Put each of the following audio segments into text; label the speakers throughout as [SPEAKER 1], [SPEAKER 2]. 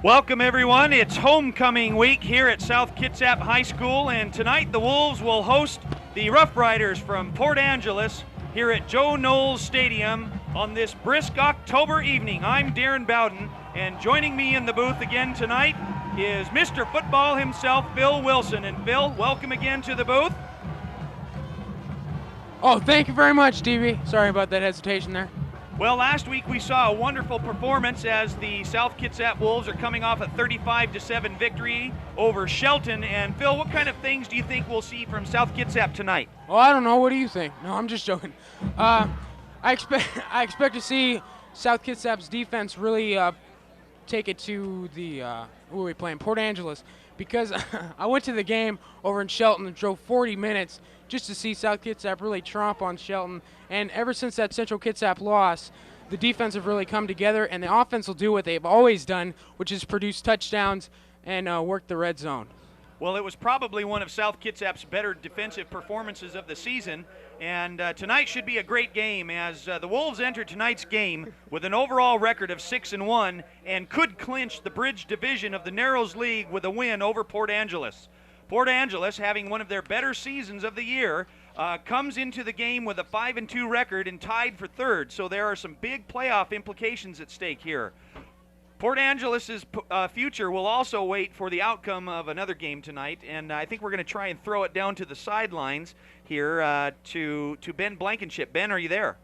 [SPEAKER 1] Welcome everyone, it's homecoming week here at South Kitsap High School, and tonight the Wolves will host the Roughriders from Port Angeles here at Joe Knowles Stadium on this brisk October evening. I'm Darren Bowden, and joining me in the booth again tonight is Mr. Football himself, Phil Wilson. And Phil, welcome again to the booth.
[SPEAKER 2] Oh, thank you very much, DB. Sorry about that hesitation there.
[SPEAKER 1] Well, last week we saw a wonderful performance as the South Kitsap Wolves are coming off a 35-7 victory over Shelton. And Phil, what kind of things do you think we'll see from South Kitsap tonight?
[SPEAKER 2] Well, I don't know. What do you think? No, I'm just joking. I expect to see South Kitsap's defense really take it to the who are we playing? Port Angeles, because I went to the game over in Shelton and drove 40 minutes just to see South Kitsap really tromp on Shelton. And ever since that Central Kitsap loss, the defense have really come together, and the offense will do what they've always done, which is produce touchdowns and work the red zone.
[SPEAKER 1] Well, it was probably one of South Kitsap's better defensive performances of the season, and tonight should be a great game as the Wolves enter tonight's game with an overall record of 6-1 and could clinch the Bridge Division of the Narrows League with a win over Port Angeles. Port Angeles, having one of their better seasons of the year, comes into the game with a 5-2 record and tied for third, so there are some big playoff implications at stake here. Port Angeles' future will also wait for the outcome of another game tonight, and I think we're going to try and throw it down to the sidelines here to Ben Blankenship. Ben, are you there?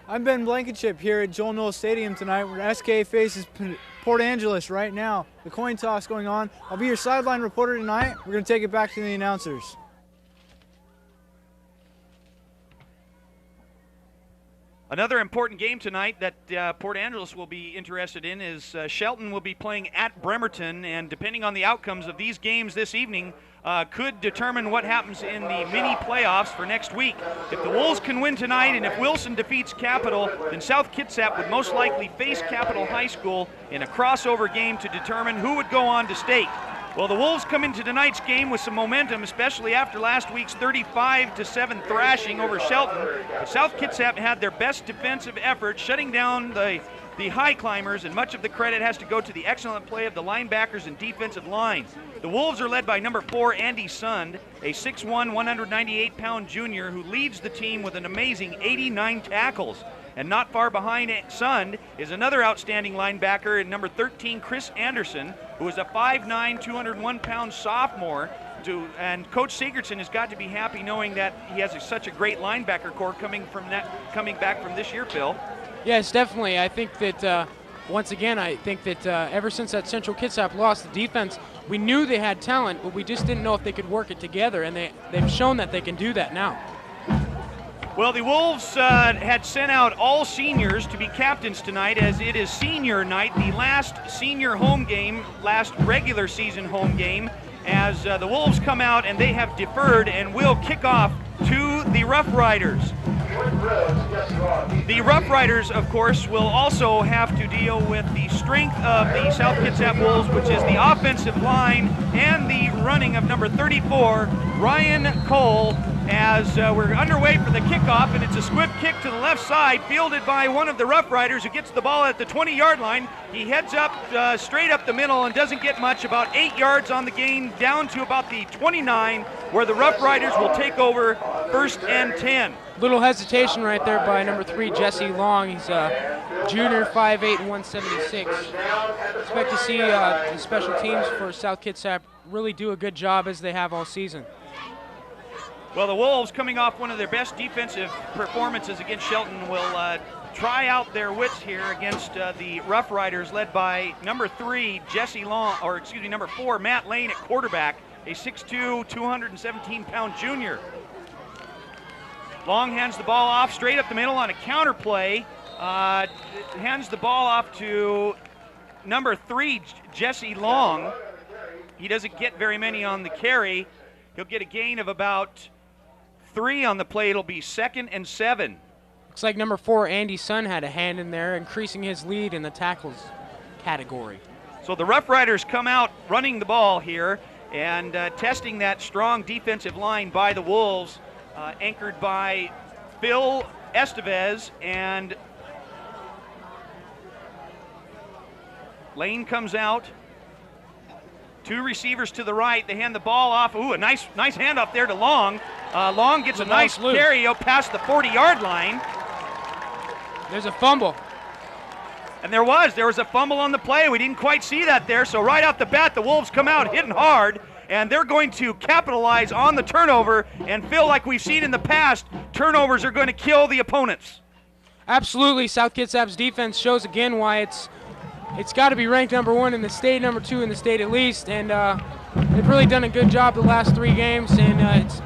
[SPEAKER 3] I'm Ben Blankenship here at Joe Knowles Stadium tonight, where SK faces Port Angeles right now. The coin toss going on. I'll be your sideline reporter tonight. We're going to take it back to the announcers.
[SPEAKER 1] Another important game tonight that Port Angeles will be interested in is Shelton will be playing at Bremerton, and depending on the outcomes of these games this evening, could determine what happens in the mini playoffs for next week. If the Wolves can win tonight and if Wilson defeats Capital, then South Kitsap would most likely face Capital High School in a crossover game to determine who would go on to state. Well, the Wolves come into tonight's game with some momentum, especially after last week's 35-7 thrashing over Shelton. South Kitsap had their best defensive effort, shutting down the high climbers, and much of the credit has to go to the excellent play of the linebackers and defensive line. The Wolves are led by number 4, Andy Sund, a 6'1", 198-pound junior who leads the team with an amazing 89 tackles. And not far behind Sund is another outstanding linebacker in number 13, Chris Anderson, who is a 5'9", 201-pound sophomore. And Coach Sigurdsson has got to be happy knowing that he has such a great linebacker core coming back from this year, Phil.
[SPEAKER 2] Yes, definitely. I think that, once again, ever since that Central Kitsap lost the defense, we knew they had talent, but we just didn't know if they could work it together, and they've shown that they can do that now.
[SPEAKER 1] Well, the Wolves had sent out all seniors to be captains tonight, as it is senior night, the last senior home game, last regular season home game, as the Wolves come out and they have deferred and will kick off to the Roughriders. The Roughriders, of course, will also have to deal with the strength of the South Kitsap Wolves, which is the offensive line and the running of number 34, Ryan Cole, as we're underway for the kickoff, and it's a swift kick to the left side, fielded by one of the Roughriders who gets the ball at the 20-yard line. He heads up straight up the middle and doesn't get much, about 8 yards on the gain, down to about the 29, where the Roughriders will take over 1st and 10.
[SPEAKER 2] Little hesitation right there by number 3, Jesse Long. He's a junior, 5'8", and 176. Expect to see the special teams for South Kitsap really do a good job as they have all season.
[SPEAKER 1] Well, the Wolves, coming off one of their best defensive performances against Shelton, will try out their wits here against the Roughriders, led by number 3, number 4, Matt Lane at quarterback, a 6'2", 217-pound junior. Long hands the ball off straight up the middle on a counter play. Hands the ball off to number 3, Jesse Long. He doesn't get very many on the carry. He'll get a gain of about 3 on the play. It'll be 2nd and 7.
[SPEAKER 2] Looks like number 4, Andy Sun, had a hand in there, increasing his lead in the tackles category.
[SPEAKER 1] So the Roughriders come out running the ball here and testing that strong defensive line by the Wolves, anchored by Phil Estevez and Lane comes out. 2 receivers to the right. They hand the ball off. Ooh, a nice handoff there to Long. Long gets a nice carry out past the 40-yard line.
[SPEAKER 2] There's a fumble.
[SPEAKER 1] And there was a fumble on the play. We didn't quite see that there. So right off the bat, the Wolves come out hitting hard, and they're going to capitalize on the turnover and feel like we've seen in the past, turnovers are going to kill the opponents.
[SPEAKER 2] Absolutely. South Kitsap's defense shows again why it's got to be ranked #1 in the state, #2 in the state at least, and they've really done a good job the last 3 games, and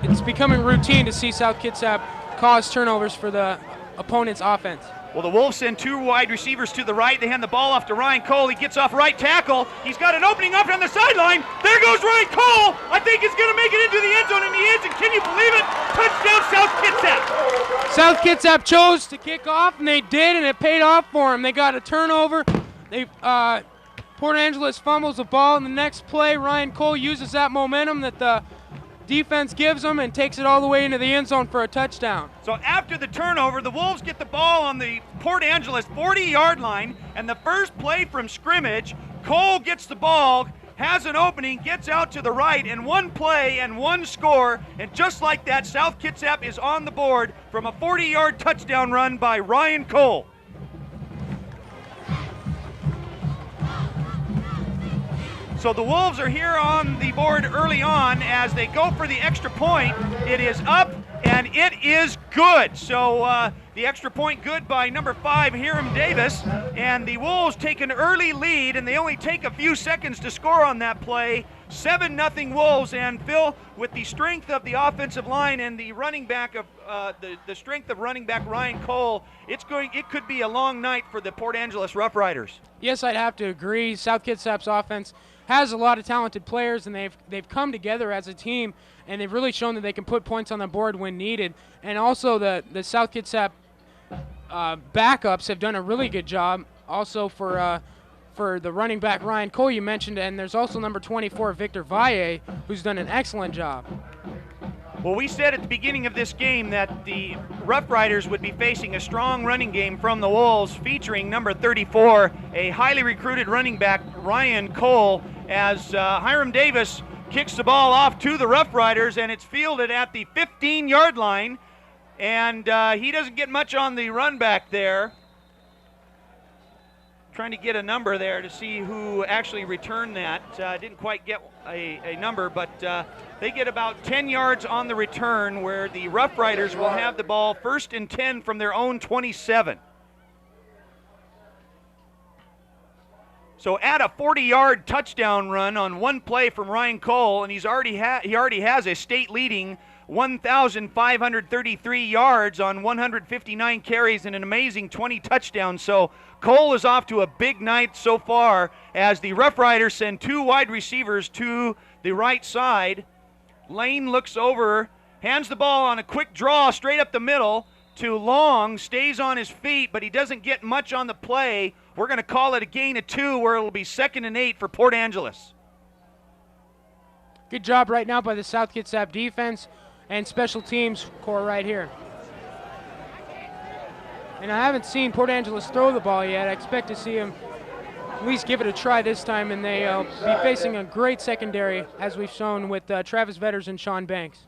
[SPEAKER 2] it's becoming routine to see South Kitsap cause turnovers for the opponent's offense.
[SPEAKER 1] Well, the Wolves send 2 wide receivers to the right. They hand the ball off to Ryan Cole. He gets off right tackle. He's got an opening up on the sideline. There goes Ryan Cole. I think he's going to make it into the end zone, and he is, and can you believe it? Touchdown, South Kitsap.
[SPEAKER 2] South Kitsap chose to kick off, and they did, and it paid off for them. They got a turnover. Port Angeles fumbles the ball in the next play. Ryan Cole uses that momentum that the defense gives them and takes it all the way into the end zone for a touchdown.
[SPEAKER 1] So after the turnover, the Wolves get the ball on the Port Angeles 40-yard line, and the first play from scrimmage, Cole gets the ball, has an opening, gets out to the right, and 1 play and 1 score, and just like that, South Kitsap is on the board from a 40-yard touchdown run by Ryan Cole. So the Wolves are here on the board early on as they go for the extra point. It is up, and it is good. So the extra point good by number 5, Hiram Davis. And the Wolves take an early lead, and they only take a few seconds to score on that play. 7-0 Wolves, and Phil, with the strength of the offensive line and the running back of the strength of running back Ryan Cole, it could be a long night for the Port Angeles Roughriders.
[SPEAKER 2] Yes, I'd have to agree. South Kitsap's offense has a lot of talented players, and they've come together as a team, and they've really shown that they can put points on the board when needed. And also the South Kitsap backups have done a really good job also for the running back Ryan Cole you mentioned, and there's also number 24 Victor Valle, who's done an excellent job.
[SPEAKER 1] Well, we said at the beginning of this game that the Roughriders would be facing a strong running game from the Wolves, featuring number 34, a highly recruited running back, Ryan Cole, as Hiram Davis kicks the ball off to the Roughriders, and it's fielded at the 15-yard line, and he doesn't get much on the run back there. Trying to get a number there to see who actually returned that. Didn't quite get a number, but they get about 10 yards on the return, where the Roughriders will have the ball 1st and 10 from their own 27. So add a 40-yard touchdown run on 1 play from Ryan Cole, and he already has a state-leading 1,533 yards on 159 carries and an amazing 20 touchdowns. So Cole is off to a big night so far as the Roughriders send 2 wide receivers to the right side. Lane looks over, hands the ball on a quick draw straight up the middle to Long, stays on his feet, but he doesn't get much on the play. We're going to call it a gain of 2, where it'll be 2nd and 8 for Port Angeles.
[SPEAKER 2] Good job right now by the South Kitsap defense and special teams core right here. And I haven't seen Port Angeles throw the ball yet. I expect to see him at least give it a try this time, and they'll be facing a great secondary, as we've shown with Travis Vetters and Sean Banks.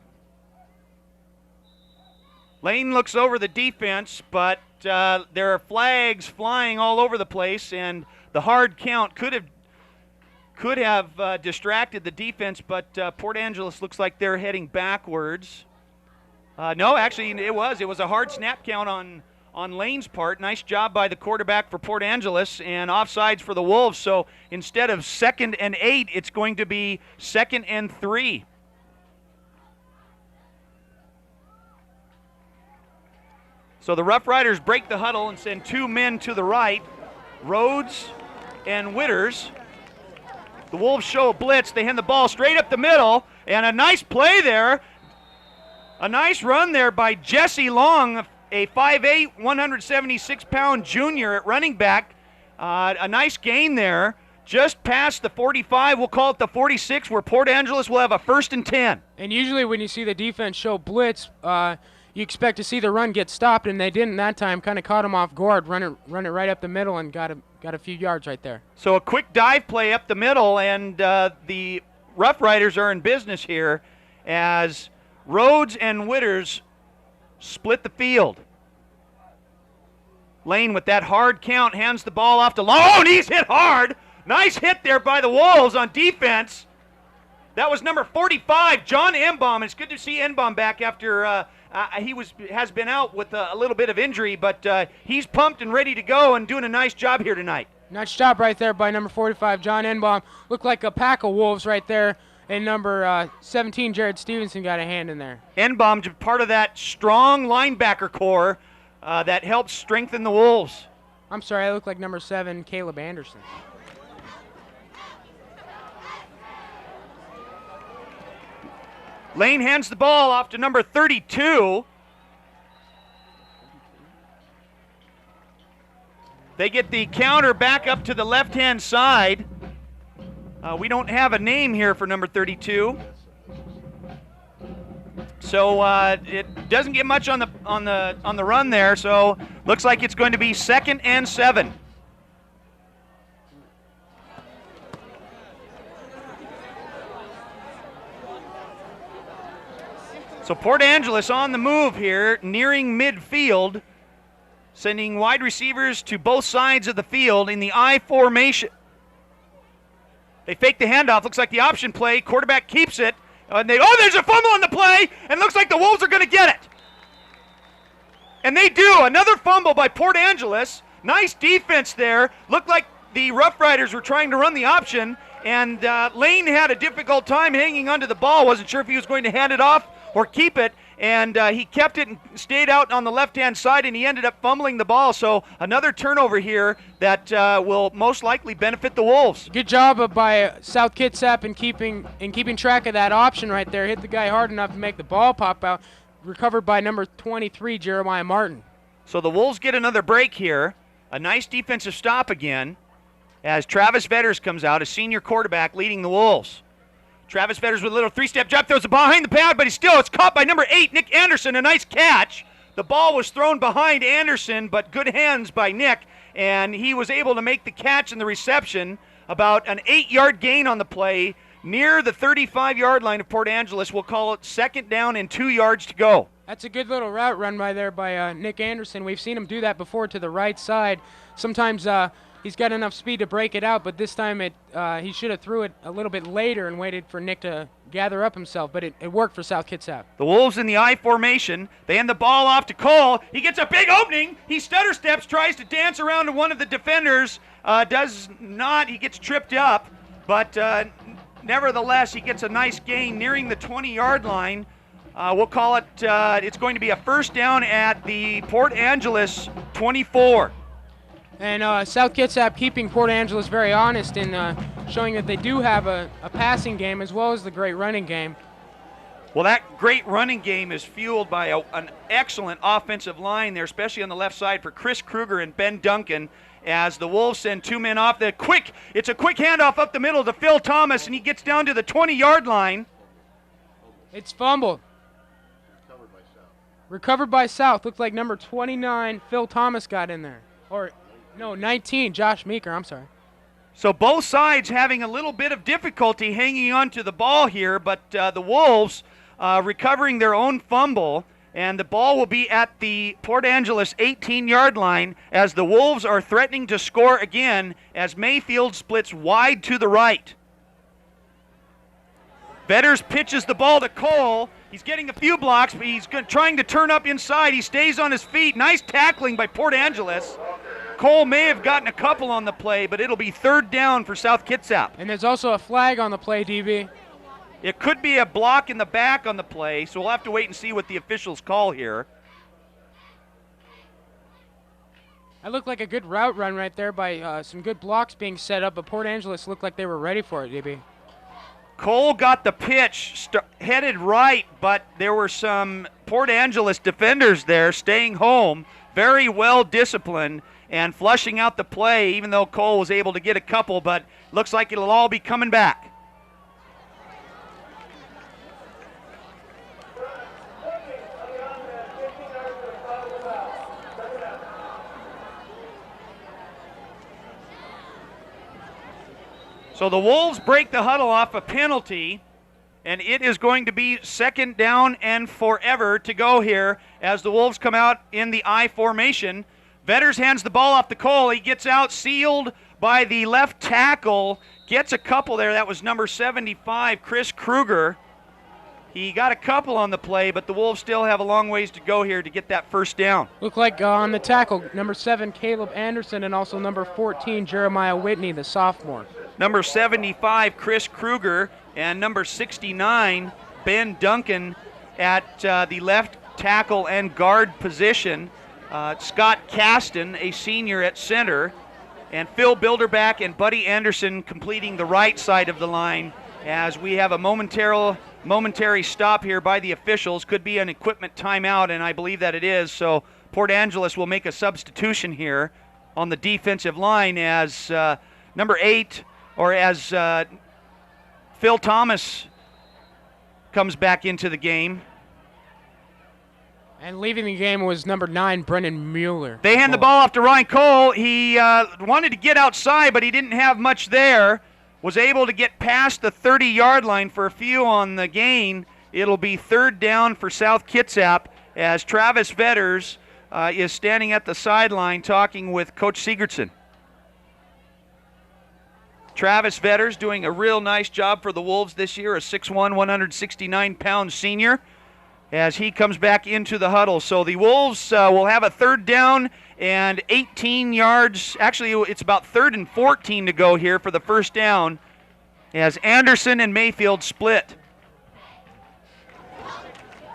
[SPEAKER 1] Lane looks over the defense, but there are flags flying all over the place, and the hard count could have distracted the defense, but Port Angeles looks like they're heading backwards. No, actually, it was a hard snap count on Lane's part. Nice job by the quarterback for Port Angeles, and offsides for the Wolves. So instead of 2nd and 8, it's going to be 2nd and 3. So the Roughriders break the huddle and send 2 men to the right, Rhodes and Witters. The Wolves show a blitz. They hand the ball straight up the middle, and a nice play there. A nice run there by Jesse Long, a 5'8", 176-pound junior at running back. A nice gain there, just past the 45. We'll call it the 46, where Port Angeles will have a 1st and 10.
[SPEAKER 2] And usually when you see the defense show blitz, you expect to see the run get stopped, and they didn't that time. Kind of caught him off guard, run it right up the middle, and got a few yards right there.
[SPEAKER 1] So a quick dive play up the middle, and the Roughriders are in business here as Rhodes and Witters split the field. Lane with that hard count hands the ball off to Long. Oh, and he's hit hard. Nice hit there by the Wolves on defense. That was number 45, John Enbaum. It's good to see Enbaum back after he has been out with a little bit of injury, but he's pumped and ready to go and doing a nice job here tonight.
[SPEAKER 2] Nice job right there by number 45, John Enbaum. Looked like a pack of Wolves right there. And number 17, Jared Stevenson, got a hand in there.
[SPEAKER 1] Enbaum, part of that strong linebacker core that helps strengthen the Wolves.
[SPEAKER 2] I'm sorry, I look like number 7, Caleb Anderson.
[SPEAKER 1] Lane hands the ball off to number 32. They get the counter back up to the left-hand side. We don't have a name here for number 32. So it doesn't get much on the run there, so looks like it's going to be 2nd and 7. So Port Angeles on the move here, nearing midfield, sending wide receivers to both sides of the field in the I formation. They fake the handoff. Looks like the option play. Quarterback keeps it. And there's a fumble on the play, and looks like the Wolves are going to get it. And they do. Another fumble by Port Angeles. Nice defense there. Looked like the Roughriders were trying to run the option, and Lane had a difficult time hanging onto the ball. Wasn't sure if he was going to hand it off or keep it, and he kept it and stayed out on the left-hand side, and he ended up fumbling the ball. So another turnover here that will most likely benefit the Wolves.
[SPEAKER 2] Good job by South Kitsap in keeping track of that option right there. Hit the guy hard enough to make the ball pop out. Recovered by number 23, Jeremiah Martin.
[SPEAKER 1] So the Wolves get another break here. A nice defensive stop again as Travis Vetters comes out, a senior quarterback leading the Wolves. Travis Vetters with a little three-step drop, throws it behind the pad, but it's caught by number 8, Nick Anderson. A nice catch. The ball was thrown behind Anderson, but good hands by Nick, and he was able to make the catch and the reception. About an 8-yard gain on the play near the 35-yard line of Port Angeles. We'll call it 2nd down and 2 yards to go.
[SPEAKER 2] That's a good little route run by Nick Anderson. We've seen him do that before to the right side. Sometimes he's got enough speed to break it out, but this time he should have threw it a little bit later and waited for Nick to gather up himself, but it worked for South Kitsap.
[SPEAKER 1] The Wolves in the I formation. They hand the ball off to Cole. He gets a big opening. He stutter steps, tries to dance around to one of the defenders. Does not. He gets tripped up, but nevertheless, he gets a nice gain nearing the 20-yard line. We'll call it, it's going to be a 1st down at the Port Angeles 24.
[SPEAKER 2] And South Kitsap keeping Port Angeles very honest in showing that they do have a passing game as well as the great running game.
[SPEAKER 1] Well, that great running game is fueled by an excellent offensive line there, especially on the left side for Chris Kruger and Ben Duncan, as the Wolves send 2 men off. It's a quick handoff up the middle to Phil Thomas, and he gets down to the 20-yard line.
[SPEAKER 2] It's fumbled. Recovered by South. Looked like number 29, Phil Thomas, got in there. Or, no, 19, Josh Meeker, I'm sorry.
[SPEAKER 1] So both sides having a little bit of difficulty hanging on to the ball here, but the Wolves recovering their own fumble, and the ball will be at the Port Angeles 18-yard line as the Wolves are threatening to score again as Mayfield splits wide to the right. Vetters pitches the ball to Cole. He's getting a few blocks, but he's trying to turn up inside. He stays on his feet. Nice tackling by Port Angeles. Cole may have gotten a couple on the play, but it'll be 3rd down for South Kitsap.
[SPEAKER 2] And there's also a flag on the play, DB.
[SPEAKER 1] It could be a block in the back on the play, so we'll have to wait and see what the officials call here.
[SPEAKER 2] That looked like a good route run right there by some good blocks being set up, but Port Angeles looked like they were ready for it, DB.
[SPEAKER 1] Cole got the pitch, headed right, but there were some Port Angeles defenders there staying home, very well disciplined, and flushing out the play, even though Cole was able to get a couple, but looks like it'll all be coming back. So the Wolves break the huddle off a penalty, and it is going to be second down and forever to go here as the Wolves come out in the I formation. Vetters hands the ball off to Cole. He gets out, sealed by the left tackle. Gets a couple there. That was number 75, Chris Kruger. He got a couple on the play, but the Wolves still have a long ways to go here to get that first down.
[SPEAKER 2] Look like on the tackle, number 7, Caleb Anderson, and also number 14, Jeremiah Whitney, the sophomore.
[SPEAKER 1] Number 75, Chris Kruger, and number 69, Ben Duncan at the left tackle and guard position. Scott Caston, a senior at center, and Phil Bilderback and Buddy Anderson completing the right side of the line as we have a momentary stop here by the officials. Could be an equipment timeout, and I believe that it is. So Port Angeles will make a substitution here on the defensive line as number 8, or as Phil Thomas comes back into the game.
[SPEAKER 2] And leaving the game was number 9, Brendan Mueller.
[SPEAKER 1] They hand the ball off to Ryan Cole. He wanted to get outside, but he didn't have much there. Was able to get past the 30-yard line for a few on the gain. It'll be third down for South Kitsap as Travis Vetters is standing at the sideline talking with Coach Sigurdsson. Travis Vetters doing a real nice job for the Wolves this year, a 6'1", 169-pound senior, as he comes back into the huddle. So the Wolves will have a third down and 18 yards. Actually, it's about 3rd and 14 to go here for the first down as Anderson and Mayfield split.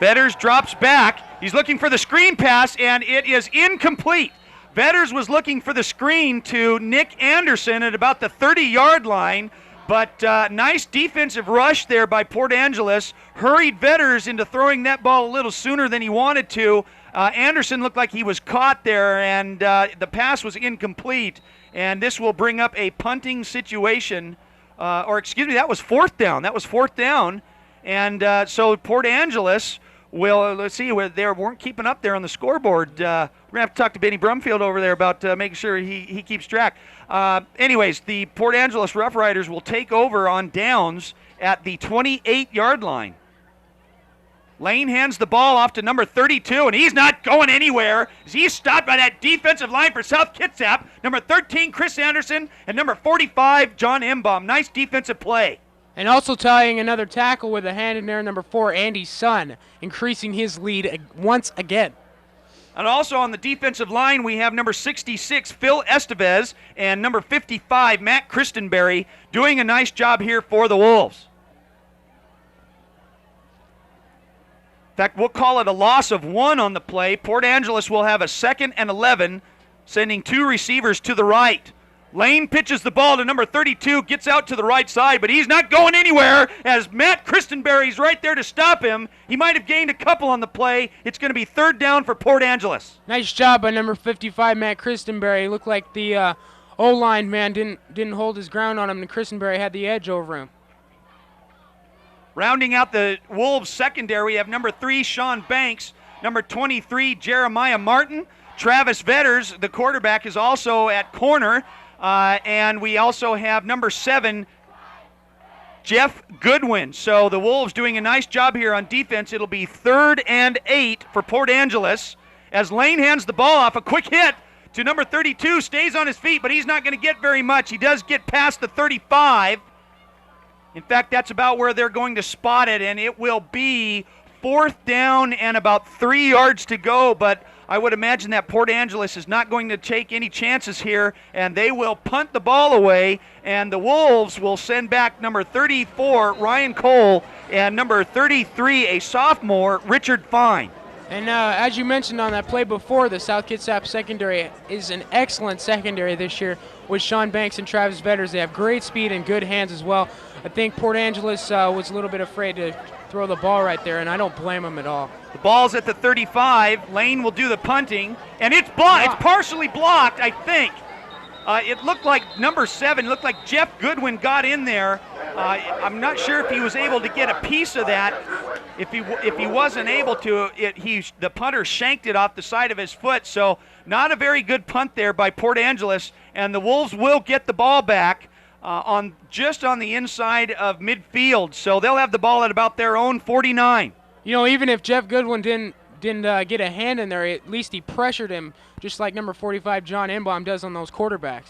[SPEAKER 1] Vetters drops back. He's looking for the screen pass, and it is incomplete. Vetters was looking for the screen to Nick Anderson at about the 30-yard line, but nice defensive rush there by Port Angeles. Hurried Vetters into throwing that ball a little sooner than he wanted to. Anderson looked like he was caught there, and the pass was incomplete. And this will bring up a punting situation. That was fourth down. That was fourth down. And so Port Angeles will, let's see, they weren't keeping up there on the scoreboard. We're going to have to talk to Benny Brumfield over there about making sure he keeps track. Anyways, the Port Angeles Roughriders will take over on downs at the 28-yard line. Lane hands the ball off to number 32, and he's not going anywhere. He's stopped by that defensive line for South Kitsap. Number 13, Chris Anderson, and number 45, John Embaum. Nice defensive play.
[SPEAKER 2] And also tying another tackle with a hand in there, number 4, Andy Sun, increasing his lead once again.
[SPEAKER 1] And also on the defensive line, we have number 66, Phil Estevez, and number 55, Matt Christenberry, doing a nice job here for the Wolves. In fact, we'll call it a loss of 1 on the play. Port Angeles will have a 2nd and 11, sending 2 receivers to the right. Lane pitches the ball to number 32, gets out to the right side, but he's not going anywhere as Matt Christenberry's right there to stop him. He might have gained a couple on the play. It's going to be third down for Port Angeles.
[SPEAKER 2] Nice job by number 55, Matt Christenberry. Looked like the O-line man didn't hold his ground on him, and Christenberry had the edge over him.
[SPEAKER 1] Rounding out the Wolves secondary, we have number 3, Sean Banks, number 23, Jeremiah Martin. Travis Vetters, the quarterback, is also at corner. And we also have number 7, Jeff Goodwin. So the Wolves doing a nice job here on defense. It'll be 3rd and 8 for Port Angeles as Lane hands the ball off. A quick hit to number 32, stays on his feet, but he's not going to get very much. He does get past the 35. In fact, that's about where they're going to spot it, and it will be 4th down and about 3 yards to go, but I would imagine that Port Angeles is not going to take any chances here, and they will punt the ball away, and the Wolves will send back number 34, Ryan Cole, and number 33, a sophomore, Richard Fine.
[SPEAKER 2] And as you mentioned on that play before, the South Kitsap secondary is an excellent secondary this year with Sean Banks and Travis Vetters. They have great speed and good hands as well. I think Port Angeles was a little bit afraid to throw the ball right there, and I don't blame them at all.
[SPEAKER 1] The ball's at the 35. Lane will do the punting, and it's blocked. It's partially blocked, I think. It looked like number 7, looked like Jeff Goodwin got in there. I'm not sure if he was able to get a piece of that. If he wasn't able to, the punter shanked it off the side of his foot. So not a very good punt there by Port Angeles, and the Wolves will get the ball back. just on the inside of midfield. So they'll have the ball at about their own 49.
[SPEAKER 2] You know, even if Jeff Goodwin didn't get a hand in there, at least he pressured him, just like number 45 John Enbaum does on those quarterbacks.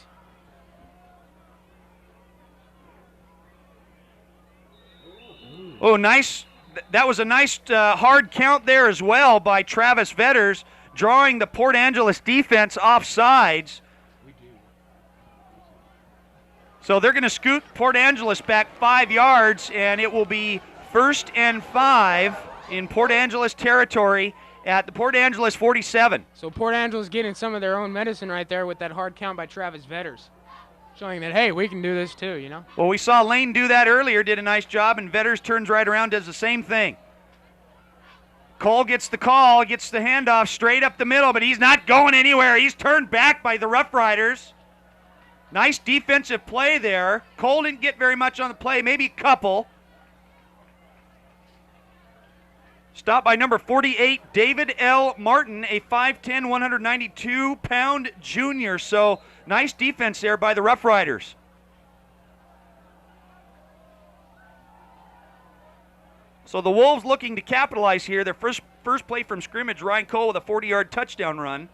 [SPEAKER 1] Oh, nice. That was a nice hard count there as well by Travis Vetters, drawing the Port Angeles defense off sides. So they're going to scoot Port Angeles back 5 yards, and it will be 1st and 5 in Port Angeles territory at the Port Angeles 47.
[SPEAKER 2] So Port Angeles getting some of their own medicine right there with that hard count by Travis Vetters, showing that, hey, we can do this too, you know?
[SPEAKER 1] Well, we saw Lane do that earlier, did a nice job, and Vetters turns right around, does the same thing. Cole gets the call, gets the handoff straight up the middle, but he's not going anywhere. He's turned back by the Roughriders. Nice defensive play there. Cole didn't get very much on the play, maybe a couple. Stopped by number 48, David L. Martin, a 5'10", 192-pound junior. So nice defense there by the Roughriders. So the Wolves looking to capitalize here. Their first play from scrimmage, Ryan Cole with a 40-yard touchdown run.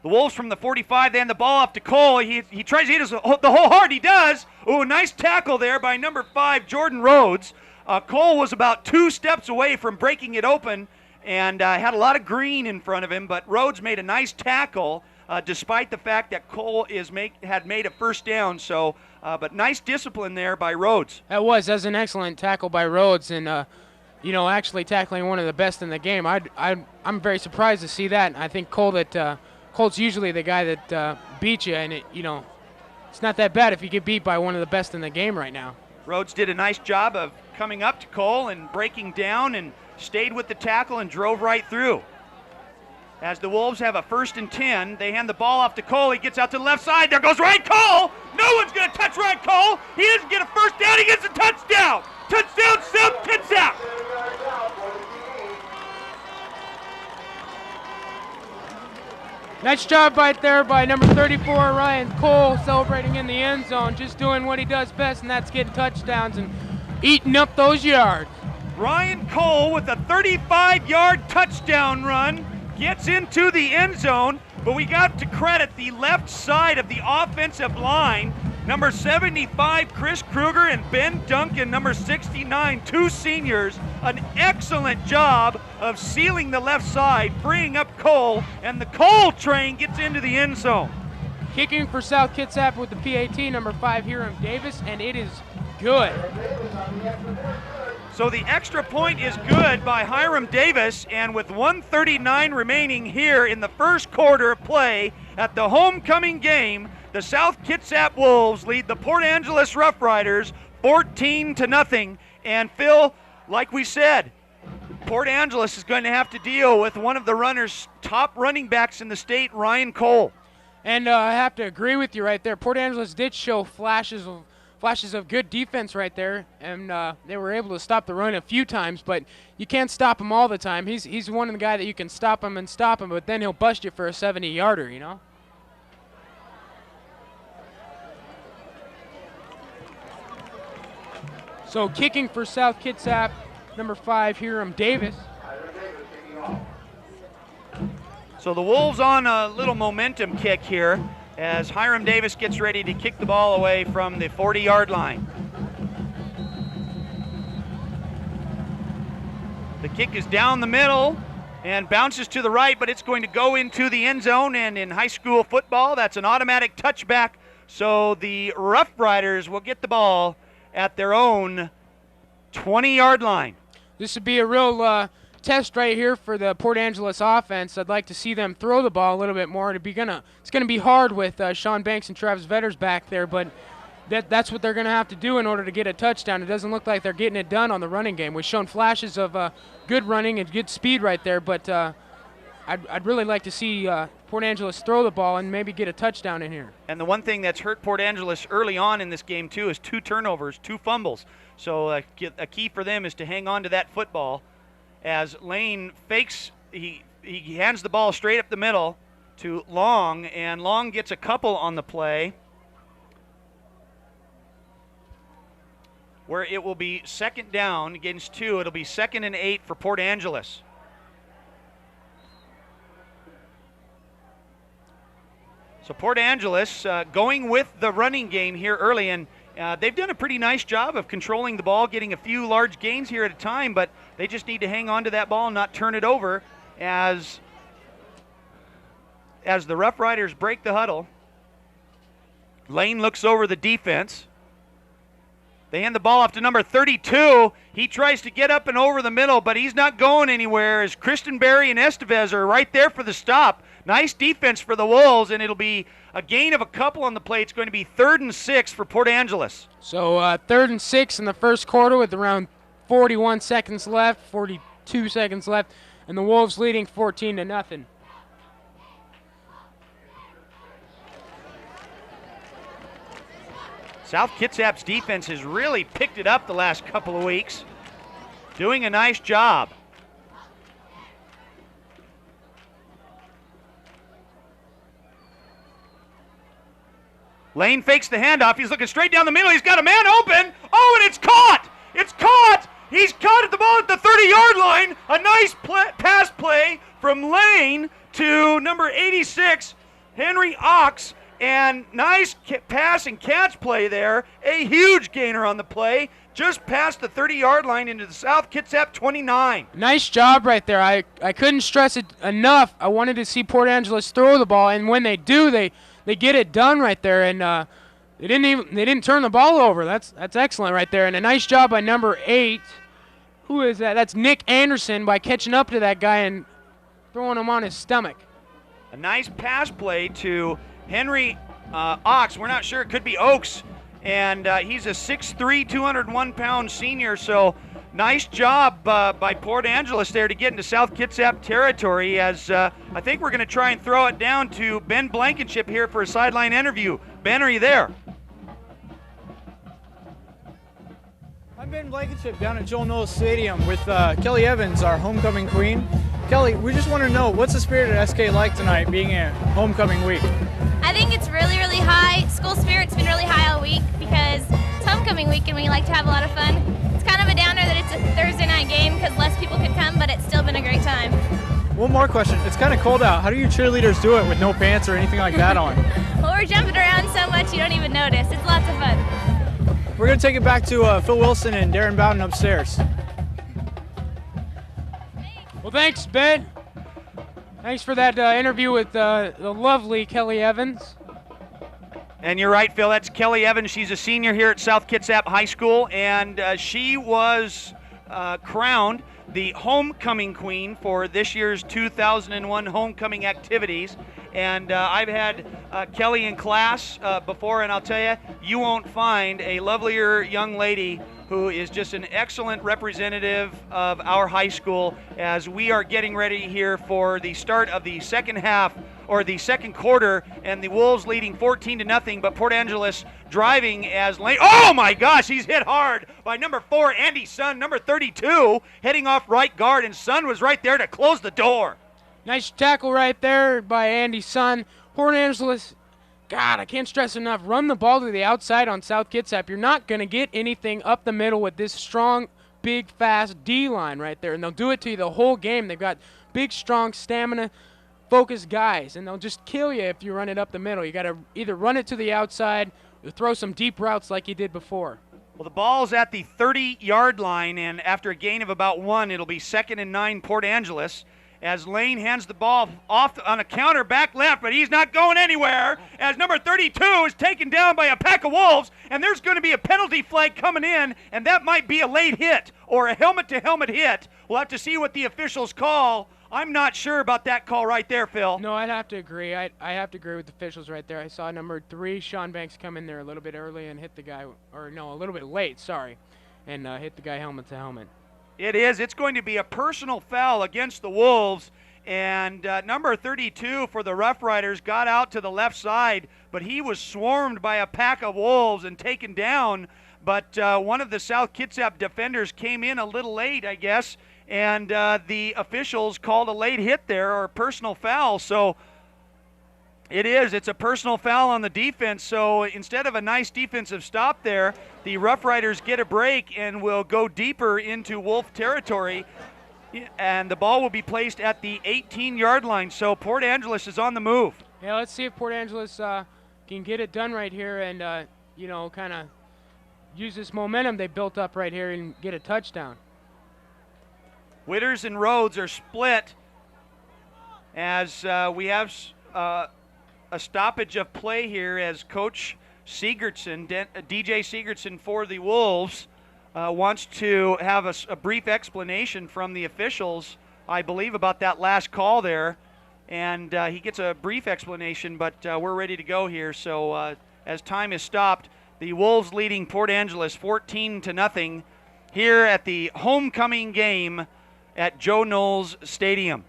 [SPEAKER 1] The Wolves from the 45, they hand the ball off to Cole. He tries to hit us the whole heart. He does. Ooh, nice tackle there by number 5, Jordan Rhodes. Cole was about 2 steps away from breaking it open and had a lot of green in front of him, but Rhodes made a nice tackle despite the fact that Cole had made a first down. So, but nice discipline there by Rhodes.
[SPEAKER 2] That was an excellent tackle by Rhodes, and you know, actually tackling one of the best in the game. I'm very surprised to see that. I think Cole's usually the guy that beats you, and you know, it's not that bad if you get beat by one of the best in the game right now.
[SPEAKER 1] Rhodes did a nice job of coming up to Cole and breaking down and stayed with the tackle and drove right through. As the Wolves have a 1st and 10, they hand the ball off to Cole. He gets out to the left side. There goes Ryan Cole. No one's going to touch Ryan Cole. He doesn't get a first down. He gets a touchdown. Touchdown, South Kitsap.
[SPEAKER 2] Nice job right there by number 34, Ryan Cole, celebrating in the end zone, just doing what he does best, and that's getting touchdowns and eating up those yards.
[SPEAKER 1] Ryan Cole with a 35-yard touchdown run gets into the end zone, but we got to credit the left side of the offensive line. Number 75, Chris Kruger, and Ben Duncan, number 69, 2 seniors. An excellent job of sealing the left side, freeing up Cole, and the Cole train gets into the end zone.
[SPEAKER 2] Kicking for South Kitsap with the PAT, number 5, Hiram Davis, and it is good.
[SPEAKER 1] So the extra point is good by Hiram Davis, and with 1:39 remaining here in the first quarter of play at the homecoming game, the South Kitsap Wolves lead the Port Angeles Roughriders 14-0. And Phil, like we said, Port Angeles is going to have to deal with one of the runners' top running backs in the state, Ryan Cole.
[SPEAKER 2] And I have to agree with you right there. Port Angeles did show flashes of good defense right there, and they were able to stop the run a few times, but you can't stop him all the time. He's one of the guys that you can stop him, but then he'll bust you for a 70-yarder, you know? So kicking for South Kitsap, number 5, Hiram Davis.
[SPEAKER 1] So the Wolves on a little momentum kick here as Hiram Davis gets ready to kick the ball away from the 40-yard line. The kick is down the middle and bounces to the right, but it's going to go into the end zone, and in high school football, that's an automatic touchback. So the Roughriders will get the ball at their own 20-yard line.
[SPEAKER 2] This would be a real test right here for the Port Angeles offense. I'd like to see them throw the ball a little bit more. It's gonna be hard with Sean Banks and Travis Vetters back there, but that's what they're gonna have to do in order to get a touchdown. It doesn't look like they're getting it done on the running game. We've shown flashes of good running and good speed right there, but I'd really like to see Port Angeles throw the ball and maybe get a touchdown in here.
[SPEAKER 1] And the one thing that's hurt Port Angeles early on in this game too is 2 turnovers, 2 fumbles. So a key for them is to hang on to that football. As Lane fakes, he hands the ball straight up the middle to Long, and Long gets a couple on the play, where it will be second down against 2. It'll be 2nd and 8 for Port Angeles. So Port Angeles going with the running game here early, and they've done a pretty nice job of controlling the ball, getting a few large gains here at a time, but they just need to hang on to that ball and not turn it over as the Rough Riders break the huddle. Lane looks over the defense. They hand the ball off to number 32. He tries to get up and over the middle, but he's not going anywhere as Kristen Berry and Estevez are right there for the stop. Nice defense for the Wolves, and it'll be a gain of a couple on the play. It's going to be 3rd and 6 for Port Angeles.
[SPEAKER 2] So 3rd and 6 in the first quarter with around 41 seconds left, 42 seconds left, and the Wolves leading 14-0.
[SPEAKER 1] South Kitsap's defense has really picked it up the last couple of weeks, doing a nice job. Lane fakes the handoff. He's looking straight down the middle. He's got a man open. Oh, and it's caught. It's caught. He's caught at the ball at the 30-yard line. A nice pass play from Lane to number 86, Henry Ox. And nice pass and catch play there. A huge gainer on the play. Just past the 30-yard line into the South Kitsap 29.
[SPEAKER 2] Nice job right there. I couldn't stress it enough. I wanted to see Port Angeles throw the ball, and when they do, they get it done right there. And they didn't turn the ball over. That's excellent right there. And a nice job by number 8. Who is that? That's Nick Anderson by catching up to that guy and throwing him on his stomach.
[SPEAKER 1] A nice pass play to Henry Ox. We're not sure. It could be Oaks. And he's a 6'3", 201-pound senior. So nice job by Port Angeles there to get into South Kitsap territory, as I think we're going to try and throw it down to Ben Blankenship here for a sideline interview. Ben, are you there?
[SPEAKER 3] I'm Ben Blankenship down at Joel Knowles Stadium with Kelly Evans, our homecoming queen. Kelly, we just want to know, what's the spirit at SK like tonight, being a homecoming week?
[SPEAKER 4] I think it's really, really high. School spirit's been really high all week because it's homecoming week and we like to have a lot of fun. It's kind of a downer that it's a Thursday night game because less people could come, but it's still been a great time.
[SPEAKER 3] One more question. It's kind of cold out. How do you cheerleaders do it with no pants or anything like that on?
[SPEAKER 4] Well, we're jumping around so much you don't even notice. It's lots of fun.
[SPEAKER 3] We're going to take it back to Phil Wilson and Darren Bowden upstairs.
[SPEAKER 2] Well, thanks, Ben. Thanks for that interview with the lovely Kelly Evans.
[SPEAKER 1] And you're right, Phil. That's Kelly Evans. She's a senior here at South Kitsap High School, and she was crowned the homecoming queen for this year's 2001 homecoming activities. And I've had Kelly in class before, and I'll tell you, you won't find a lovelier young lady who is just an excellent representative of our high school as we are getting ready here for the start of the second half, or the second quarter, and the Wolves leading 14-0, but Port Angeles driving as Lane. Oh my gosh, he's hit hard by number 4, Andy Sun, number 32, heading off right guard, and Sun was right there to close the door.
[SPEAKER 2] Nice tackle right there by Andy Sun. Port Angeles, God, I can't stress enough, run the ball to the outside on South Kitsap. You're not going to get anything up the middle with this strong, big, fast D-line right there, and they'll do it to you the whole game. They've got big, strong, stamina-focused guys, and they'll just kill you if you run it up the middle. You got to either run it to the outside or throw some deep routes like you did before.
[SPEAKER 1] Well, the ball's at the 30-yard line, and after a gain of about 1, it'll be 2nd and 9 Port Angeles, as Lane hands the ball off on a counter back left, but he's not going anywhere, as number 32 is taken down by a pack of Wolves, and there's going to be a penalty flag coming in, and that might be a late hit or a helmet-to-helmet hit. We'll have to see what the officials call. I'm not sure about that call right there, Phil.
[SPEAKER 2] No, I'd have to agree. I have to agree with the officials right there. I saw number 3, Sean Banks, come in there a little bit early and hit the guy, or no, a little bit late, sorry, and hit the guy helmet-to-helmet.
[SPEAKER 1] It is. It's going to be a personal foul against the Wolves, and number 32 for the Rough Riders got out to the left side, but he was swarmed by a pack of Wolves and taken down. But one of the South Kitsap defenders came in a little late, I guess, and the officials called a late hit there, or a personal foul. So It is. It's a personal foul on the defense. So instead of a nice defensive stop there, the Rough Riders get a break and will go deeper into Wolf territory. And the ball will be placed at the 18-yard line. So Port Angeles is on the move.
[SPEAKER 2] Yeah, let's see if Port Angeles can get it done right here and, you know, kind of use this momentum they built up right here and get a touchdown.
[SPEAKER 1] Witters and Rhodes are split as we have a stoppage of play here as Coach Sigurdsson, DJ Sigurdsson for the Wolves, wants to have a brief explanation from the officials, I believe, about that last call there. And he gets a brief explanation, but we're ready to go here. So as time is stopped, the Wolves leading Port Angeles 14-0 here at the homecoming game at Joe Knowles Stadium.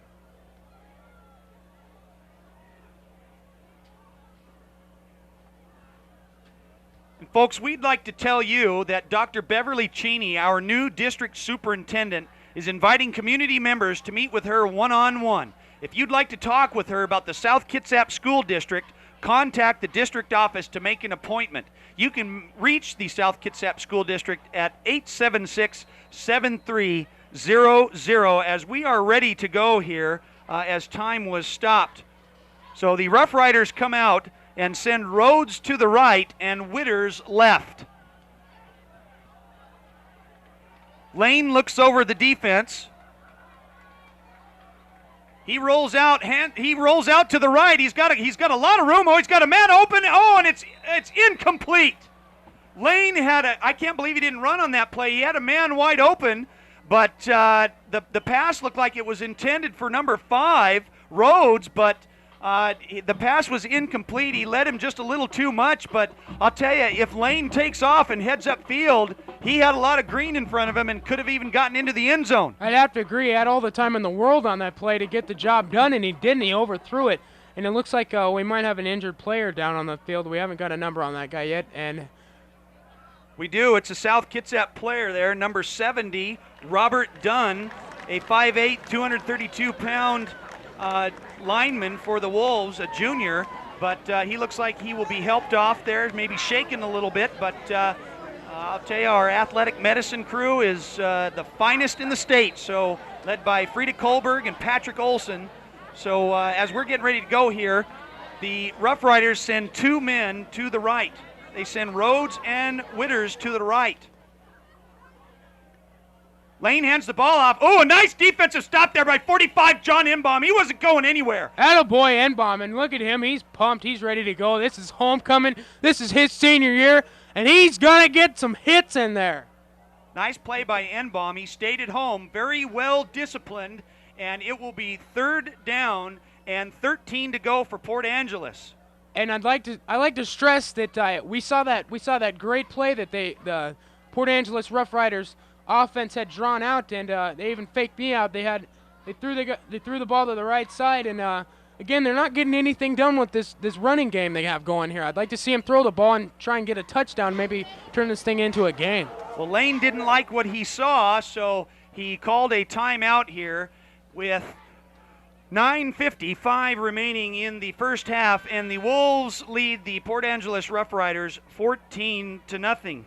[SPEAKER 1] And folks, we'd like to tell you that Dr. Beverly Cheney, our new district superintendent, is inviting community members to meet with her one-on-one. If you'd like to talk with her about the South Kitsap School District, contact the district office to make an appointment. You can reach the South Kitsap School District at 876-7300 as we are ready to go here as time was stopped. So the Rough Riders come out and send Rhodes to the right and Witters left. Lane looks over the defense. He rolls out. He rolls out to the right. He's got a lot of room. Oh, he's got a man open. Oh, and it's incomplete. Lane had I can't believe he didn't run on that play. He had a man wide open, but the pass looked like it was intended for number 5, Rhodes, but the pass was incomplete. He led him just a little too much, but I'll tell you, if Lane takes off and heads upfield, he had a lot of green in front of him and could have even gotten into the end zone.
[SPEAKER 2] I'd have to agree. He had all the time in the world on that play to get the job done, and he didn't. He overthrew it, and it looks like we might have an injured player down on the field. We haven't got a number on that guy yet, and
[SPEAKER 1] we do. It's a South Kitsap player there, number 70, Robert Dunn, a 5'8", 232-pound lineman for the Wolves, a junior, but he looks like he will be helped off there, maybe shaken a little bit, but I'll tell you, our athletic medicine crew is the finest in the state, so led by Frida Kohlberg and Patrick Olson. So as we're getting ready to go here, the Rough Riders send 2 men to the right. They send Rhodes and Witters to the right. Lane hands the ball off. Oh, a nice defensive stop there by 45, John Enbaum. He wasn't going anywhere.
[SPEAKER 2] Attaboy Enbaum, and look at him. He's pumped. He's ready to go. This is homecoming. This is his senior year, and he's going to get some hits in there.
[SPEAKER 1] Nice play by Enbaum. He stayed at home, very well disciplined, and it will be 3rd down and 13 to go for Port Angeles.
[SPEAKER 2] And I'd like to stress that we saw that great play that the Port Angeles Rough Riders offense had drawn out, and they even faked me out. They threw the ball to the right side, and again, they're not getting anything done with this running game they have going here. I'd like to see him throw the ball and try and get a touchdown, maybe turn this thing into a game.
[SPEAKER 1] Well, Lane didn't like what he saw, so he called a timeout here with 9:55 remaining in the first half, and the Wolves lead the Port Angeles Rough Riders 14-0.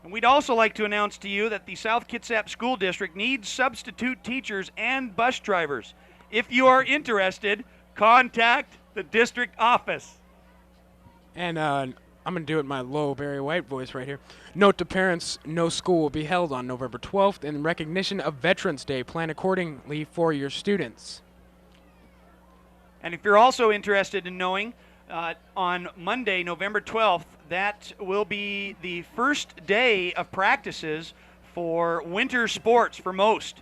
[SPEAKER 1] And we'd also like to announce to you that the South Kitsap School District needs substitute teachers and bus drivers. If you are interested, contact the district office.
[SPEAKER 2] And I'm going to do it in my low Barry White voice right here. Note to parents, no school will be held on November 12th in recognition of Veterans Day. Plan accordingly for your students.
[SPEAKER 1] And if you're also interested in knowing, on Monday, November 12th, that will be the first day of practices for winter sports for most.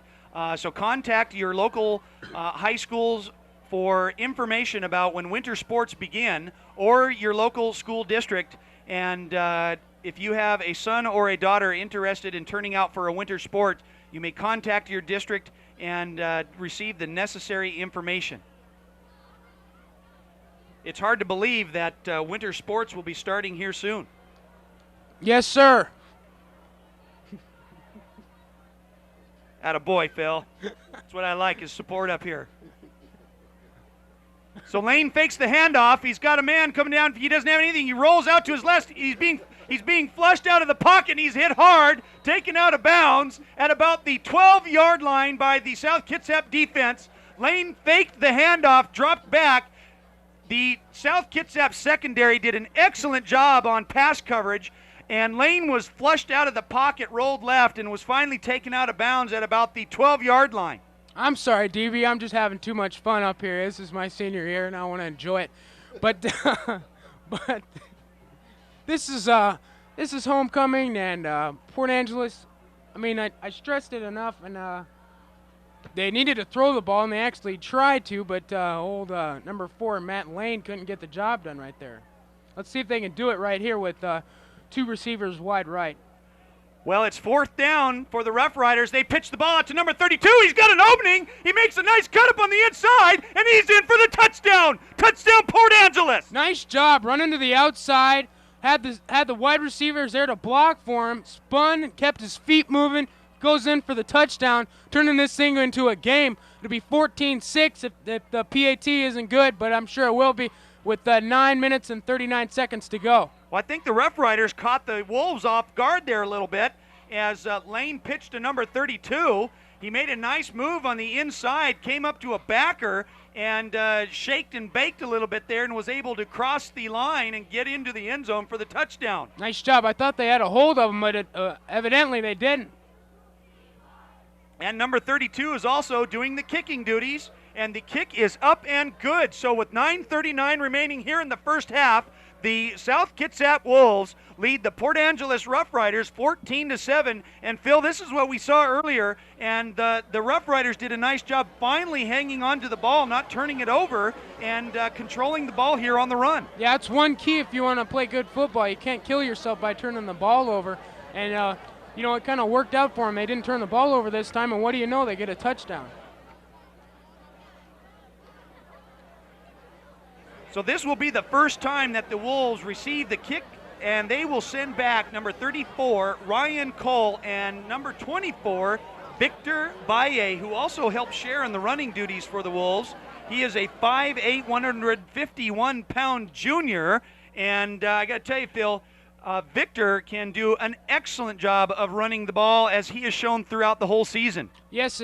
[SPEAKER 1] So contact your local high schools for information about when winter sports begin, or your local school district. And if you have a son or a daughter interested in turning out for a winter sport, you may contact your district and receive the necessary information. It's hard to believe that winter sports will be starting here soon.
[SPEAKER 2] Yes, sir.
[SPEAKER 1] Attaboy, Phil. That's what I like, is support up here. So Lane fakes the handoff. He's got a man coming down. He doesn't have anything. He rolls out to his left. He's being flushed out of the pocket, and he's hit hard, taken out of bounds at about the 12-yard line by the South Kitsap defense. Lane faked the handoff, dropped back. The South Kitsap secondary did an excellent job on pass coverage, and Lane was flushed out of the pocket, rolled left, and was finally taken out of bounds at about the 12-yard line.
[SPEAKER 2] I'm sorry, DB. I'm just having too much fun up here. This is my senior year, and I want to enjoy it. But but this is homecoming, and Port Angeles. I mean, I stressed it enough, and they needed to throw the ball, and they actually tried to, but old number 4 Matt Lane couldn't get the job done right there. Let's see if they can do it right here with 2 receivers wide right.
[SPEAKER 1] Well, it's 4th down for the Rough Riders. They pitch the ball out to number 32. He's got an opening. He makes a nice cut up on the inside, and he's in for the touchdown. Touchdown, Port Angeles.
[SPEAKER 2] Nice job running to the outside. Had the wide receivers there to block for him. Spun, kept his feet moving. Goes in for the touchdown, turning this thing into a game. It'll be 14-6 if the PAT isn't good, but I'm sure it will be with 9 minutes and 39 seconds to go.
[SPEAKER 1] Well, I think the Rough Riders caught the Wolves off guard there a little bit as Lane pitched to number 32. He made a nice move on the inside, came up to a backer, and shaked and baked a little bit there and was able to cross the line and get into the end zone for the touchdown.
[SPEAKER 2] Nice job. I thought they had a hold of him, but evidently they didn't.
[SPEAKER 1] And number 32 is also doing the kicking duties, and the kick is up and good. So with 9:39 remaining here in the first half, the South Kitsap Wolves lead the Port Angeles Roughriders 14-7. And Phil, this is what we saw earlier, and the Roughriders did a nice job finally hanging on to the ball, not turning it over, and controlling the ball here on the run.
[SPEAKER 2] Yeah, it's one key if you want to play good football. You can't kill yourself by turning the ball over. And you know, it kind of worked out for them. They didn't turn the ball over this time, and what do you know? They get a touchdown.
[SPEAKER 1] So this will be the first time that the Wolves receive the kick, and they will send back number 34, Ryan Cole, and number 24, Victor Baye, who also helped share in the running duties for the Wolves. He is a 5'8", 151-pound junior, and I got to tell you, Phil, Victor can do an excellent job of running the ball, as he has shown throughout the whole season.
[SPEAKER 2] Yes,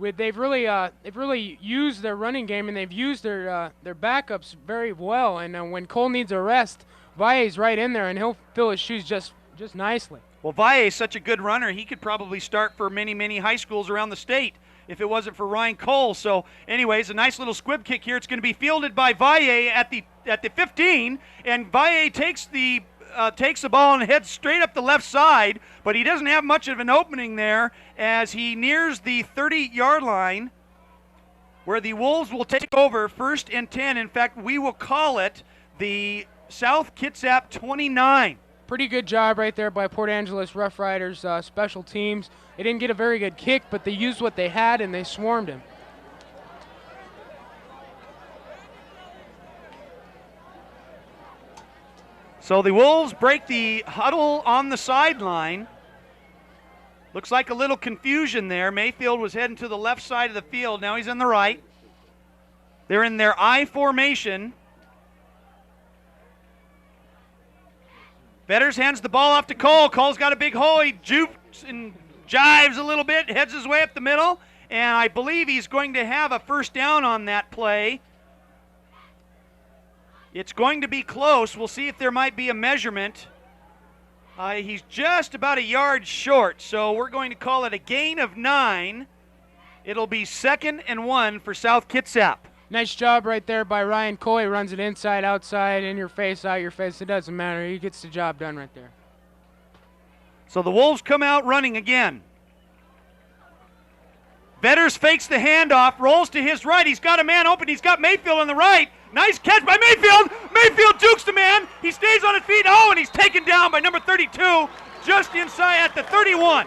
[SPEAKER 2] they've really used their running game, and they've used their backups very well. And when Cole needs a rest, Vaille's right in there, and he'll fill his shoes just nicely.
[SPEAKER 1] Well, Valle is such a good runner, he could probably start for many high schools around the state if it wasn't for Ryan Cole. So anyways, a nice little squib kick here. It's going to be fielded by Valle at the 15, and Valle takes the ball and heads straight up the left side, but he doesn't have much of an opening there as he nears the 30-yard line, where the Wolves will take over 1st and 10. In fact, we will call it the South Kitsap 29.
[SPEAKER 2] Pretty good job right there by Port Angeles Roughriders special teams. They didn't get a very good kick, but they used what they had, and they swarmed him.
[SPEAKER 1] So the Wolves break the huddle on the sideline. Looks like a little confusion there. Mayfield was heading to the left side of the field. Now he's on the right. They're in their I formation. Vetters hands the ball off to Cole. Cole's got a big hole. He jukes and jives a little bit, heads his way up the middle, and I believe he's going to have a first down on that play. It's going to be close. We'll see if there might be a measurement. He's just about a yard short, so we're going to call it a gain of 9. It'll be 2nd and 1 for South Kitsap.
[SPEAKER 2] Nice job right there by Ryan Cole. He runs it inside, outside, in your face, out your face. It doesn't matter. He gets the job done right there.
[SPEAKER 1] So the Wolves come out running again. Vetters fakes the handoff, rolls to his right. He's got a man open. He's got Mayfield on the right. Nice catch by Mayfield. Mayfield dukes the man. He stays on his feet. Oh, and he's taken down by number 32, just inside at the 31.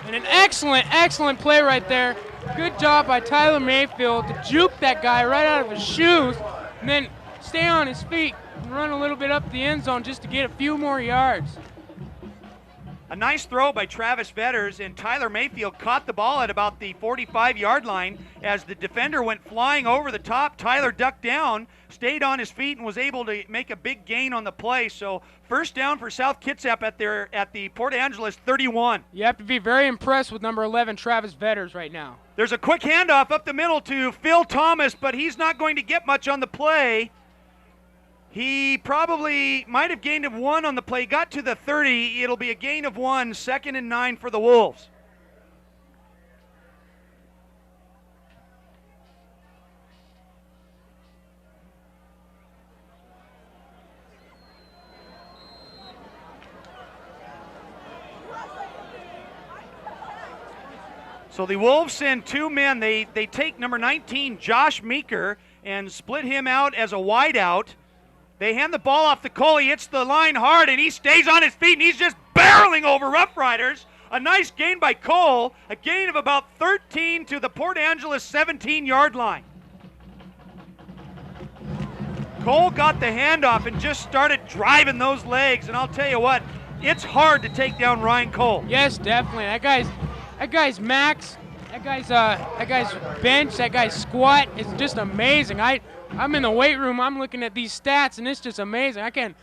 [SPEAKER 2] And an excellent play right there. Good job by Tyler Mayfield to juke that guy right out of his shoes and then stay on his feet and run a little bit up the end zone just to get a few more yards.
[SPEAKER 1] A nice throw by Travis Vetters, and Tyler Mayfield caught the ball at about the 45-yard line. As the defender went flying over the top, Tyler ducked down, stayed on his feet, and was able to make a big gain on the play. So first down for South Kitsap at the Port Angeles 31.
[SPEAKER 2] You have to be very impressed with number 11, Travis Vetters, right now.
[SPEAKER 1] There's a quick handoff up the middle to Phil Thomas, but he's not going to get much on the play. He probably might have gained of 1 on the play. Got to the 30. It'll be a gain of 1, 2nd and 9 for the Wolves. So the Wolves send 2 men. They take number 19, Josh Meeker, and split him out as a wideout. They hand the ball off to Cole. He hits the line hard, and he stays on his feet, and he's just barreling over Roughriders. A nice gain by Cole, a gain of about 13 to the Port Angeles 17-yard line. Cole got the handoff and just started driving those legs, and I'll tell you what, it's hard to take down Ryan Cole.
[SPEAKER 2] Yes, definitely. That guy's max, that guy's bench, that guy's squat is just amazing. I'm in the weight room, I'm looking at these stats, and it's just amazing. I can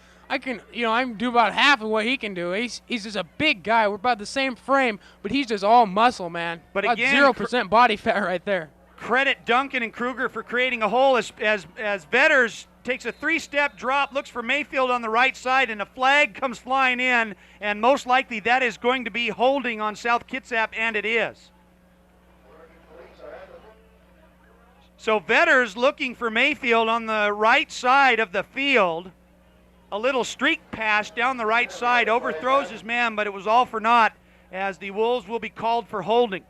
[SPEAKER 2] do about half of what he can do. He's just a big guy. We're about the same frame, but he's just all muscle, man.
[SPEAKER 1] But
[SPEAKER 2] about
[SPEAKER 1] again,
[SPEAKER 2] 0% body fat right there.
[SPEAKER 1] Credit Duncan and Kruger for creating a hole as Vetters takes a 3-step drop, looks for Mayfield on the right side, and a flag comes flying in, and most likely that is going to be holding on South Kitsap, and it is. So Vetters looking for Mayfield on the right side of the field. A little streak pass down the right side, overthrows his man, but it was all for naught, as the Wolves will be called for holding.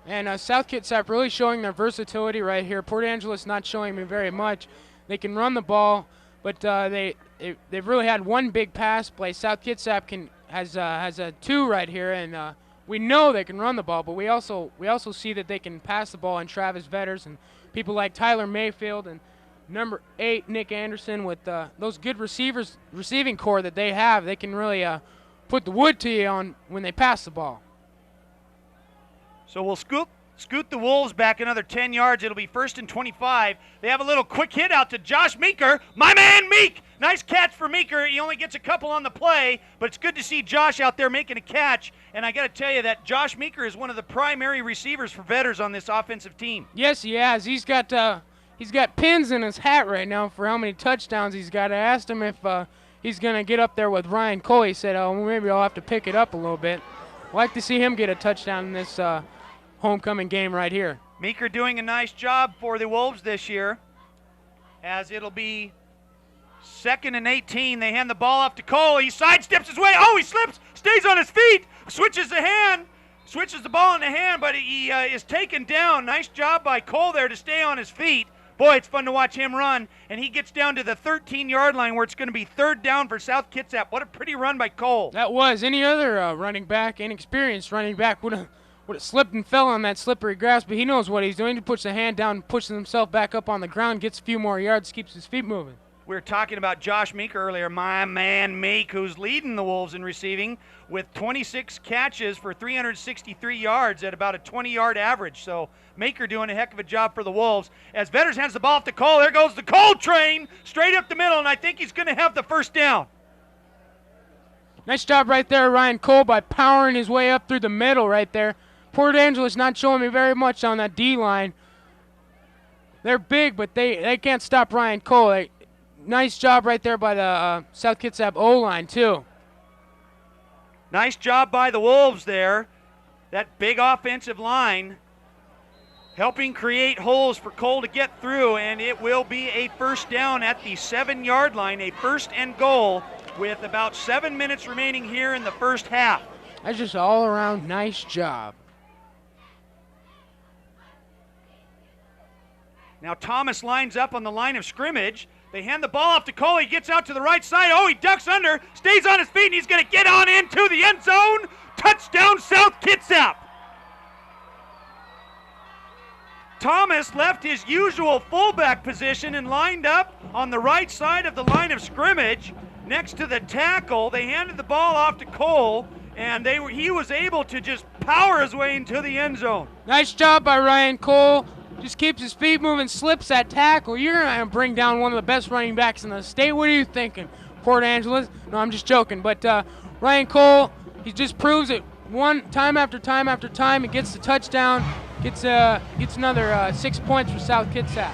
[SPEAKER 2] And South Kitsap really showing their versatility right here. Port Angeles not showing me very much. They can run the ball, but they've really had one big pass play. South Kitsap has a 2 right here, and we know they can run the ball, but we also see that they can pass the ball. And Travis Vetters and people like Tyler Mayfield and number 8 Nick Anderson, with those good receiving core that they have, they can really put the wood to you on when they pass the ball.
[SPEAKER 1] So we'll scoot the Wolves back another 10 yards. It'll be 1st and 25. They have a little quick hit out to Josh Meeker. My man Meek! Nice catch for Meeker. He only gets a couple on the play, but it's good to see Josh out there making a catch. And I got to tell you that Josh Meeker is one of the primary receivers for Vetters on this offensive team.
[SPEAKER 2] Yes, he has. He's got pins in his hat right now for how many touchdowns he's got. I asked him if he's going to get up there with Ryan Cole. He said, oh, maybe I'll have to pick it up a little bit. I'd like to see him get a touchdown in this homecoming game right here.
[SPEAKER 1] Meeker doing a nice job for the Wolves this year, as it'll be 2nd and 18. They hand the ball off to Cole. He sidesteps his way. Oh, he slips, stays on his feet, switches the ball in the hand, but he is taken down. Nice job by Cole there to stay on his feet. Boy, it's fun to watch him run, and he gets down to the 13-yard line where it's going to be 3rd down for South Kitsap. What a pretty run by Cole.
[SPEAKER 2] That was. Any other running back, inexperienced running back, would have slipped and fell on that slippery grass, but he knows what he's doing. He puts the hand down, pushes himself back up on the ground, gets a few more yards, keeps his feet moving.
[SPEAKER 1] We were talking about Josh Meek earlier, my man Meek, who's leading the Wolves in receiving with 26 catches for 363 yards at about a 20-yard average. So Maker doing a heck of a job for the Wolves. As Vetters hands the ball off to Cole, there goes the Cole train straight up the middle, and I think he's going to have the 1st down.
[SPEAKER 2] Nice job right there, Ryan Cole, by powering his way up through the middle right there. Port Angeles not showing me very much on that D-line. They're big, but they can't stop Ryan Cole. Nice job right there by the South Kitsap O-line, too.
[SPEAKER 1] Nice job by the Wolves there. That big offensive line helping create holes for Cole to get through, and it will be a 1st down at the 7-yard line, a 1st and goal with about 7 minutes remaining here in the 1st half.
[SPEAKER 2] That's just all around nice job.
[SPEAKER 1] Now Thomas lines up on the line of scrimmage. They hand the ball off to Cole. He gets out to the right side. Oh, he ducks under, stays on his feet, and he's going to get on into the end zone. Touchdown, South Kitsap. Thomas left his usual fullback position and lined up on the right side of the line of scrimmage. next to the tackle. They handed the ball off to Cole, and he was able to just power his way into the end zone.
[SPEAKER 2] Nice job by Ryan Cole. Just keeps his feet moving, slips that tackle. You're going to bring down one of the best running backs in the state. What are you thinking, Port Angeles? No, I'm just joking. But Ryan Cole, he just proves it time after time after time. He gets the touchdown, gets another 6 points for South Kitsap.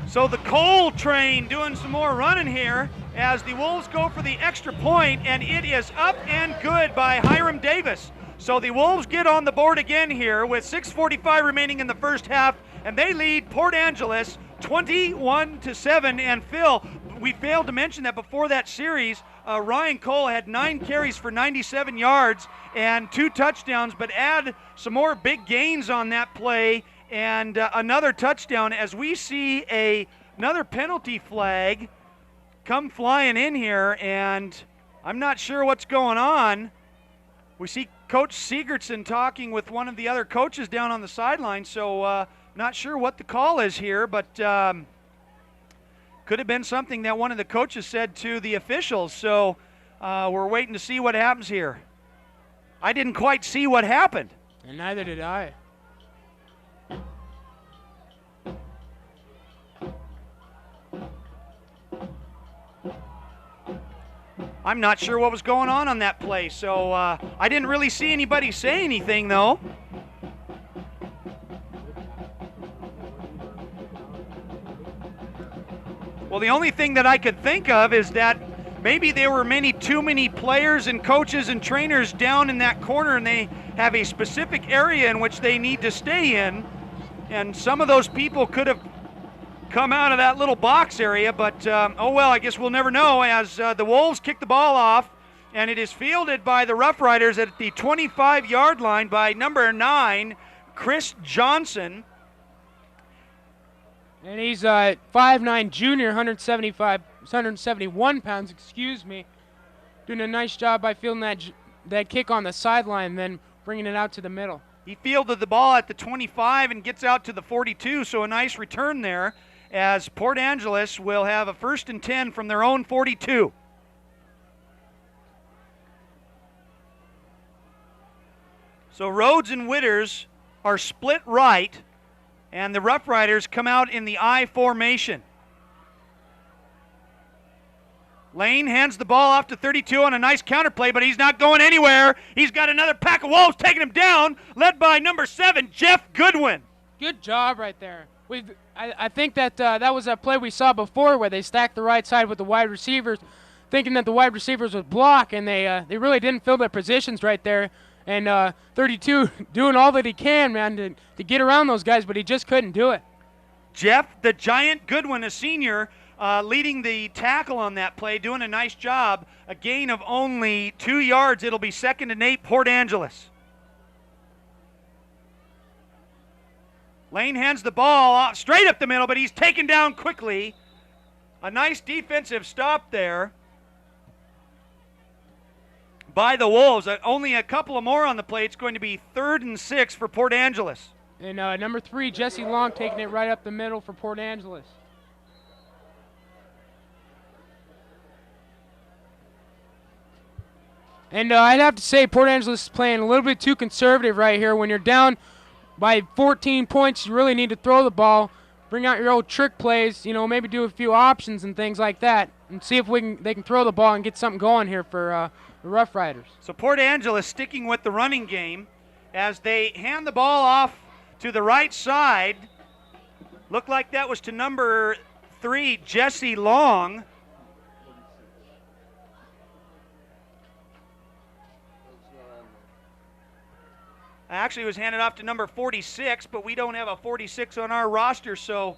[SPEAKER 1] So the Cole train doing some more running here as the Wolves go for the extra point, and it is up and good by Hiram Davis. So the Wolves get on the board again here with 6:45 remaining in the first half, and they lead Port Angeles 21-7. And Phil, we failed to mention that before that series, Ryan Cole had 9 carries for 97 yards and 2 touchdowns, but add some more big gains on that play and another touchdown as we see another penalty flag come flying in here, and I'm not sure what's going on. We see Coach Sigurdsson talking with one of the other coaches down on the sideline, so not sure what the call is here, but could have been something that one of the coaches said to the officials, so we're waiting to see what happens here. I didn't quite see what happened.
[SPEAKER 2] And neither did I.
[SPEAKER 1] I'm not sure what was going on that play, so I didn't really see anybody say anything, though. Well, the only thing that I could think of is that maybe there were too many players and coaches and trainers down in that corner, and they have a specific area in which they need to stay in, and some of those people could have come out of that little box area, but oh well, I guess we'll never know as the Wolves kick the ball off, and it is fielded by the Roughriders at the 25-yard line by number 9, Chris Johnson.
[SPEAKER 2] And he's 5'9" junior, 171 pounds, doing a nice job by fielding that kick on the sideline, then bringing it out to the middle.
[SPEAKER 1] He fielded the ball at the 25 and gets out to the 42, so a nice return there, as Port Angeles will have a 1st and 10 from their own 42. So Rhodes and Witters are split right, and the Roughriders come out in the I formation. Lane hands the ball off to 32 on a nice counter play, but he's not going anywhere. He's got another pack of Wolves taking him down, led by number 7, Jeff Goodwin.
[SPEAKER 2] Good job right there. I think that that was a play we saw before where they stacked the right side with the wide receivers, thinking that the wide receivers would block, and they really didn't fill their positions right there. And 32 doing all that he can, man, to get around those guys, but he just couldn't do it.
[SPEAKER 1] Jeff the Giant Goodwin, a senior, leading the tackle on that play, doing a nice job. A gain of only 2 yards. It'll be 2nd and 8, Port Angeles. Lane hands the ball straight up the middle, but he's taken down quickly. A nice defensive stop there by the Wolves. Only a couple of more on the play. It's going to be 3rd and 6 for Port Angeles.
[SPEAKER 2] And number 3, Jesse Long, taking it right up the middle for Port Angeles. And I'd have to say Port Angeles is playing a little bit too conservative right here. When you're down by 14 points, you really need to throw the ball, bring out your old trick plays, maybe do a few options and things like that, and see if they can throw the ball and get something going here for the Rough Riders.
[SPEAKER 1] So Port Angeles sticking with the running game as they hand the ball off to the right side. Looked like that was to number 3, Jesse Long. Actually, it was handed off to number 46, but we don't have a 46 on our roster, so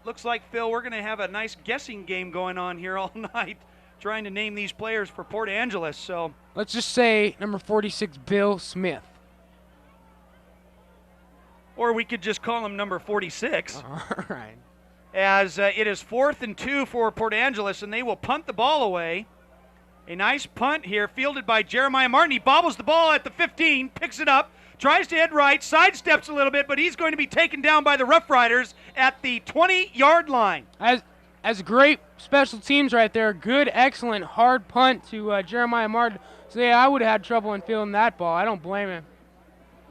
[SPEAKER 1] looks like, Phil, we're going to have a nice guessing game going on here all night, trying to name these players for Port Angeles. So
[SPEAKER 2] let's just say number 46, Bill Smith.
[SPEAKER 1] Or we could just call him number 46.
[SPEAKER 2] All right.
[SPEAKER 1] As it is 4th and 2 for Port Angeles, and they will punt the ball away. A nice punt here, fielded by Jeremiah Martin. He bobbles the ball at the 15, picks it up, tries to head right, sidesteps a little bit, but he's going to be taken down by the Rough Riders at the 20-yard line.
[SPEAKER 2] As As great special teams right there. Good, excellent, hard punt to Jeremiah Martin. So, yeah, I would have had trouble in fielding that ball. I don't blame him.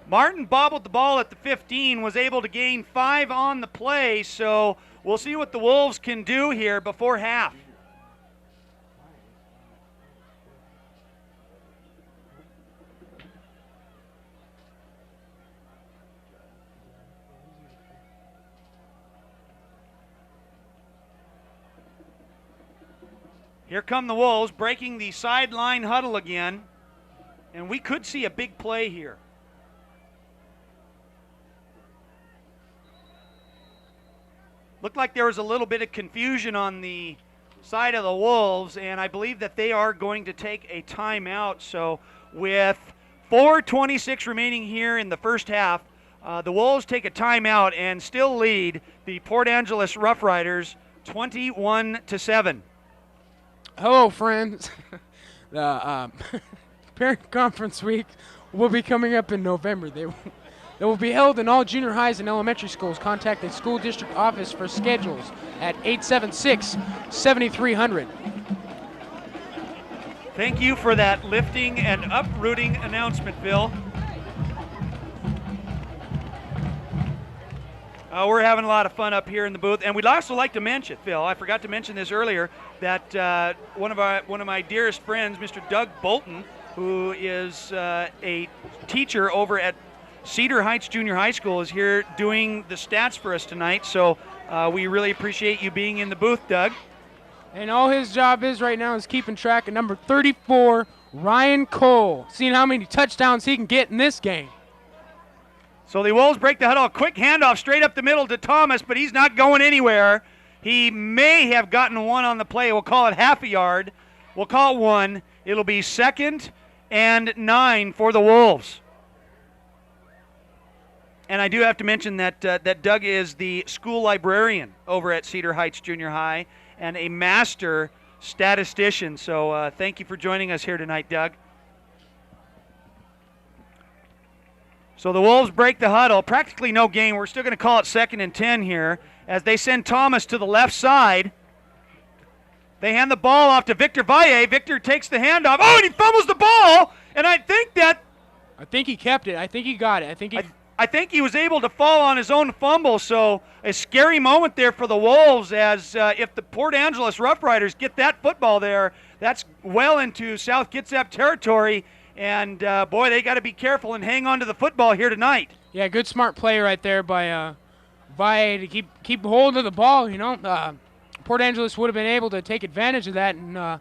[SPEAKER 1] Martin bobbled the ball at the 15, was able to gain 5 on the play, so we'll see what the Wolves can do here before half. Here come the Wolves, breaking the sideline huddle again, and we could see a big play here. Looked like there was a little bit of confusion on the side of the Wolves, and I believe that they are going to take a timeout. So with 4:26 remaining here in the first half, the Wolves take a timeout and still lead the Port Angeles Roughriders 21-7.
[SPEAKER 2] Hello, friends. The parent conference week will be coming up in November. They will be held in all junior highs and elementary schools. Contact the school district office for schedules at 876-7300.
[SPEAKER 1] Thank you for that lifting and uprooting announcement, Phil. We're having a lot of fun up here in the booth, and we'd also like to mention, Phil, I forgot to mention this earlier, that one of my dearest friends, Mr. Doug Bolton, who is a teacher over at Cedar Heights Junior High School, is here doing the stats for us tonight. So we really appreciate you being in the booth, Doug.
[SPEAKER 2] And all his job is right now is keeping track of number 34, Ryan Cole, seeing how many touchdowns he can get in this game.
[SPEAKER 1] So the Wolves break the huddle. Quick handoff straight up the middle to Thomas, but he's not going anywhere. He may have gotten 1 on the play. We'll call it half a yard. We'll call it 1. It'll be 2nd and 9 for the Wolves. And I do have to mention that that Doug is the school librarian over at Cedar Heights Junior High and a master statistician. So thank you for joining us here tonight, Doug. So the Wolves break the huddle. Practically no gain. We're still going to call it 2nd and 10 here as they send Thomas to the left side. They hand the ball off to Victor Valle. Victor takes the handoff. Oh, and he fumbles the ball. And I think
[SPEAKER 2] he kept it. I think he got it.
[SPEAKER 1] I think he was able to fall on his own fumble. So a scary moment there for the Wolves, as if the Port Angeles Roughriders get that football there, that's well into South Kitsap territory. And, boy, they got to be careful and hang on to the football here tonight.
[SPEAKER 2] Yeah, good smart play right there by Valle to keep hold of the ball, you know. Port Angeles would have been able to take advantage of that and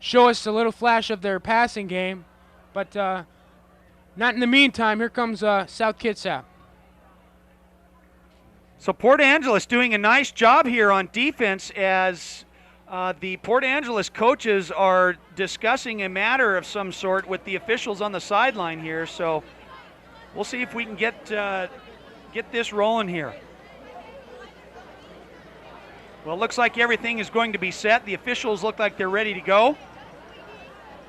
[SPEAKER 2] show us a little flash of their passing game. But not in the meantime. Here comes South Kitsap.
[SPEAKER 1] So Port Angeles doing a nice job here on defense as the Port Angeles coaches are discussing a matter of some sort with the officials on the sideline here. So we'll see if we can get this rolling here. Well, it looks like everything is going to be set. The officials look like they're ready to go.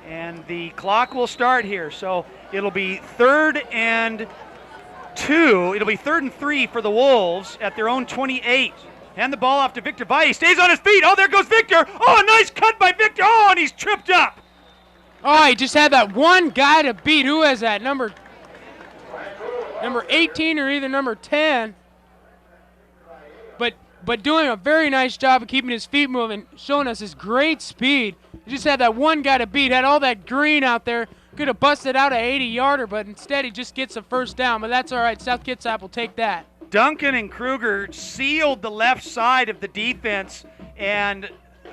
[SPEAKER 1] And the clock will start here. So it'll be 3rd and 2. It'll be 3rd and 3 for the Wolves at their own 28. Hand the ball off to Victor Valle. He stays on his feet. Oh, there goes Victor. Oh, a nice cut by Victor. Oh, and he's tripped up.
[SPEAKER 2] Oh, he just had that one guy to beat. Who is that? Number 18 or either number 10. But doing a very nice job of keeping his feet moving, showing us his great speed. He just had that one guy to beat. Had all that green out there. Could have busted out an 80-yarder, but instead he just gets a first down. But that's all right. South Kitsap will take that.
[SPEAKER 1] Duncan and Kruger sealed the left side of the defense, and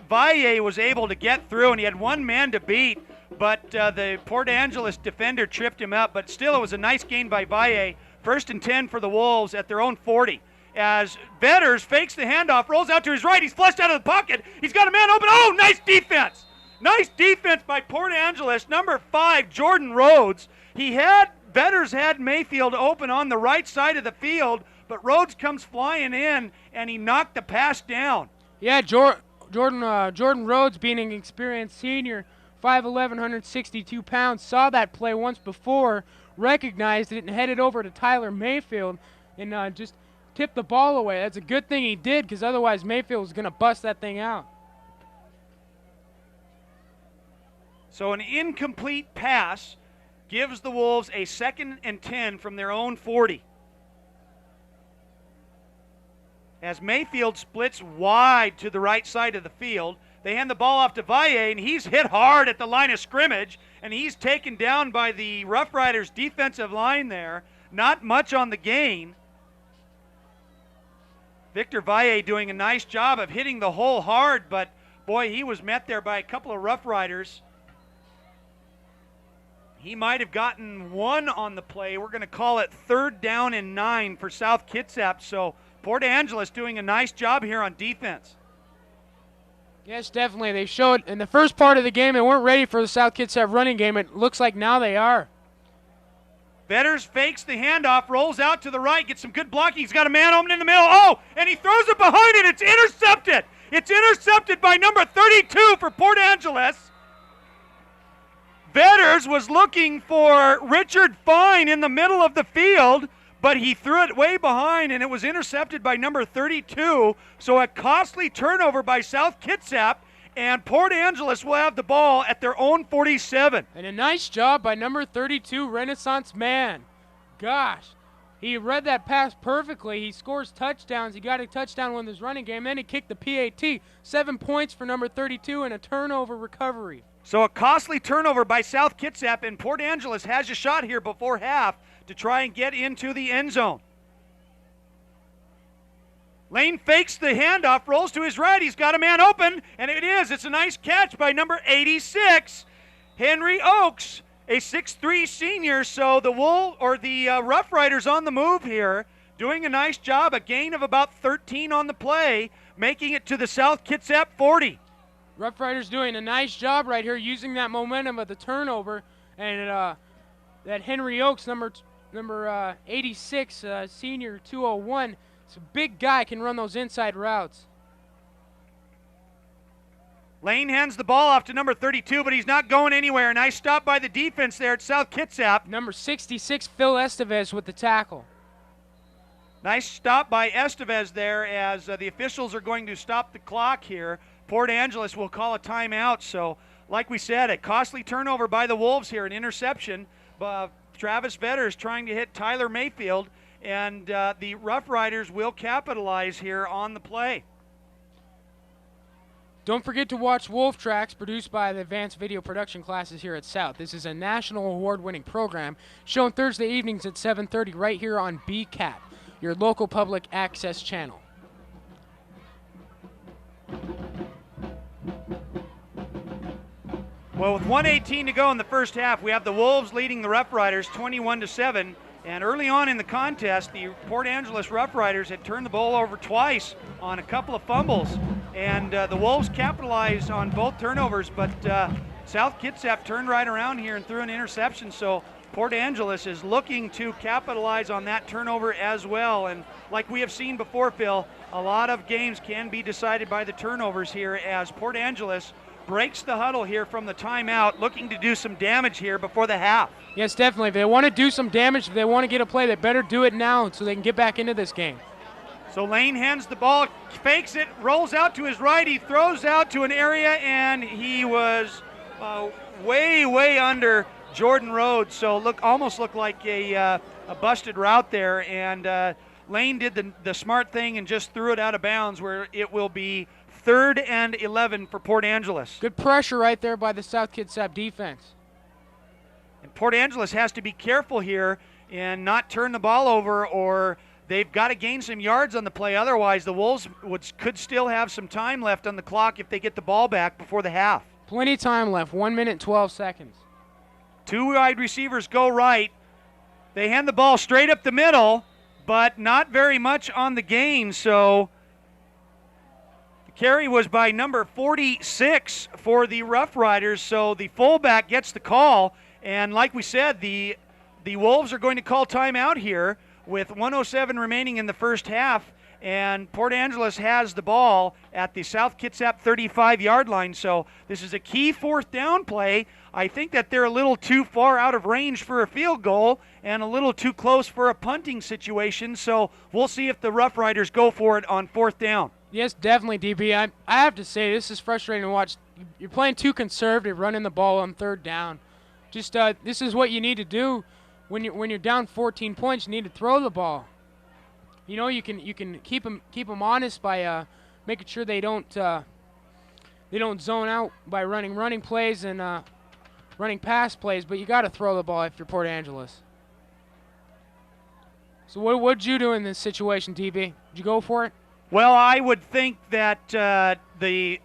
[SPEAKER 1] Valle was able to get through, and he had one man to beat, but the Port Angeles defender tripped him up. But still, it was a nice gain by Valle. 1st and 10 for the Wolves at their own 40. As Vetters fakes the handoff, rolls out to his right. He's flushed out of the pocket. He's got a man open. Oh, nice defense. Nice defense by Port Angeles. Number 5, Jordan Rhodes. Vetters had Mayfield open on the right side of the field, but Rhodes comes flying in, and he knocked the pass down.
[SPEAKER 2] Yeah, Jordan Rhodes, being an experienced senior, 5'11", 162 pounds, saw that play once before, recognized it, and headed over to Tyler Mayfield, and just tip the ball away. That's a good thing he did, because otherwise Mayfield was going to bust that thing out.
[SPEAKER 1] So an incomplete pass gives the Wolves a 2nd and 10 from their own 40. As Mayfield splits wide to the right side of the field, they hand the ball off to Valle, and he's hit hard at the line of scrimmage, and he's taken down by the Rough Riders defensive line there. Not much on the gain. Victor Valle doing a nice job of hitting the hole hard, but boy, he was met there by a couple of Rough Riders. He might have gotten one on the play. We're going to call it 3rd down and 9 for South Kitsap. So Port Angeles doing a nice job here on defense.
[SPEAKER 2] Yes, definitely. They showed in the first part of the game they weren't ready for the South Kitsap running game. It looks like now they are.
[SPEAKER 1] Vetters fakes the handoff, rolls out to the right, gets some good blocking. He's got a man open in the middle. Oh, and he throws it behind it. It's intercepted. It's intercepted by number 32 for Port Angeles. Vetters was looking for Richard Fine in the middle of the field, but he threw it way behind, and it was intercepted by number 32. So a costly turnover by South Kitsap, and Port Angeles will have the ball at their own 47.
[SPEAKER 2] And a nice job by number 32, Renaissance Man. Gosh, he read that pass perfectly. He scores touchdowns. He got a touchdown in his running game. Then he kicked the PAT. 7 points for number 32 and a turnover recovery.
[SPEAKER 1] So a costly turnover by South Kitsap, and Port Angeles has a shot here before half to try and get into the end zone. Lane fakes the handoff, rolls to his right. He's got a man open, and it's a nice catch by number 86, Henry Oakes, a 6'3 senior. So the Rough Riders on the move here, doing a nice job, a gain of about 13 on the play, making it to the South Kitsap 40.
[SPEAKER 2] Rough Riders doing a nice job right here, using that momentum of the turnover, and that Henry Oakes, number 86, senior 201, it's a big guy, can run those inside routes.
[SPEAKER 1] Lane hands the ball off to number 32, but he's not going anywhere. Nice stop by the defense there at South Kitsap.
[SPEAKER 2] Number 66, Phil Estevez with the tackle.
[SPEAKER 1] Nice stop by Estevez there as the officials are going to stop the clock here. Port Angeles will call a timeout. So, like we said, a costly turnover by the Wolves here, an interception. Travis Vetters trying to hit Tyler Mayfield, and the Rough Riders will capitalize here on the play.
[SPEAKER 2] Don't forget to watch Wolf Tracks, produced by the Advanced Video Production classes here at South. This is a national award-winning program shown Thursday evenings at 7:30 right here on BCAT, your local public access channel.
[SPEAKER 1] Well, with 1:18 to go in the first half, we have the Wolves leading the Rough Riders 21-7. And early on in the contest, the Port Angeles Rough Riders had turned the ball over twice on a couple of fumbles. And the Wolves capitalized on both turnovers, but South Kitsap turned right around here and threw an interception. So Port Angeles is looking to capitalize on that turnover as well. And like we have seen before, Phil, a lot of games can be decided by the turnovers here as Port Angeles breaks the huddle here from the timeout, looking to do some damage here before the half.
[SPEAKER 2] Yes, definitely. If they want to do some damage, if they want to get a play, they better do it now so they can get back into this game.
[SPEAKER 1] So Lane hands the ball, fakes it, rolls out to his right. He throws out to an area, and he was way under Jordan Rhodes. So almost looked like a busted route there. And Lane did the smart thing and just threw it out of bounds, where it will be 3rd and 11 for Port Angeles.
[SPEAKER 2] Good pressure right there by the South Kitsap defense.
[SPEAKER 1] And Port Angeles has to be careful here and not turn the ball over, or they've got to gain some yards on the play. Otherwise, the Wolves could still have some time left on the clock if they get the ball back before the half.
[SPEAKER 2] Plenty of time left, 1 minute and 12 seconds.
[SPEAKER 1] 2 wide receivers go right. They hand the ball straight up the middle, but not very much on the gain. So the carry was by number 46 for the Rough Riders. So the fullback gets the call. And like we said, the Wolves are going to call timeout here with 1:07 remaining in the first half, and Port Angeles has the ball at the South Kitsap 35-yard line. So this is a key fourth down play. I think that they're a little too far out of range for a field goal and a little too close for a punting situation. So we'll see if the Rough Riders go for it on fourth down.
[SPEAKER 2] Yes, definitely, DB. I have to say, this is frustrating to watch. You're playing too conservative, running the ball on third down. Just this is what you need to do when you're down 14 points. You need to throw the ball. You know, you can keep them honest by making sure they don't zone out by running plays and running pass plays. But you got to throw the ball if you're Port Angeles. So what'd you do in this situation, DB? Did you go for it?
[SPEAKER 1] Well, I would think that the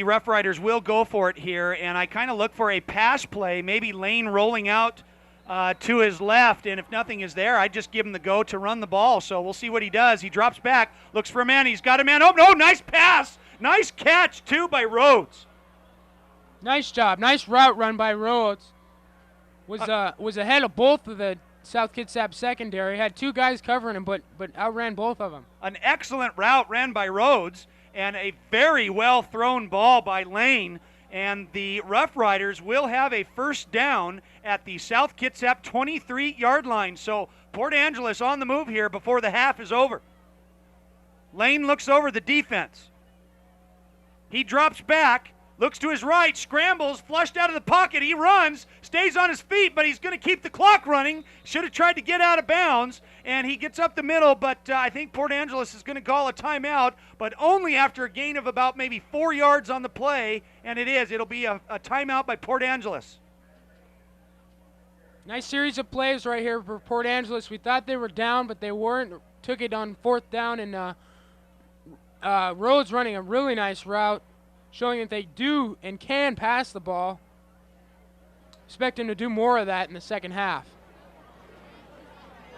[SPEAKER 1] Rough Riders will go for it here, and I kind of look for a pass play, maybe Lane rolling out to his left, and if nothing is there, I just give him the go to run the ball. So we'll see what he does. He drops back, looks for a man. He's got a man open. Oh, nice pass. Nice catch, too, by Rhodes.
[SPEAKER 2] Nice job. Nice route run by Rhodes. Was ahead of both of the South Kitsap secondary. Had two guys covering him, but outran both of them.
[SPEAKER 1] An excellent route ran by Rhodes, and a very well thrown ball by Lane. And the Rough Riders will have a first down at the South Kitsap 23-yard line. So Port Angeles on the move here before the half is over. Lane looks over the defense. He drops back, looks to his right, scrambles, flushed out of the pocket. He runs, stays on his feet, but he's going to keep the clock running. Should have tried to get out of bounds, and he gets up the middle, but I think Port Angeles is going to call a timeout, but only after a gain of about maybe 4 yards on the play, and it'll be a timeout by Port Angeles.
[SPEAKER 2] Nice series of plays right here for Port Angeles. We thought they were down, but they weren't. Took it on fourth down, and Rhodes running a really nice route, showing that they do and can pass the ball. Expect him to do more of that in the second half.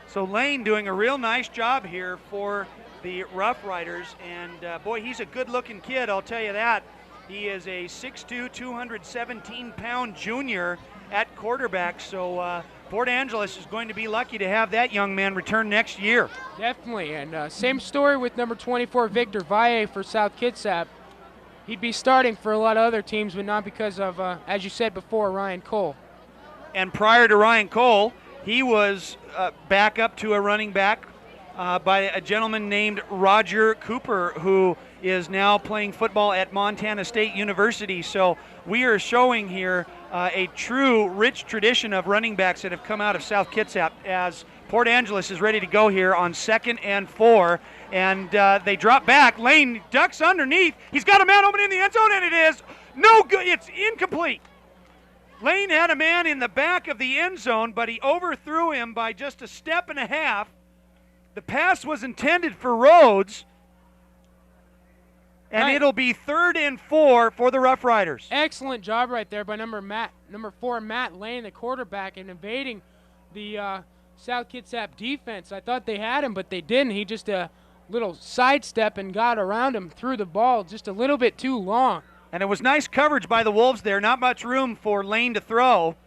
[SPEAKER 1] So Lane doing a real nice job here for the Rough Riders, and boy, he's a good-looking kid, I'll tell you that. He is a 6'2", 217-pound junior at quarterback, so Port Angeles is going to be lucky to have that young man return next year.
[SPEAKER 2] Definitely, and same story with number 24, Victor Valle for South Kitsap. He'd be starting for a lot of other teams, but not because of, as you said before, Ryan Cole.
[SPEAKER 1] And prior to Ryan Cole, he was back up to a running back by a gentleman named Roger Cooper, who is now playing football at Montana State University. So we are showing here a true rich tradition of running backs that have come out of South Kitsap, as Port Angeles is ready to go here on 2nd and 4. And they drop back. Lane ducks underneath. He's got a man open in the end zone, and it is no good. It's incomplete. Lane had a man in the back of the end zone, but he overthrew him by just a step and a half. The pass was intended for Rhodes, and it'll be 3rd and 4 for the Rough Riders.
[SPEAKER 2] Excellent job right there by number 4, Matt Lane, the quarterback, and evading the South Kitsap defense. I thought they had him, but they didn't. He just a little sidestep and got around him, threw the ball just a little bit too long.
[SPEAKER 1] And it was nice coverage by the Wolves there. Not much room for Lane to throw.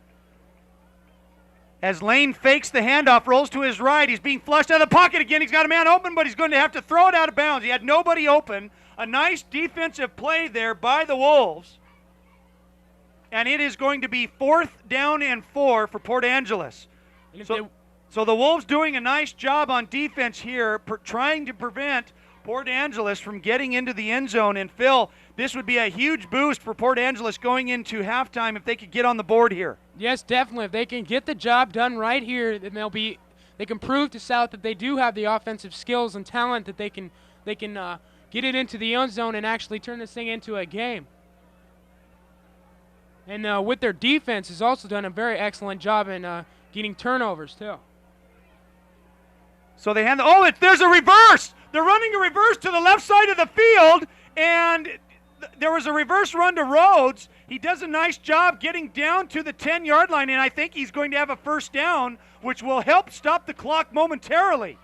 [SPEAKER 1] As Lane fakes the handoff, rolls to his right. He's being flushed out of the pocket again. He's got a man open, but he's going to have to throw it out of bounds. He had nobody open. A nice defensive play there by the Wolves. And it is going to be 4th down and 4 for Port Angeles. So the Wolves doing a nice job on defense here, trying to prevent Port Angeles from getting into the end zone. And Phil, this would be a huge boost for Port Angeles going into halftime if they could get on the board here.
[SPEAKER 2] Yes, definitely. If they can get the job done right here, then they can prove to South that they do have the offensive skills and talent that they can get it into the end zone and actually turn this thing into a game. And with their defense has also done a very excellent job in getting turnovers too.
[SPEAKER 1] So they there's a reverse. They're running a reverse to the left side of the field, and there was a reverse run to Rhodes. He does a nice job getting down to the 10-yard line, and I think he's going to have a first down, which will help stop the clock momentarily.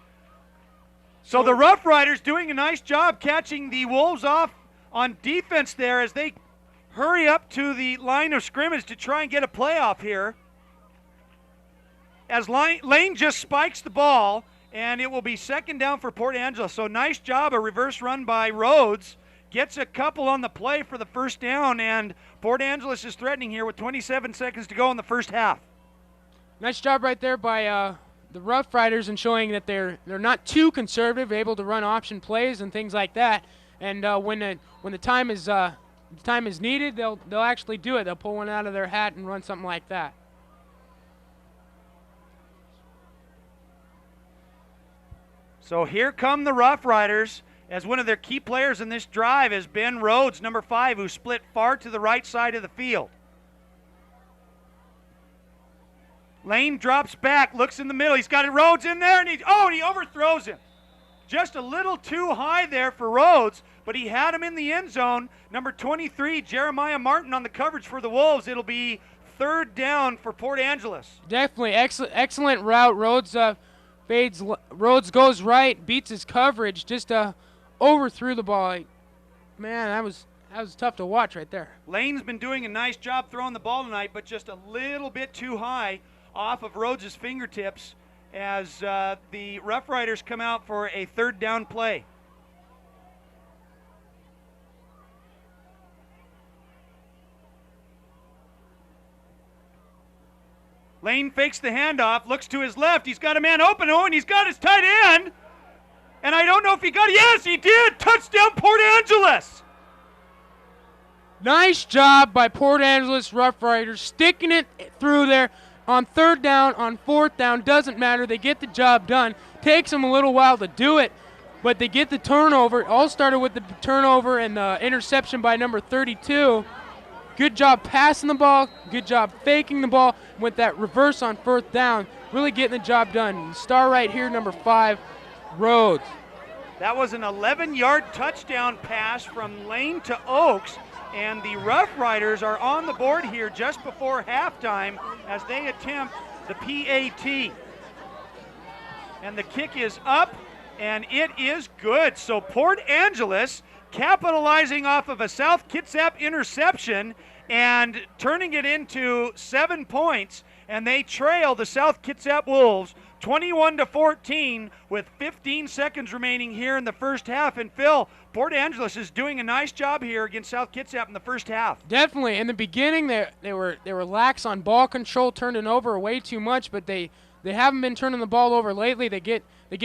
[SPEAKER 1] So the Rough Riders doing a nice job catching the Wolves off on defense there as they hurry up to the line of scrimmage to try and get a playoff here. As Lane just spikes the ball, and it will be second down for Port Angeles. So nice job, a reverse run by Rhodes. Gets a couple on the play for the first down, and Port Angeles is threatening here with 27 seconds to go in the first half.
[SPEAKER 2] Nice job right there by the Rough Riders in showing that they're not too conservative, able to run option plays and things like that. And when the time is needed, they'll actually do it. They'll pull one out of their hat and run something like that.
[SPEAKER 1] So here come the Rough Riders, as one of their key players in this drive is Ben Rhodes, number 5, who split far to the right side of the field. Lane drops back, looks in the middle. He's got Rhodes in there, and he overthrows him. Just a little too high there for Rhodes, but he had him in the end zone. Number 23, Jeremiah Martin on the coverage for the Wolves. It'll be third down for Port Angeles.
[SPEAKER 2] Definitely excellent route. Rhodes fades. Rhodes goes right, beats his coverage, just overthrew the ball. Man, that was tough to watch right there.
[SPEAKER 1] Lane's been doing a nice job throwing the ball tonight, but just a little bit too high off of Rhodes' fingertips as the Rough Riders come out for a third down play. Lane fakes the handoff, looks to his left. He's got a man open, and he's got his tight end. And I don't know if he got it. Yes, he did. Touchdown, Port Angeles.
[SPEAKER 2] Nice job by Port Angeles Rough Riders, sticking it through there on third down, on fourth down. Doesn't matter. They get the job done. Takes them a little while to do it, but they get the turnover. It all started with the turnover and the interception by number 32. Good job passing the ball. Good job faking the ball with that reverse on fourth down. Really getting the job done. Star right here, number 5, Rhodes.
[SPEAKER 1] That was an 11-yard touchdown pass from Lane to Oaks, and the Rough Riders are on the board here just before halftime as they attempt the PAT. And the kick is up, and it is good. So Port Angeles capitalizing off of a South Kitsap interception and turning it into 7 points, and they trail the South Kitsap Wolves 21-14 with 15 seconds remaining here in the first half. And Phil, Port Angeles is doing a nice job here against South Kitsap in the first half.
[SPEAKER 2] Definitely. In the beginning, they were lax on ball control, turning over way too much, but they haven't been turning the ball over lately. They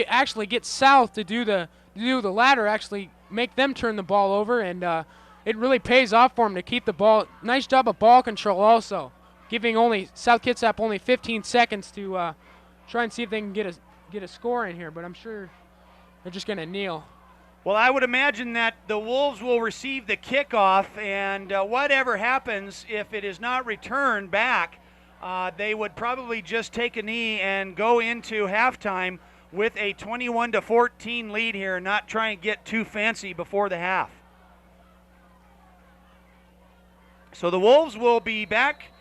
[SPEAKER 2] actually get South to do the latter, actually make them turn the ball over, and it really pays off for them to keep the ball. Nice job of ball control also, giving South Kitsap only 15 seconds to try and see if they can get a score in here, but I'm sure they're just going to kneel.
[SPEAKER 1] Well, I would imagine that the Wolves will receive the kickoff, and whatever happens, if it is not returned back, they would probably just take a knee and go into halftime with a 21-14 lead here, not try and get too fancy before the half. So the Wolves will be back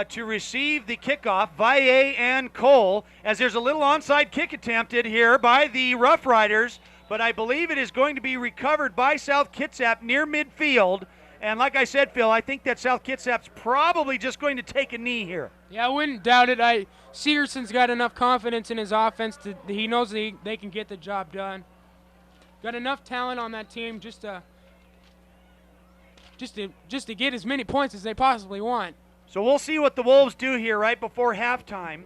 [SPEAKER 1] to receive the kickoff, Valle and Cole, as there's a little onside kick attempted here by the Rough Riders, but I believe it is going to be recovered by South Kitsap near midfield. And like I said, Phil, I think that South Kitsap's probably just going to take a knee here.
[SPEAKER 2] Yeah, I wouldn't doubt it. Searson's got enough confidence in his offense he knows they can get the job done. Got enough talent on that team just to get as many points as they possibly want.
[SPEAKER 1] So we'll see what the Wolves do here right before halftime.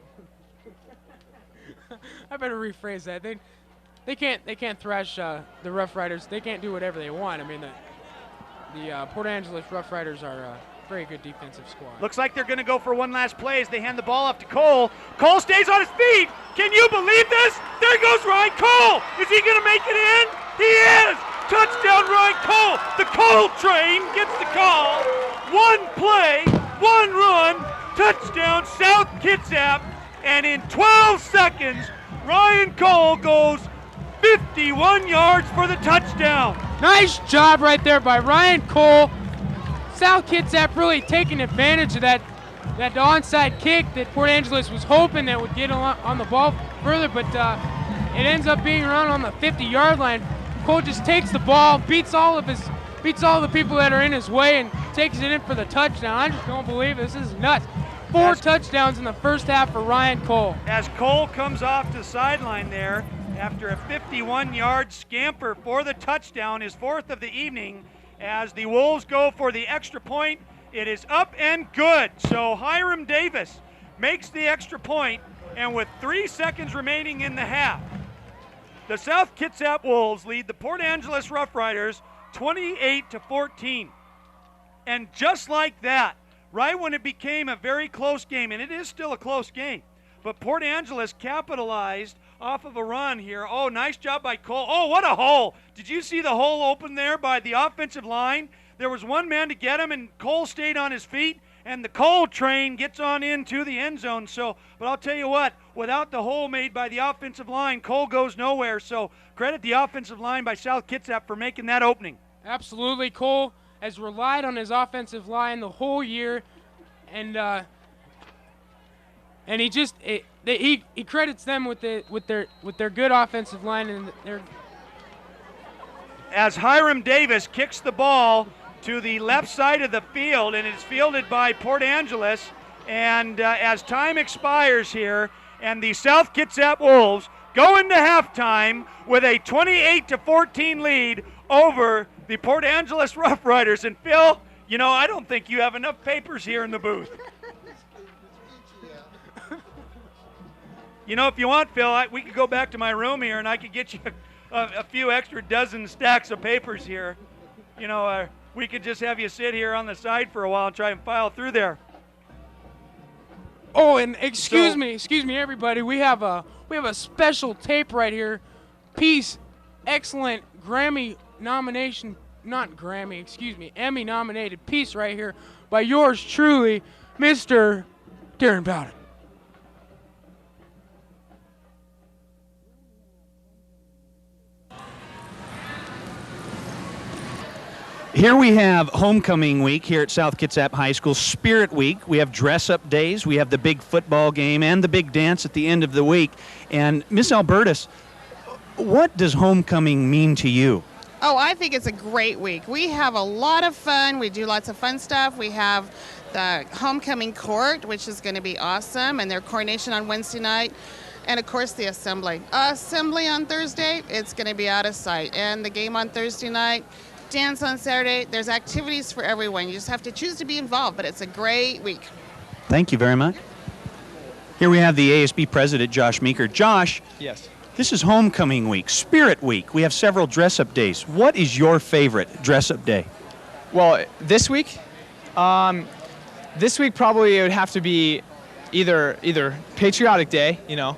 [SPEAKER 2] I better rephrase that. They can't thrash the Rough Riders. They can't do whatever they want. I mean, the Port Angeles Rough Riders are a very good defensive squad.
[SPEAKER 1] Looks like they're going to go for one last play as they hand the ball off to Cole. Cole stays on his feet. Can you believe this? There goes Ryan Cole. Is he going to make it in? He is. Touchdown, Ryan Cole. The Cole train gets the call. One play, one run, touchdown, South Kitsap. And in 12 seconds, Ryan Cole goes 51 yards for the touchdown.
[SPEAKER 2] Nice job right there by Ryan Cole. South Kitsap really taking advantage of that onside kick that Port Angeles was hoping that would get on the ball further, but it ends up being around on the 50-yard line. Cole just takes the ball, beats all the people that are in his way, and takes it in for the touchdown. I just don't believe it. This is nuts. 4 touchdowns in the first half for Ryan Cole.
[SPEAKER 1] As Cole comes off the sideline there after a 51-yard scamper for the touchdown, his 4th of the evening, as the Wolves go for the extra point. It is up and good. So Hiram Davis makes the extra point, and with 3 seconds remaining in the half, the South Kitsap Wolves lead the Port Angeles Roughriders 28-14. And just like that, right when it became a very close game, and it is still a close game, but Port Angeles capitalized off of a run here. Oh, nice job by Cole. Oh, what a hole. Did you see the hole open there by the offensive line? There was one man to get him, and Cole stayed on his feet, and the Cole train gets on into the end zone. So, but I'll tell you what, without the hole made by the offensive line, Cole goes nowhere. So credit the offensive line by South Kitsap for making that opening.
[SPEAKER 2] Absolutely. Cole has relied on his offensive line the whole year, and he just he credits them with their good offensive line, and their.
[SPEAKER 1] As Hiram Davis kicks the ball to the left side of the field, and it's fielded by Port Angeles, and as time expires here, and the South Kitsap Wolves go into halftime with a 28-14 lead over the Port Angeles Roughriders. And Phil, you know, I don't think you have enough papers here in the booth. You know, if you want, Phil, we could go back to my room here and I could get you a few extra dozen stacks of papers here. You know, we could just have you sit here on the side for a while and try and file through there.
[SPEAKER 2] Oh, and excuse me, everybody. We have a special tape right here. Piece, excellent Emmy nominated piece right here by yours truly, Mr. Darren Bowden.
[SPEAKER 1] Here we have homecoming week here at South Kitsap High School, Spirit Week. We have dress-up days. We have the big football game and the big dance at the end of the week. And Miss Albertus, what does homecoming mean to you?
[SPEAKER 5] Oh, I think it's a great week. We have a lot of fun. We do lots of fun stuff. We have the homecoming court, which is going to be awesome, and their coronation on Wednesday night. And, of course, the assembly. Assembly on Thursday, it's going to be out of sight. And the game on Thursday night, dance on Saturday. There's activities for everyone. You just have to choose to be involved, but it's a great week.
[SPEAKER 1] Thank you very much. Here we have the ASB president, Josh Meeker. Josh.
[SPEAKER 6] Yes.
[SPEAKER 1] This is homecoming week, Spirit Week. We have several dress-up days. What is your favorite dress-up day?
[SPEAKER 6] Well, this week probably it would have to be either Patriotic Day, you know,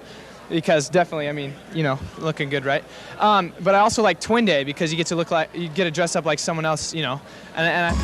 [SPEAKER 6] because definitely, I mean, you know, looking good, right? But I also like Twin Day because you get to dress up like someone else, you know, and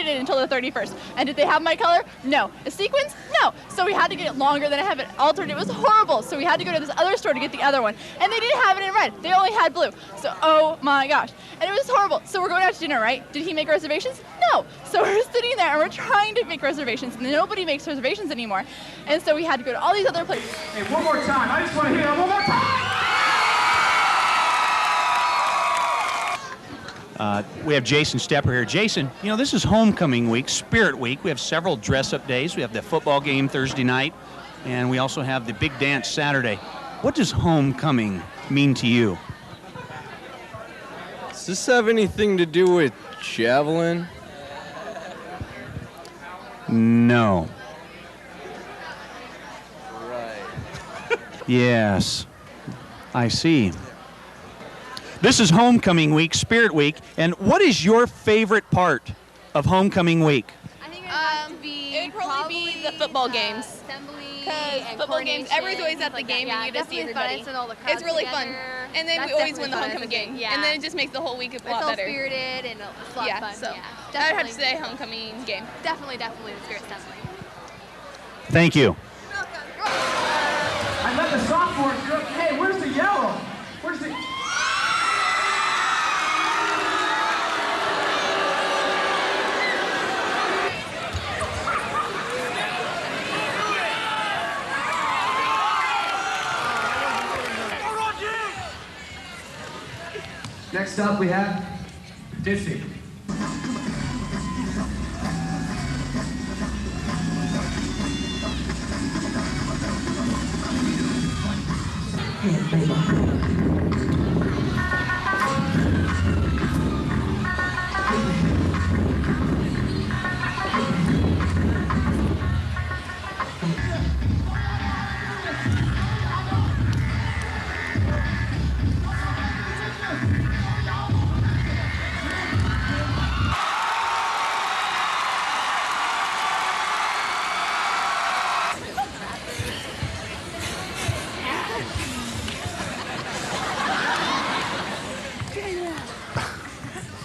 [SPEAKER 7] until the 31st. And did they have my color? No. A sequins? No. So we had to get it longer, then I have it altered. It was horrible. So we had to go to this other store to get the other one. And they didn't have it in red. They only had blue. So, oh my gosh. And it was horrible. So we're going out to dinner, right? Did he make reservations? No. So we're sitting there and we're trying to make reservations, and nobody makes reservations anymore. And so we had to go to all these other places.
[SPEAKER 8] Hey, one more time. I just want to hear that one more time.
[SPEAKER 1] We have Jason Stepper here. Jason, you know, this is homecoming week, Spirit Week. We have several dress-up days. We have the football game Thursday night, and we also have the big dance Saturday. What does homecoming mean to you?
[SPEAKER 9] Does this have anything to do with javelin?
[SPEAKER 1] No.
[SPEAKER 9] Right.
[SPEAKER 1] Yes, I see. This is homecoming week, Spirit Week, and what is your favorite part of homecoming week?
[SPEAKER 4] I think it would probably be the football games.
[SPEAKER 7] Because football games, everyone's always at the game and you just see everybody. It's really fun. And then we always win the homecoming game.
[SPEAKER 4] Yeah.
[SPEAKER 7] And then it just makes the whole week a lot
[SPEAKER 4] It's all
[SPEAKER 7] better.
[SPEAKER 4] spirited and it's a lot of fun.
[SPEAKER 7] So
[SPEAKER 4] Yeah,
[SPEAKER 7] I'd have to say homecoming game.
[SPEAKER 4] Definitely, the spirit's definitely.
[SPEAKER 1] Thank you.
[SPEAKER 8] I let the sophomores go. Hey, where's the yellow? Where's the... Next up, we have Ditsy.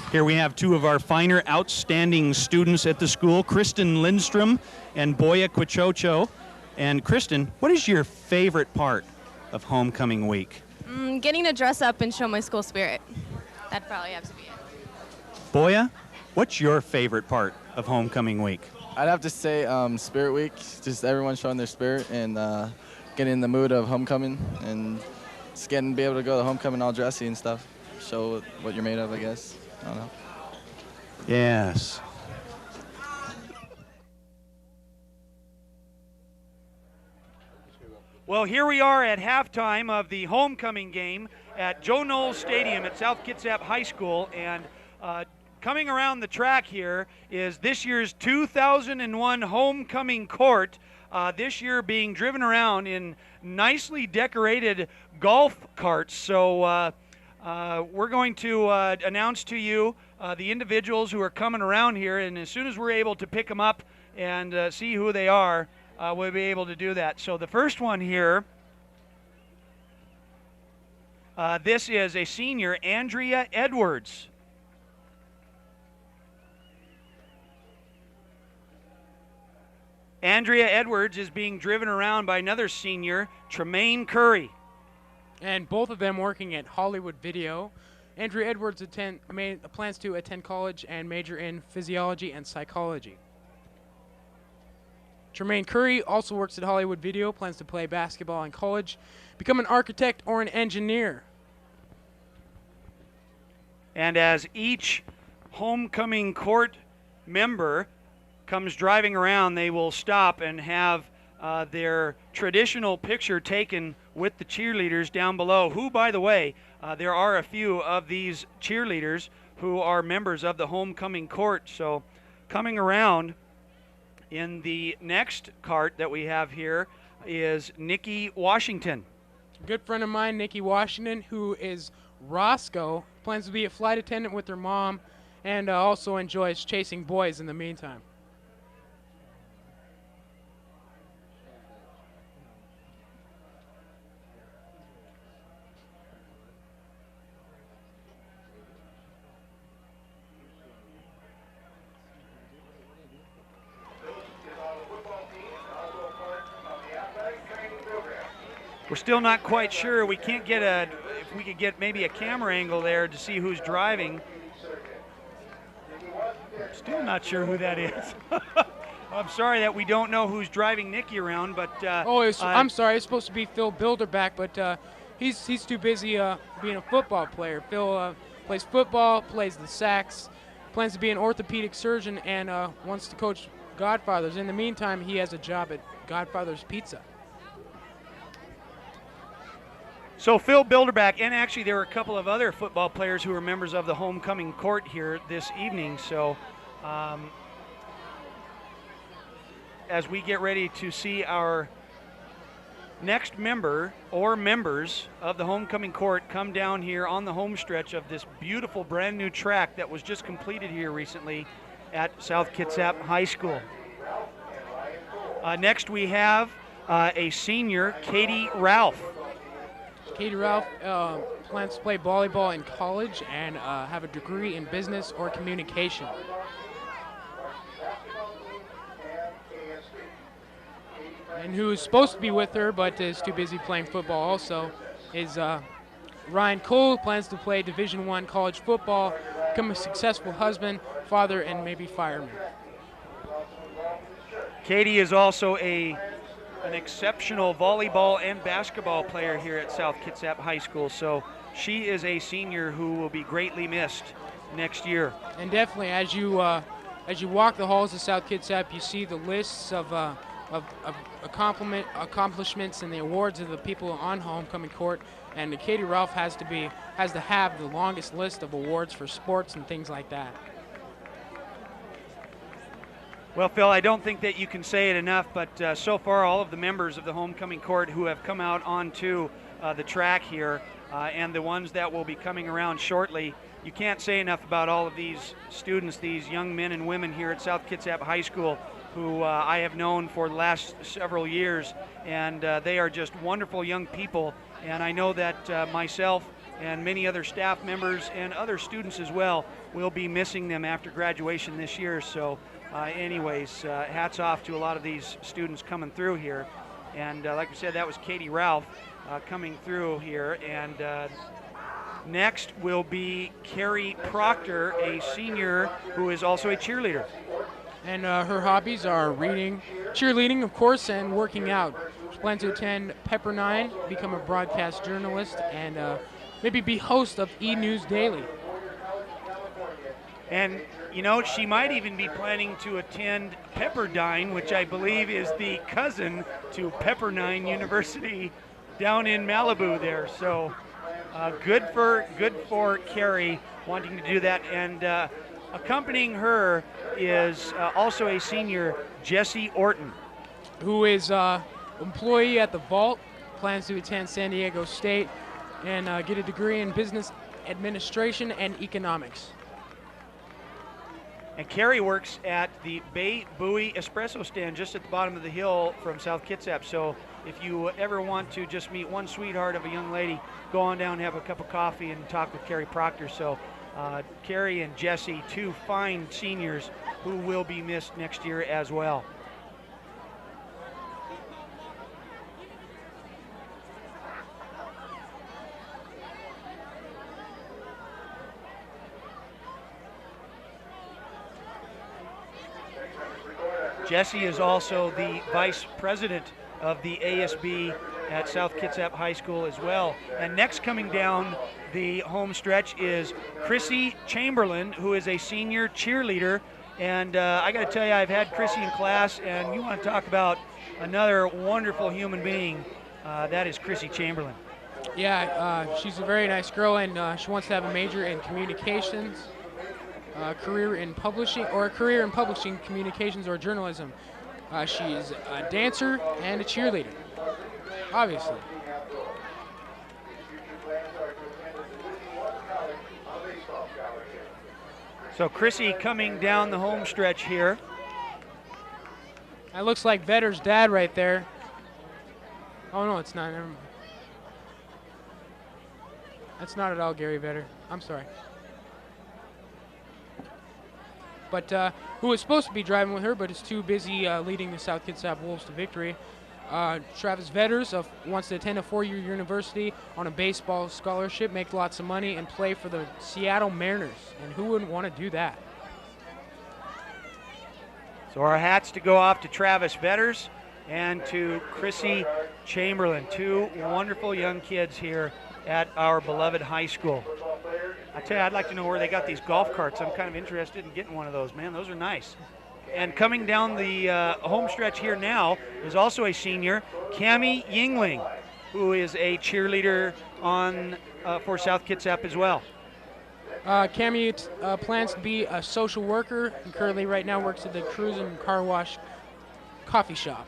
[SPEAKER 1] Here we have two of our finer, outstanding students at the school, Kristen Lindstrom and Boya Quichocho. And Kristen, what is your favorite part of homecoming week?
[SPEAKER 10] Getting to dress up and show my school spirit. That'd probably have to be it.
[SPEAKER 1] Boya, what's your favorite part of homecoming week?
[SPEAKER 11] I'd have to say Spirit Week, just everyone showing their spirit and getting in the mood of homecoming and just be able to go to homecoming all dressy and stuff. Show what you're made of, I guess. I don't know.
[SPEAKER 1] Yes. Well, here we are at halftime of the homecoming game at Joe Knowles Stadium at South Kitsap High School, and coming around the track here is this year's 2001 homecoming court, this year being driven around in nicely decorated golf carts. So we're going to announce to you the individuals who are coming around here, and as soon as we're able to pick them up and see who they are, we'll be able to do that. So the first one here, this is a senior, Andrea Edwards. Andrea Edwards is being driven around by another senior, Tremaine Curry.
[SPEAKER 2] And both of them working at Hollywood Video. Andrea Edwards plans to attend college and major in physiology and psychology. Tremaine Curry also works at Hollywood Video, plans to play basketball in college, become an architect or an engineer.
[SPEAKER 1] And as each homecoming court member comes driving around, they will stop and have their traditional picture taken with the cheerleaders down below, who, by the way, there are a few of these cheerleaders who are members of the homecoming court. So coming around in the next cart that we have here is Nikki Washington.
[SPEAKER 2] A good friend of mine, Nikki Washington, who is Roscoe, plans to be a flight attendant with her mom and also enjoys chasing boys in the meantime.
[SPEAKER 1] We're still not quite sure. We can't get if we could get maybe a camera angle there to see who's driving. Still not sure who that is. I'm sorry that we don't know who's driving Nikki around, but
[SPEAKER 2] I'm sorry. It's supposed to be Phil Bilderback, but he's too busy being a football player. Phil plays football, plays the sax, plans to be an orthopedic surgeon, and wants to coach Godfathers. In the meantime, he has a job at Godfather's Pizza.
[SPEAKER 1] So Phil Bilderback, and actually there were a couple of other football players who were members of the homecoming court here this evening. So as we get ready to see our next member or members of the homecoming court come down here on the home stretch of this beautiful brand new track that was just completed here recently at South Kitsap High School. Next we have a senior, Katie Ralph.
[SPEAKER 2] Katie Ralph plans to play volleyball in college and have a degree in business or communication. And who is supposed to be with her but is too busy playing football also is Ryan Cole, plans to play Division I college football, become a successful husband, father, and maybe fireman.
[SPEAKER 1] Katie is also an exceptional volleyball and basketball player here at South Kitsap High School, so she is a senior who will be greatly missed next year.
[SPEAKER 2] And definitely, as you walk the halls of South Kitsap, you see the lists of accomplishments and the awards of the people on homecoming court. And Katie Ralph has to have the longest list of awards for sports and things like that.
[SPEAKER 1] Well, Phil, I don't think that you can say it enough, but so far all of the members of the homecoming court who have come out onto the track here and the ones that will be coming around shortly, you can't say enough about all of these students, these young men and women here at South Kitsap High School who I have known for the last several years, and they are just wonderful young people. And I know that myself and many other staff members and other students as well will be missing them after graduation this year. So anyways, hats off to a lot of these students coming through here. And like we said, that was Katie Ralph coming through here. And next will be Carrie Proctor, a senior who is also a cheerleader.
[SPEAKER 2] And her hobbies are reading, cheerleading, of course, and working out. She plans to attend Pepper 9, become a broadcast journalist, and maybe be host of E-News Daily.
[SPEAKER 1] And, you know, she might even be planning to attend Pepperdine, which I believe is the cousin to Pepperdine University down in Malibu there. So good for Carrie wanting to do that. And accompanying her is also a senior, Jessie Orton,
[SPEAKER 2] who is employee at the Vault, plans to attend San Diego State and get a degree in business administration and economics.
[SPEAKER 1] And Carrie works at the Bay Buoy Espresso stand just at the bottom of the hill from South Kitsap. So if you ever want to just meet one sweetheart of a young lady, go on down and have a cup of coffee and talk with Carrie Proctor. So Carrie and Jessie, two fine seniors who will be missed next year as well. Jessie is also the vice president of the ASB at South Kitsap High School as well. And next coming down the home stretch is Chrissy Chamberlain, who is a senior cheerleader. And I got to tell you, I've had Chrissy in class, and you want to talk about another wonderful human being. That is Chrissy Chamberlain.
[SPEAKER 2] Yeah, she's a very nice girl, and she wants to have a major in communications. Career in publishing, or a career in publishing, communications, or journalism. She's a dancer and a cheerleader, obviously.
[SPEAKER 1] So Chrissy coming down the home stretch here.
[SPEAKER 2] That looks like Vedder's dad right there. Oh no, it's not. Never mind. That's not at all Gary Vedder. I'm sorry. But who was supposed to be driving with her, but is too busy leading the South Kitsap Wolves to victory. Travis Vedders wants to attend a four-year university on a baseball scholarship, make lots of money, and play for the Seattle Mariners. And who wouldn't want to do that?
[SPEAKER 1] So our hats to go off to Travis Vedders and to Chrissy Chamberlain, two wonderful young kids here at our beloved high school. I tell you, I'd like to know where they got these golf carts. I'm kind of interested in getting one of those, man. Those are nice. And coming down the home stretch here now is also a senior, Cammie Yingling, who is a cheerleader for South Kitsap as well.
[SPEAKER 2] Cammie plans to be a social worker and currently right now works at the Cruise and Car Wash coffee shop.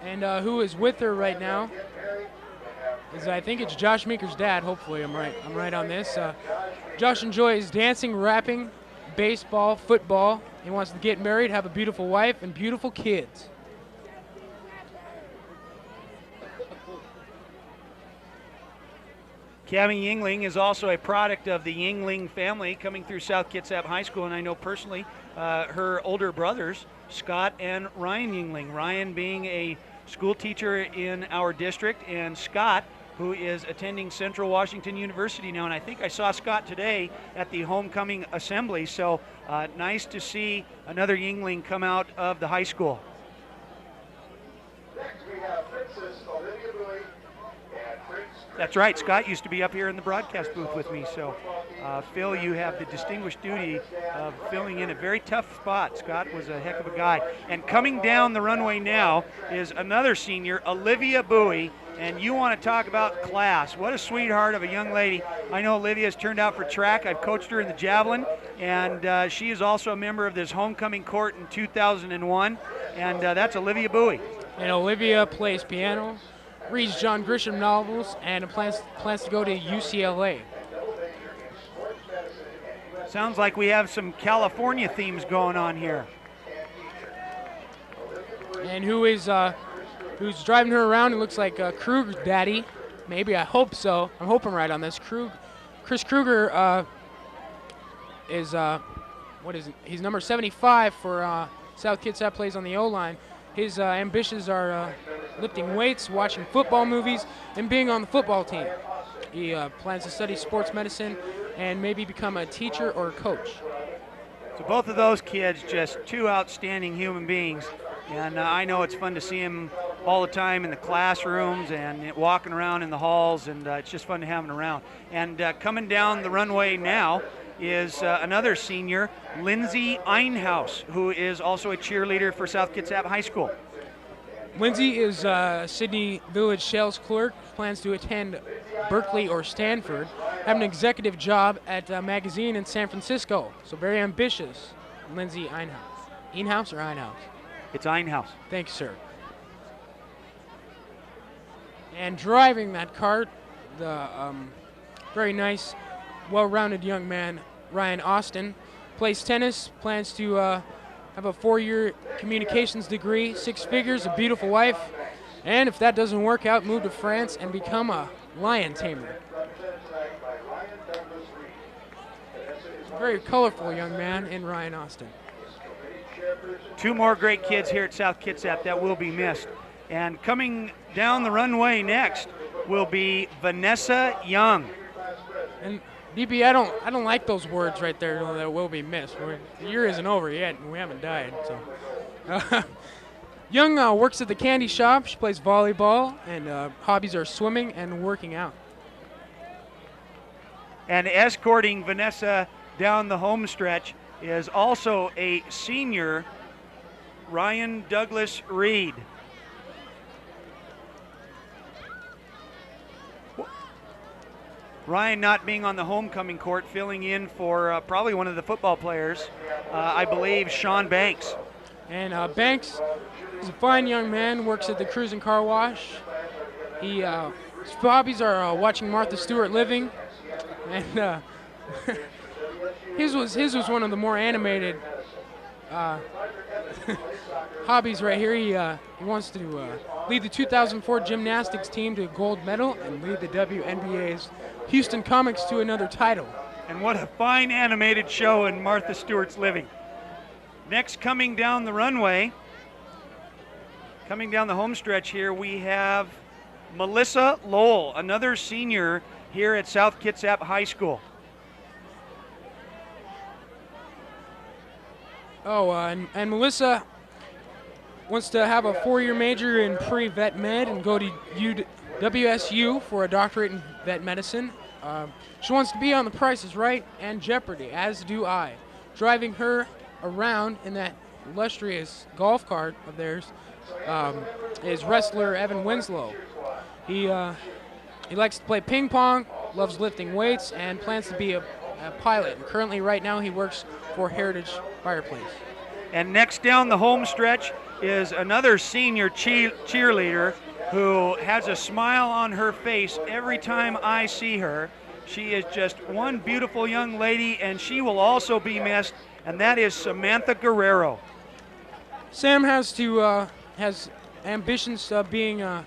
[SPEAKER 2] And who is with her right now is, I think it's Josh Meeker's dad. Hopefully I'm right on this. Josh enjoys dancing, rapping, baseball, football. He wants to get married, have a beautiful wife, and beautiful kids.
[SPEAKER 1] Cammie Yingling is also a product of the Yingling family coming through South Kitsap High School, and I know personally her older brothers, Scott and Ryan Yingling. Ryan being a school teacher in our district, and Scott, who is attending Central Washington University now. And I think I saw Scott today at the homecoming assembly. So nice to see another Yingling come out of the high school.
[SPEAKER 8] Next we
[SPEAKER 1] That's right. Scott used to be up here in the broadcast booth with me. So, Phil, you have the distinguished duty of filling in a very tough spot. Scott was a heck of a guy. And coming down the runway now is another senior, Olivia Bowie. And you want to talk about class. What a sweetheart of a young lady. I know Olivia has turned out for track. I've coached her in the javelin. And she is also a member of this homecoming court in 2001. And that's Olivia Bowie.
[SPEAKER 2] And Olivia plays piano, reads John Grisham novels, and plans to go to UCLA.
[SPEAKER 1] Sounds like we have some California themes going on here.
[SPEAKER 2] And who's driving her around? It looks like Krug Daddy. Maybe, I hope so. I'm hoping right on this. Chris Kruger is what is it? He's number 75 for South Kitsap, plays on the O-line. His ambitions are lifting weights, watching football movies, and being on the football team. He plans to study sports medicine and maybe become a teacher or a coach.
[SPEAKER 1] So both of those kids, just two outstanding human beings. And I know it's fun to see them all the time in the classrooms and walking around in the halls, and it's just fun to have them around. And coming down the runway now is another senior, Lindsay Einhaus, who is also a cheerleader for South Kitsap High School.
[SPEAKER 2] Lindsay is Sydney Village sales clerk, plans to attend Berkeley or Stanford, have an executive job at a magazine in San Francisco. So very ambitious, Lindsay Einhaus. Einhaus or Einhaus?
[SPEAKER 1] It's Einhaus.
[SPEAKER 2] Thank you, sir. And driving that cart, the very nice, well-rounded young man, Ryan Austin, plays tennis, plans to have a 4-year communications degree, 6 figures, a beautiful wife, and if that doesn't work out, move to France and become a lion tamer. Very colorful young man in Ryan Austin.
[SPEAKER 1] Two more great kids here at South Kitsap that will be missed. And coming down the runway next will be Vanessa Young.
[SPEAKER 2] And DB, I don't like those words right there that will be missed. The year isn't over yet, and we haven't died. So, Young works at the candy shop. She plays volleyball, and hobbies are swimming and working out.
[SPEAKER 1] And escorting Vanessa down the home stretch is also a senior, Ryan Douglas Reed. Ryan not being on the homecoming court, filling in for probably one of the football players, I believe Sean Banks.
[SPEAKER 2] And Banks is a fine young man, works at the Cruise and Car Wash. His hobbies are watching Martha Stewart living, and his was one of the more animated hobbies right here. He wants to lead the 2004 gymnastics team to a gold medal and lead the WNBA's Houston Comics to another title.
[SPEAKER 1] And what a fine animated show in Martha Stewart's living. Next, coming down the runway, coming down the home stretch here, we have Melissa Lowell, another senior here at South Kitsap High School.
[SPEAKER 2] Oh, and Melissa wants to have a 4-year major in pre-vet med and go to WSU for a doctorate in vet medicine. She wants to be on The Price is Right and Jeopardy, as do I. Driving her around in that illustrious golf cart of theirs is wrestler Evan Winslow. He likes to play ping pong, loves lifting weights, and plans to be a pilot. And currently, right now, he works for Heritage Fireplace.
[SPEAKER 1] And next down the home stretch is another senior cheerleader who has a smile on her face every time I see her. She is just one beautiful young lady, and she will also be missed, and that is Samantha Guerrero.
[SPEAKER 2] Sam has ambitions of being a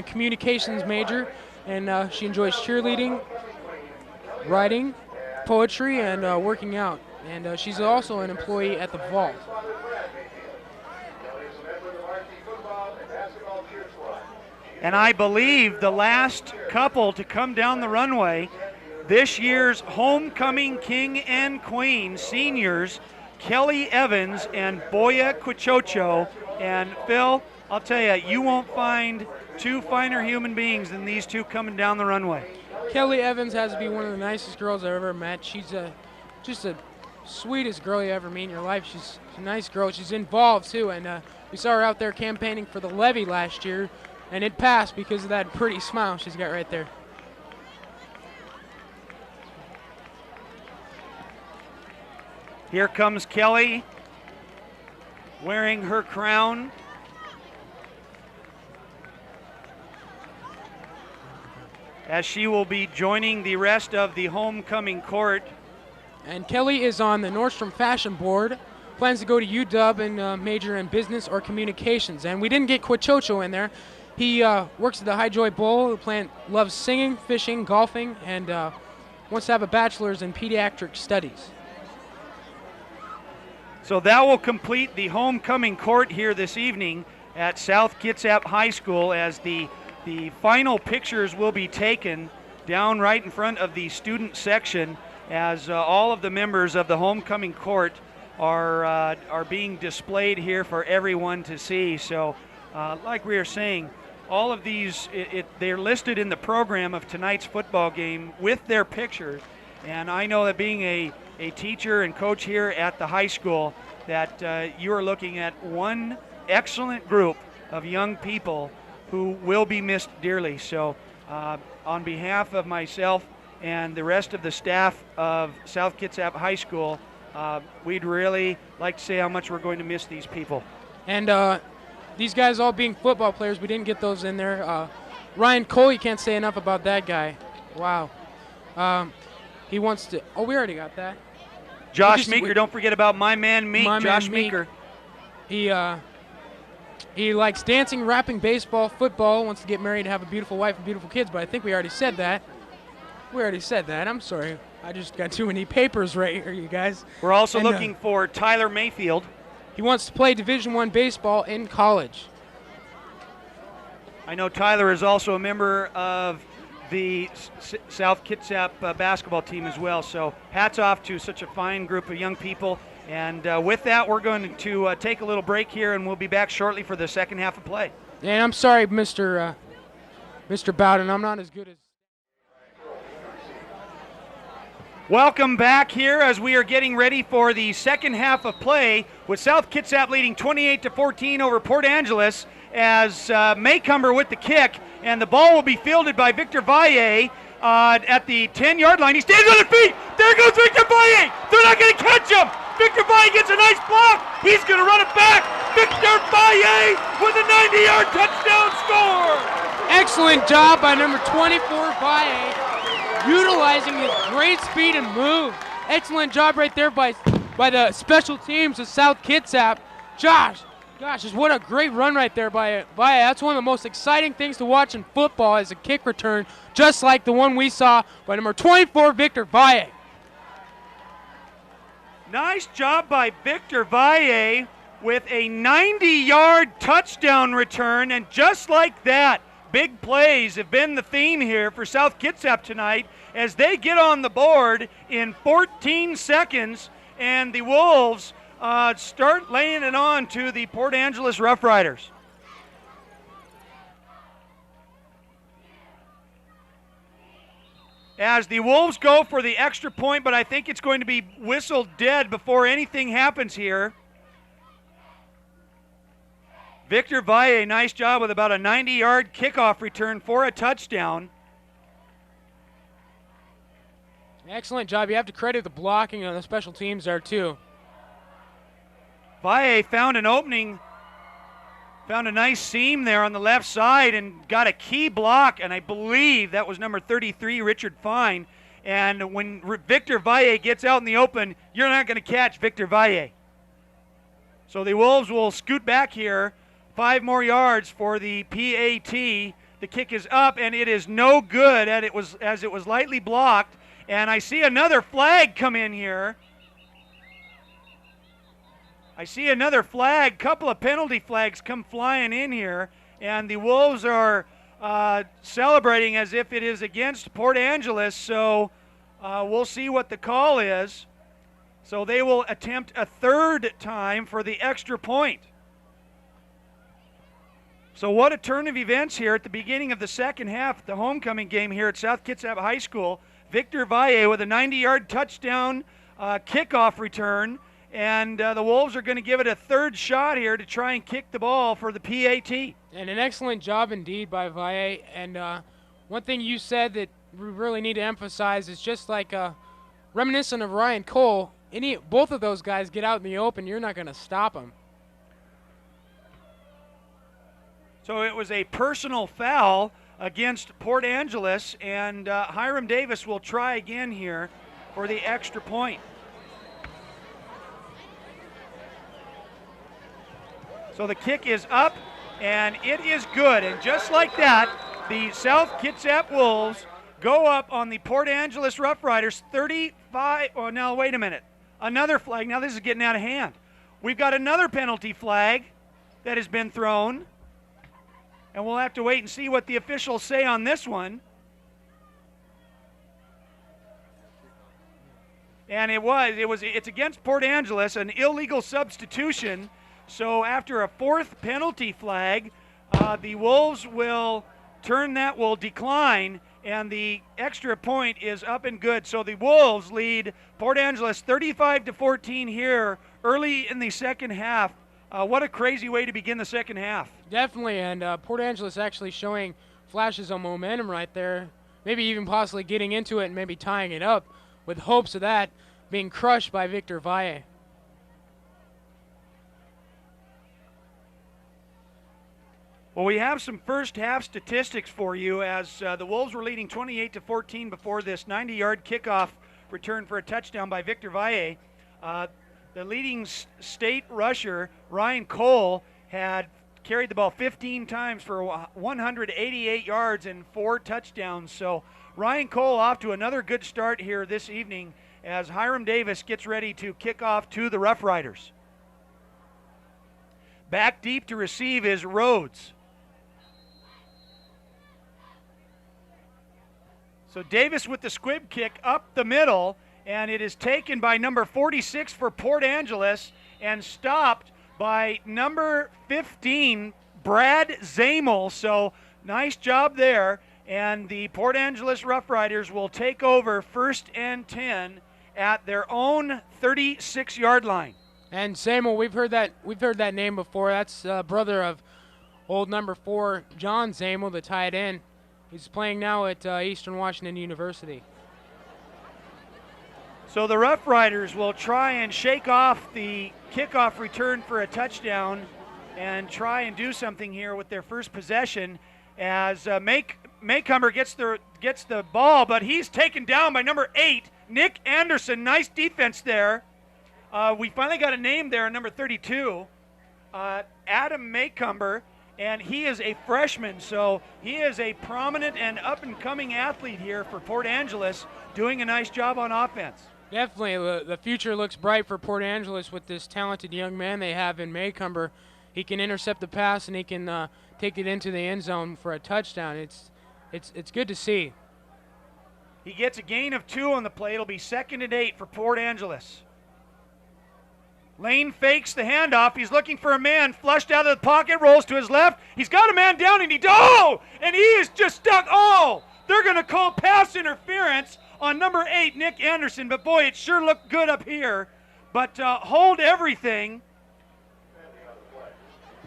[SPEAKER 2] communications major, and she enjoys cheerleading, writing, poetry, and working out. And she's also an employee at the Vault.
[SPEAKER 1] And I believe the last couple to come down the runway, this year's homecoming king and queen seniors, Kelly Evans and Boya Quichocho. And Phil, I'll tell you, you won't find two finer human beings than these two coming down the runway.
[SPEAKER 2] Kelly Evans has to be one of the nicest girls I've ever met. She's just the sweetest girl you ever meet in your life. She's a nice girl. She's involved too, and we saw her out there campaigning for the levy last year, and it passed because of that pretty smile she's got right there.
[SPEAKER 1] Here comes Kelly wearing her crown. As she will be joining the rest of the homecoming court.
[SPEAKER 2] And Kelly is on the Nordstrom Fashion Board. Plans to go to UW and major in business or communications. And we didn't get Quachocho in there. He works at the High Joy Bowl. Loves singing, fishing, golfing, and wants to have a bachelor's in pediatric studies.
[SPEAKER 1] So that will complete the homecoming court here this evening at South Kitsap High School, as the final pictures will be taken down right in front of the student section, as all of the members of the homecoming court are being displayed here for everyone to see. So like we were saying, all of these, they're listed in the program of tonight's football game with their pictures. And I know that being a teacher and coach here at the high school, that you are looking at one excellent group of young people who will be missed dearly. So on behalf of myself and the rest of the staff of South Kitsap High School, we'd really like to say how much we're going to miss these people.
[SPEAKER 2] And these guys all being football players, we didn't get those in there. Ryan Coley, can't say enough about that guy. Wow. He wants to, oh, we already got that.
[SPEAKER 1] Josh Meeker, don't forget about my man Meek, Josh Meeker.
[SPEAKER 2] He likes dancing, rapping, baseball, football, wants to get married and have a beautiful wife and beautiful kids, but I think we already said that. I'm sorry. I just got too many papers right here, you guys.
[SPEAKER 1] We're also looking for Tyler Mayfield.
[SPEAKER 2] He wants to play Division I baseball in college.
[SPEAKER 1] I know Tyler is also a member of the South Kitsap basketball team as well. So hats off to such a fine group of young people. And with that, we're going to take a little break here, and we'll be back shortly for the second half of play.
[SPEAKER 2] And I'm sorry, Mr. Bowden, I'm not as good as...
[SPEAKER 1] Welcome back here as we are getting ready for the second half of play, with South Kitsap leading 28-14 over Port Angeles, as Maycumber with the kick, and the ball will be fielded by Victor Valle at the 10-yard line. He stands on his feet. There goes Victor Valle. They're not going to catch him. Victor Valle gets a nice block. He's going to run it back. Victor Valle with a 90-yard touchdown score.
[SPEAKER 2] Excellent job by number 24, Valle, utilizing his great speed and move. Excellent job right there by the special teams of South Kitsap. Gosh, what a great run right there by Valle. That's one of the most exciting things to watch in football, is a kick return, just like the one we saw by number 24, Victor Valle.
[SPEAKER 1] Nice job by Victor Valle with a 90-yard touchdown return, and just like that, big plays have been the theme here for South Kitsap tonight, as they get on the board in 14 seconds, and the Wolves start laying it on to the Port Angeles Roughriders. As the Wolves go for the extra point, but I think it's going to be whistled dead before anything happens here. Victor Valle, nice job with about a 90-yard kickoff return for a touchdown.
[SPEAKER 2] Excellent job. You have to credit the blocking on the special teams there, too.
[SPEAKER 1] Valle found an opening, found a nice seam there on the left side, and got a key block, and I believe that was number 33, Richard Fine. And when Victor Valle gets out in the open, you're not going to catch Victor Valle. So the Wolves will scoot back here, 5 more yards for the PAT. The kick is up, and it is no good, as it was lightly blocked. And I see another flag come in here. I see another flag, couple of penalty flags come flying in here, and the Wolves are celebrating as if it is against Port Angeles, so we'll see what the call is. So they will attempt a third time for the extra point. So what a turn of events here at the beginning of the second half, the homecoming game here at South Kitsap High School. Victor Valle with a 90-yard touchdown kickoff return, and the Wolves are going to give it a third shot here to try and kick the ball for the PAT.
[SPEAKER 2] And an excellent job indeed by Valle. And one thing you said that we really need to emphasize is just like reminiscent of Ryan Cole, both of those guys get out in the open, you're not going to stop them.
[SPEAKER 1] So it was a personal foul against Port Angeles, and Hiram Davis will try again here for the extra point. So the kick is up, and it is good. And just like that, the South Kitsap Wolves go up on the Port Angeles Roughriders 35. Oh, now wait a minute. Another flag. Now this is getting out of hand. We've got another penalty flag that has been thrown. And we'll have to wait and see what the officials say on this one. And it's against Port Angeles, an illegal substitution. So after a fourth penalty flag, the Wolves will decline, and the extra point is up and good. So the Wolves lead Port Angeles 35-14 here early in the second half. What a crazy way to begin the second half.
[SPEAKER 2] Definitely, and Port Angeles actually showing flashes of momentum right there, maybe even possibly getting into it and maybe tying it up with hopes of that being crushed by Victor Valle.
[SPEAKER 1] Well, we have some first half statistics for you as the Wolves were leading 28-14 before this 90-yard kickoff return for a touchdown by Victor Valle. The leading state rusher, Ryan Cole, had carried the ball 15 times for 188 yards and 4 touchdowns. So Ryan Cole off to another good start here this evening as Hiram Davis gets ready to kick off to the Rough Riders. Back deep to receive is Rhodes. So Davis with the squib kick up the middle, and it is taken by number 46 for Port Angeles and stopped by number 15, Brad Zamel. So nice job there. And the Port Angeles Rough Riders will take over 1st and 10 at their own 36-yard line.
[SPEAKER 2] And Zamel, we've heard that name before. That's brother of old number 4, John Zamel, the tight end. He's playing now at Eastern Washington University.
[SPEAKER 1] So the Rough Riders will try and shake off the kickoff return for a touchdown and try and do something here with their first possession as Maycomber gets the ball, but he's taken down by number 8, Nick Anderson. Nice defense there. We finally got a name there, number 32, Adam Maycomber, and he is a freshman, so he is a prominent and up-and-coming athlete here for Port Angeles, doing a nice job on offense.
[SPEAKER 2] Definitely, the future looks bright for Port Angeles with this talented young man they have in Maycomber. He can intercept the pass and he can take it into the end zone for a touchdown. It's good to see.
[SPEAKER 1] He gets a gain of 2 on the play. It'll be 2nd and 8 for Port Angeles. Lane fakes the handoff. He's looking for a man. Flushed out of the pocket, rolls to his left. He's got a man down, and he is just stuck. Oh, they're going to call pass interference on number 8, Nick Anderson. But boy, it sure looked good up here. But hold everything.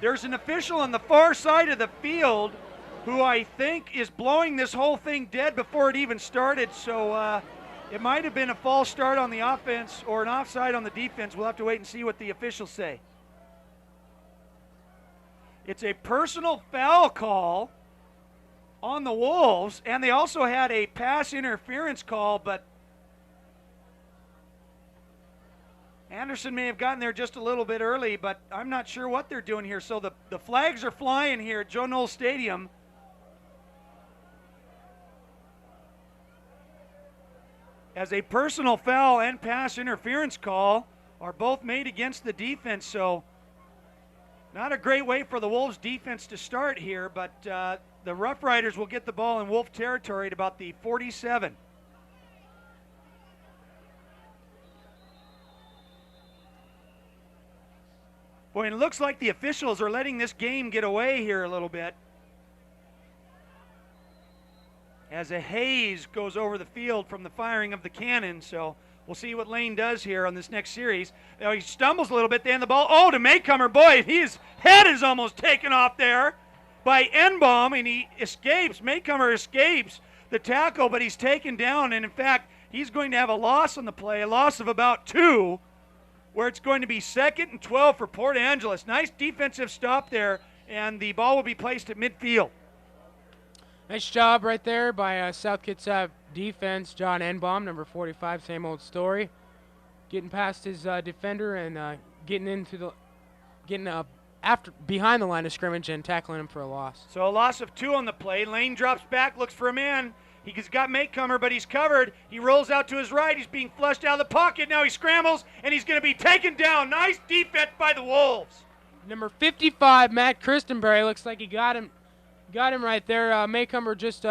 [SPEAKER 1] There's an official on the far side of the field who I think is blowing this whole thing dead before it even started. So it might have been a false start on the offense or an offside on the defense. We'll have to wait and see what the officials say. It's a personal foul call on the Wolves, and they also had a pass interference call, but Anderson may have gotten there just a little bit early, but I'm not sure what they're doing here. So the flags are flying here at Joe Knowles Stadium. As a personal foul and pass interference call are both made against the defense, so not a great way for the Wolves defense to start here, but the Rough Riders will get the ball in Wolf territory at about the 47. Boy, and it looks like the officials are letting this game get away here a little bit, as a haze goes over the field from the firing of the cannon. So we'll see what Lane does here on this next series. Now he stumbles a little bit, they hand the ball. Oh, to Maycomer. Boy, his head is almost taken off there by Enbaum, and he escapes. Maycomer escapes the tackle, but he's taken down, and in fact, he's going to have a loss on the play, a loss of about 2, where it's going to be 2nd and 12 for Port Angeles. Nice defensive stop there, and the ball will be placed at midfield.
[SPEAKER 2] Nice job right there by South Kitsap defense. John Enbaum, number 45, same old story. Getting past his defender and getting behind the line of scrimmage and tackling him for a loss.
[SPEAKER 1] So a loss of 2 on the play. Lane drops back, looks for a man. He's got Maycomer, but he's covered. He rolls out to his right. He's being flushed out of the pocket. Now he scrambles, and he's going to be taken down. Nice defense by the Wolves.
[SPEAKER 2] Number 55, Matt Christenberry, looks like he got him right there. Maycomer just,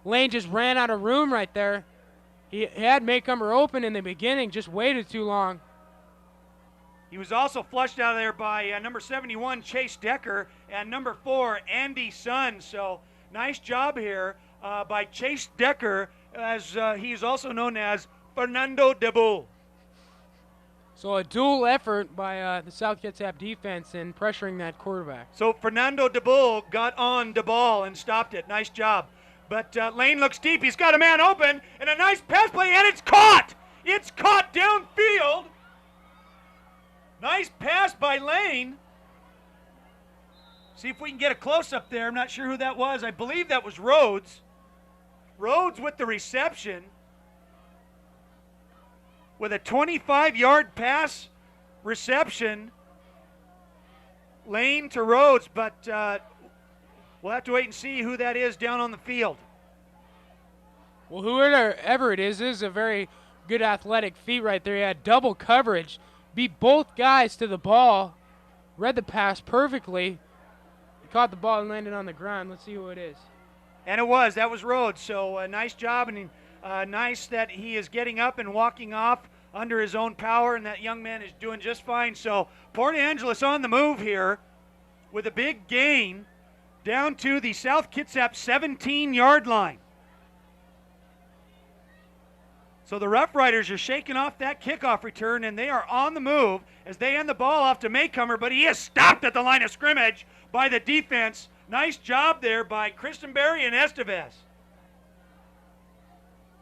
[SPEAKER 2] Lane just ran out of room right there. He had Maycomer open in the beginning, just waited too long.
[SPEAKER 1] He was also flushed out of there by number 71, Chase Decker, and number 4, Andy Sun. So nice job here by Chase Decker, as he is also known as Fernando de Bull.
[SPEAKER 2] So a dual effort by the South Kitsap defense in pressuring that quarterback.
[SPEAKER 1] So Fernando de Bull got on the ball and stopped it. Nice job. But Lane looks deep. He's got a man open, and a nice pass play, and it's caught. It's caught downfield. Nice pass by Lane. See if we can get a close-up there. I'm not sure who that was. I believe that was Rhodes. Rhodes with the reception, with a 25-yard pass reception. Lane to Rhodes, but we'll have to wait and see who that is down on the field.
[SPEAKER 2] Well, whoever it is a very good athletic feat right there. He had double coverage, beat both guys to the ball, read the pass perfectly. He caught the ball and landed on the ground. Let's see who it is.
[SPEAKER 1] And that was Rhodes. So nice job, and nice that he is getting up and walking off under his own power, and that young man is doing just fine. So Port Angeles on the move here with a big gain down to the South Kitsap 17-yard line. So the Roughriders are shaking off that kickoff return, and they are on the move as they hand the ball off to Maycomer, but he is stopped at the line of scrimmage by the defense. Nice job there by Christenberry and Estevez.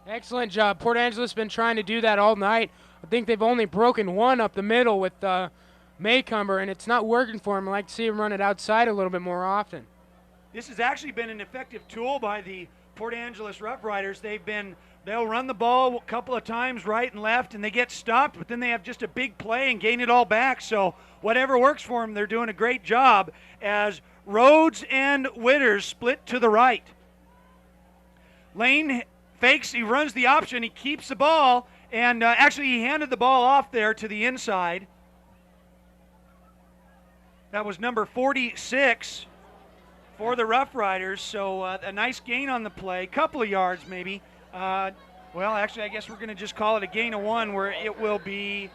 [SPEAKER 2] Excellent job. Port Angeles has been trying to do that all night. I think they've only broken one up the middle with Maycomer, and it's not working for him. I like to see him run it outside a little bit more often.
[SPEAKER 1] This has actually been an effective tool by the Port Angeles Roughriders. They'll run the ball a couple of times right and left, and they get stopped, but then they have just a big play and gain it all back. So whatever works for them, they're doing a great job as Rhodes and Witters split to the right. Lane fakes, he runs the option, he keeps the ball, and actually he handed the ball off there to the inside. That was number 46 for the Roughriders, so a nice gain on the play, couple of yards maybe. Well, actually, I guess we're going to just call it a gain of 1, where it will be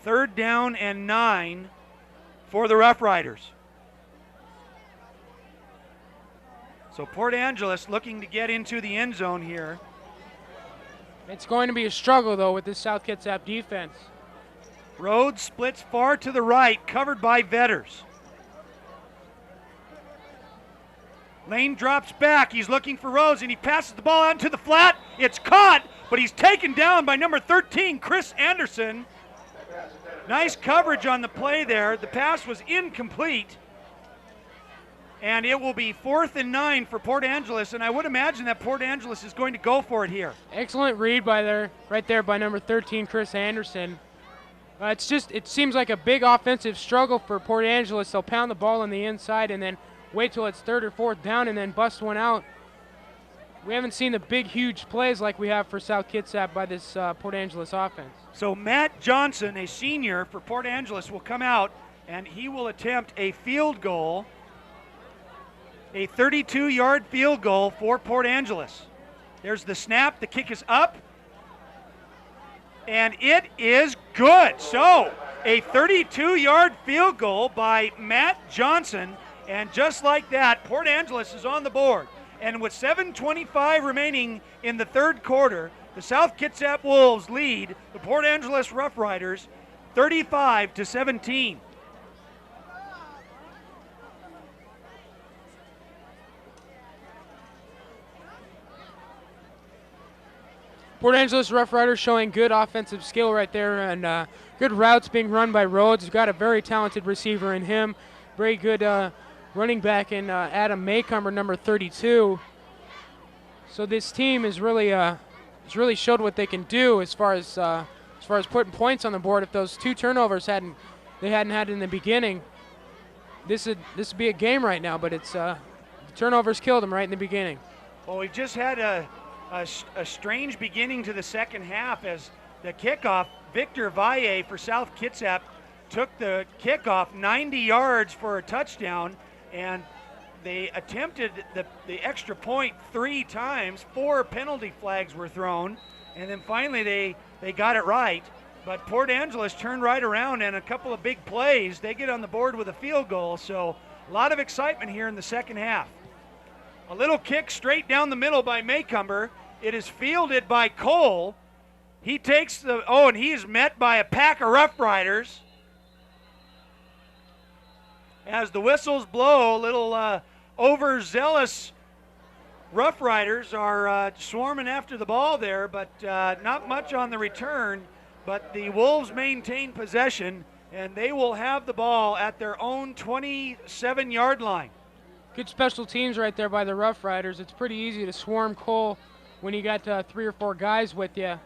[SPEAKER 1] 3rd down and 9 for the Roughriders. So Port Angeles looking to get into the end zone here.
[SPEAKER 2] It's going to be a struggle, though, with this South Kitsap defense.
[SPEAKER 1] Rhodes splits far to the right, covered by Vetters. Lane drops back. He's looking for Rhodes, and he passes the ball out into the flat. It's caught, but he's taken down by number 13, Chris Anderson. Nice coverage on the play there. The pass was incomplete. And it will be 4th and 9 for Port Angeles, and I would imagine that Port Angeles is going to go for it here.
[SPEAKER 2] Excellent read right there by number 13, Chris Anderson. It seems like a big offensive struggle for Port Angeles. They'll pound the ball on the inside and then wait till it's 3rd or 4th down and then bust one out. We haven't seen the big, huge plays like we have for South Kitsap by this Port Angeles offense.
[SPEAKER 1] So Matt Johnson, a senior for Port Angeles, will come out, and he will attempt a field goal, a 32-yard field goal for Port Angeles. There's the snap. The kick is up. and it is good. So a 32-yard field goal by Matt Johnson, and just like that, Port Angeles is on the board. And with 7:25 remaining in the third quarter, the South Kitsap Wolves lead the Port Angeles Roughriders 35-17.
[SPEAKER 2] Port Angeles Roughriders showing good offensive skill right there, and good routes being run by Rhodes. He's got a very talented receiver in him. Very good running back in Adam Maycomber, number 32. So this team is really has really showed what they can do as far as putting points on the board. If those two turnovers hadn't had in the beginning, this would be a game right now. But it's the turnovers killed them right in the beginning.
[SPEAKER 1] Well, we just had a strange beginning to the second half as the kickoff, Victor Valle for South Kitsap took the kickoff 90 yards for a touchdown, and they attempted the extra point 3 times. 4 penalty flags were thrown, and then finally they got it right. But Port Angeles turned right around, and a couple of big plays, they get on the board with a field goal. So a lot of excitement here in the second half. A little kick straight down the middle by Maycomber. It is fielded by Cole. He takes and he is met by a pack of Rough Riders. As the whistles blow, little overzealous Rough Riders are swarming after the ball there, but not much on the return. But the Wolves maintain possession, and they will have the ball at their own 27-yard line.
[SPEAKER 2] Good special teams right there by the Rough Riders. It's pretty easy to swarm Cole when you got 3 or 4 guys with you.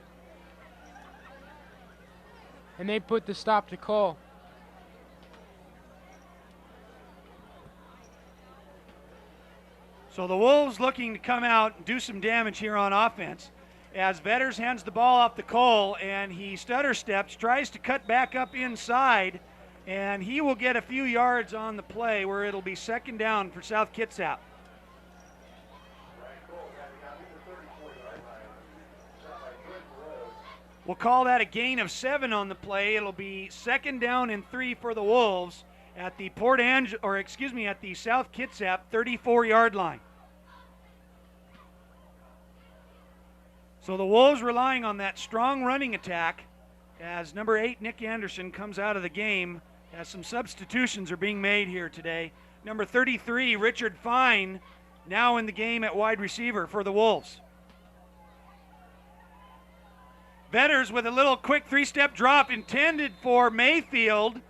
[SPEAKER 2] And they put the stop to Cole.
[SPEAKER 1] So the Wolves looking to come out and do some damage here on offense. As Vetters hands the ball off to Cole, and he stutter steps, tries to cut back up inside, and he will get a few yards on the play where it'll be second down for South Kitsap. We'll call that a gain of 7 on the play. It'll be second down and 3 for the Wolves at the at the South Kitsap 34-yard line. So the Wolves relying on that strong running attack as number 8, Nick Anderson, comes out of the game, as some substitutions are being made here today. Number 33, Richard Fine, now in the game at wide receiver for the Wolves. Vetters with a little quick 3-step drop intended for Mayfield,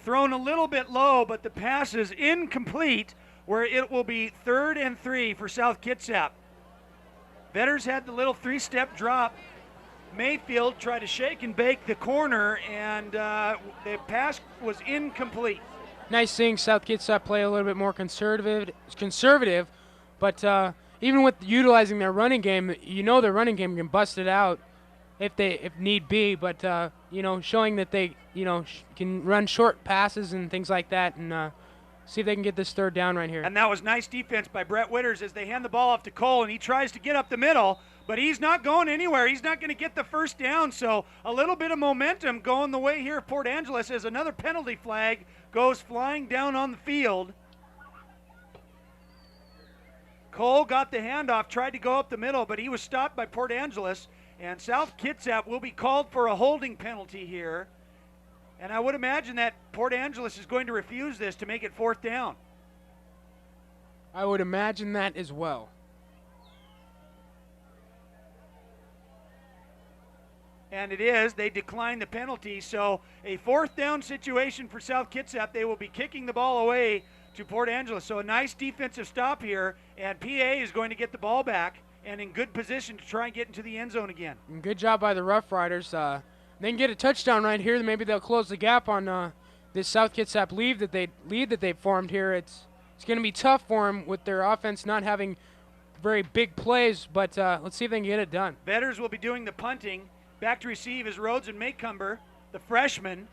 [SPEAKER 1] thrown a little bit low, but the pass is incomplete, where it will be 3rd and 3 for South Kitsap. Vetters had the little 3-step drop. Mayfield tried to shake and bake the corner, and the pass was incomplete.
[SPEAKER 2] Nice seeing South Kitsap play a little bit more conservative, but even with utilizing their running game, their running game can bust it out if need be. But showing that they can run short passes and things like that, and see if they can get this 3rd down right here.
[SPEAKER 1] And that was nice defense by Brett Witters as they hand the ball off to Cole, and he tries to get up the middle, but he's not going anywhere. He's not going to get the first down, so a little bit of momentum going the way here of Port Angeles as another penalty flag goes flying down on the field. Cole got the handoff, tried to go up the middle, but he was stopped by Port Angeles, and South Kitsap will be called for a holding penalty here. And I would imagine that Port Angeles is going to refuse this to make it 4th down.
[SPEAKER 2] I would imagine that as well.
[SPEAKER 1] And it is. They declined the penalty. So a 4th down situation for South Kitsap. They will be kicking the ball away to Port Angeles. So a nice defensive stop here. And PA is going to get the ball back and in good position to try and get into the end zone again.
[SPEAKER 2] And good job by the Rough Riders. They can get a touchdown right here. Maybe they'll close the gap on this South Kitsap lead that they've formed here. It's going to be tough for them with their offense not having very big plays, but let's see if they can get it done.
[SPEAKER 1] Vetters will be doing the punting. Back to receive is Rhodes and Maycomber, the freshman,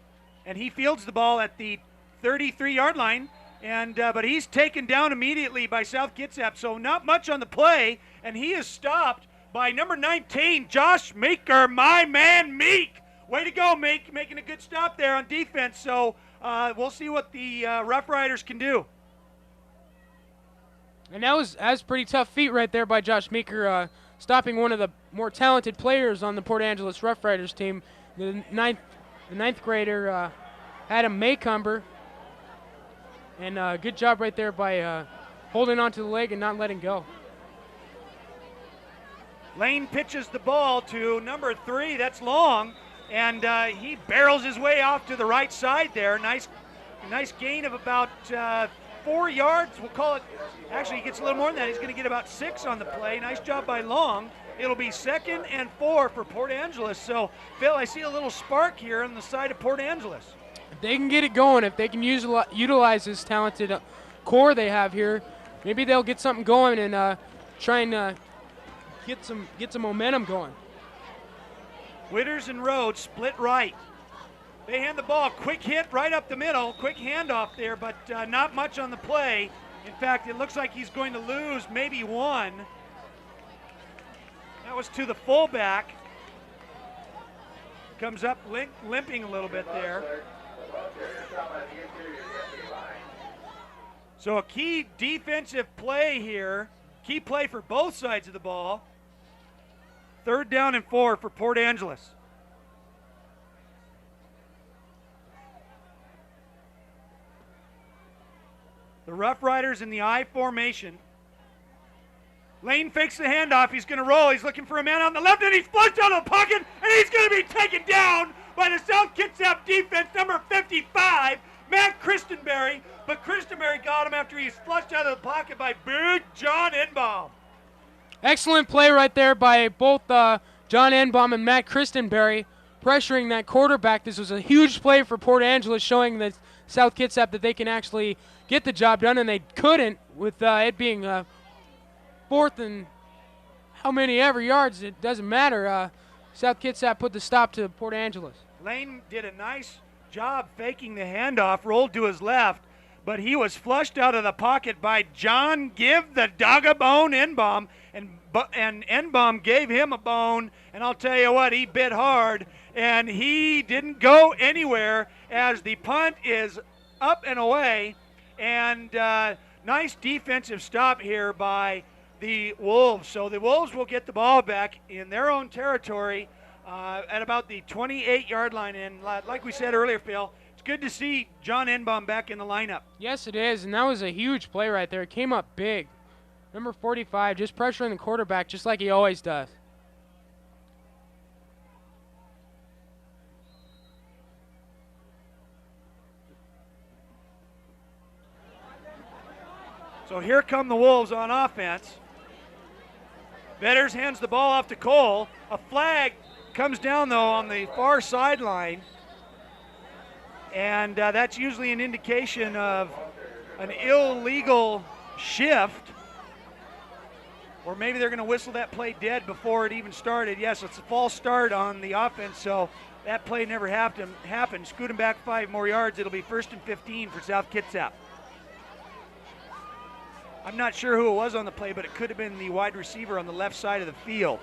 [SPEAKER 1] and he fields the ball at the 33-yard line, and but he's taken down immediately by South Kitsap, so not much on the play, and he is stopped by number 19, Josh Meeker, my man Meek. Way to go, making a good stop there on defense. So we'll see what the Rough Riders can do.
[SPEAKER 2] And that was pretty tough feat right there by Josh Meeker, stopping one of the more talented players on the Port Angeles Roughriders team, the ninth grader Adam Maycumber. And good job right there by holding onto the leg and not letting go.
[SPEAKER 1] Lane pitches the ball to number 3. That's Long, and he barrels his way off to the right side there. Nice gain of about 4 yards. We'll call it. Actually, he gets a little more than that. He's going to get about 6 on the play. Nice job by Long. It'll be 2nd and 4 for Port Angeles. So, Phil, I see a little spark here on the side of Port Angeles.
[SPEAKER 2] If they can get it going, if they can utilize this talented core they have here, maybe they'll get something going and try and get some momentum going.
[SPEAKER 1] Witters and Rhodes split right. They hand the ball, quick hit right up the middle, quick handoff there, but not much on the play. In fact, it looks like he's going to lose maybe 1. That was to the fullback. Comes up limping a little bit there. So a key defensive play here, key play for both sides of the ball. 3rd down and 4 for Port Angeles. The Rough Riders in the I formation. Lane fakes the handoff. He's going to roll. He's looking for a man on the left, and he's flushed out of the pocket, and he's going to be taken down by the South Kitsap defense, number 55, Matt Christenberry. But Christenberry got him after he's flushed out of the pocket by big John Enbaum.
[SPEAKER 2] Excellent play right there by both John Enbaum and Matt Christenberry, pressuring that quarterback. This was a huge play for Port Angeles, showing that South Kitsap that they can actually get the job done, and they couldn't with it being 4th and how many ever yards. It doesn't matter. South Kitsap put the stop to Port Angeles.
[SPEAKER 1] Lane did a nice job faking the handoff, rolled to his left, but he was flushed out of the pocket by John Give the Dog a Bone Enbaum, and Enbaum gave him a bone, and I'll tell you what, he bit hard, and he didn't go anywhere as the punt is up and away, and nice defensive stop here by the Wolves. So the Wolves will get the ball back in their own territory at about the 28-yard line, and like we said earlier, Phil, it's good to see John Enbaum back in the lineup.
[SPEAKER 2] Yes, it is, and that was a huge play right there. It came up big. Number 45 just pressuring the quarterback just like he always does.
[SPEAKER 1] So here come the Wolves on offense. Vetters hands the ball off to Cole. A flag comes down, though, on the far sideline. And that's usually an indication of an illegal shift. Or maybe they're going to whistle that play dead before it even started. Yes, it's a false start on the offense, so that play never happened. Scoot him back 5 more yards. It'll be 1st and 15 for South Kitsap. I'm not sure who it was on the play, but it could have been the wide receiver on the left side of the field.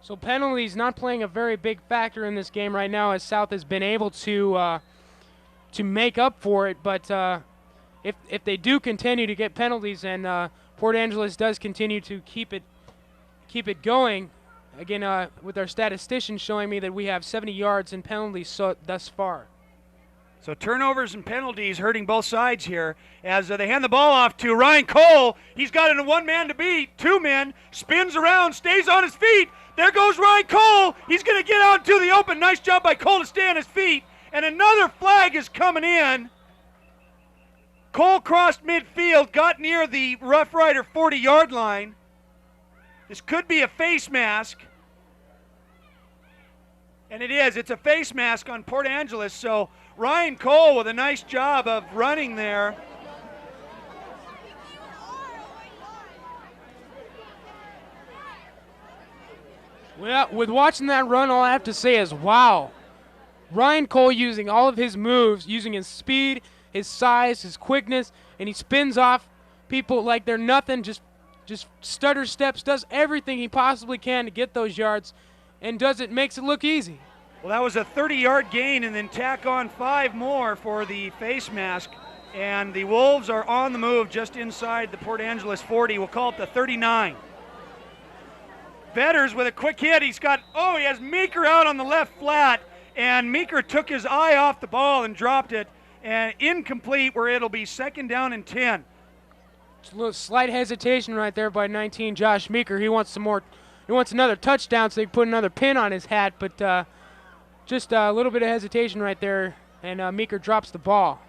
[SPEAKER 2] So penalties not playing a very big factor in this game right now, as South has been able to make up for it. But if they do continue to get penalties, and Port Angeles does continue to keep it going, again with our statisticians showing me that we have 70 yards in penalties thus far.
[SPEAKER 1] So turnovers and penalties hurting both sides here as they hand the ball off to Ryan Cole. He's got it in 1 man to beat, 2 men, spins around, stays on his feet. There goes Ryan Cole. He's going to get out into the open. Nice job by Cole to stay on his feet. And another flag is coming in. Cole crossed midfield, got near the Rough Rider 40-yard line. This could be a face mask. And it is. It's a face mask on Port Angeles. So Ryan Cole with a nice job of running there.
[SPEAKER 2] Well, with watching that run, all I have to say is, wow. Ryan Cole using all of his moves, using his speed, his size, his quickness, and he spins off people like they're nothing, just stutter steps, does everything he possibly can to get those yards, and makes it look easy.
[SPEAKER 1] Well, that was a 30-yard gain, and then tack on 5 more for the face mask. And the Wolves are on the move just inside the Port Angeles 40. We'll call it the 39. Vetters with a quick hit. He has Meeker out on the left flat, and Meeker took his eye off the ball and dropped it, and incomplete where it'll be 2nd down and 10.
[SPEAKER 2] Just a little slight hesitation right there by 19 Josh Meeker. He wants another touchdown so they can put another pin on his hat, but just a little bit of hesitation right there, and Meeker drops the ball.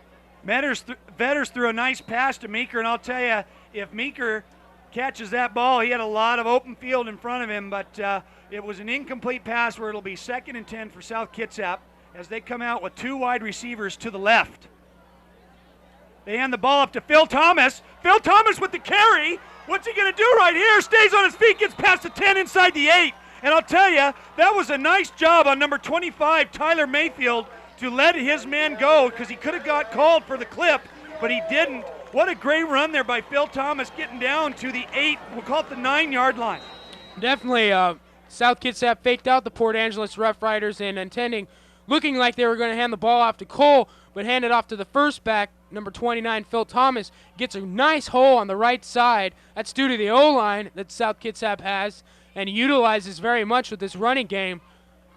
[SPEAKER 1] Vetters threw a nice pass to Meeker, and I'll tell you, if Meeker catches that ball, he had a lot of open field in front of him, but it was an incomplete pass where it'll be 2nd and 10 for South Kitsap as they come out with 2 wide receivers to the left. They hand the ball up to Phil Thomas. Phil Thomas with the carry. What's he going to do right here? Stays on his feet, gets past the 10 inside the 8. And I'll tell you, that was a nice job on number 25, Tyler Mayfield, to let his man go because he could have got called for the clip, but he didn't. What a great run there by Phil Thomas getting down to the 8, we'll call it the 9-yard line.
[SPEAKER 2] Definitely, South Kitsap faked out the Port Angeles Roughriders and looking like they were going to hand the ball off to Cole, but handed off to the first back, number 29, Phil Thomas, gets a nice hole on the right side. That's due to the O-line that South Kitsap has, and he utilizes very much with this running game.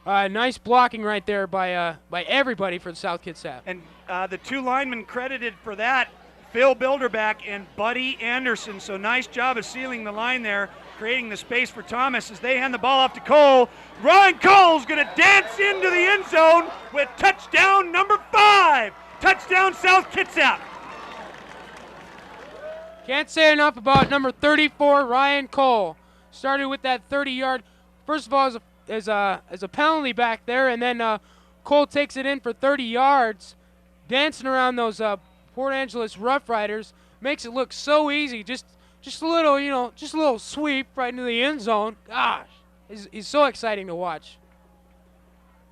[SPEAKER 2] Nice blocking right there by everybody for South Kitsap.
[SPEAKER 1] And the 2 linemen credited for that, Phil Bilderback and Buddy Anderson. So nice job of sealing the line there, creating the space for Thomas as they hand the ball off to Cole. Ryan Cole's going to dance into the end zone with touchdown number 5. Touchdown South Kitsap.
[SPEAKER 2] Can't say enough about number 34, Ryan Cole. Started with that 30-yard. First of all, as a penalty back there, and then Cole takes it in for 30 yards, dancing around those Port Angeles Roughriders, makes it look so easy. Just a little sweep right into the end zone. Gosh, he's so exciting to watch.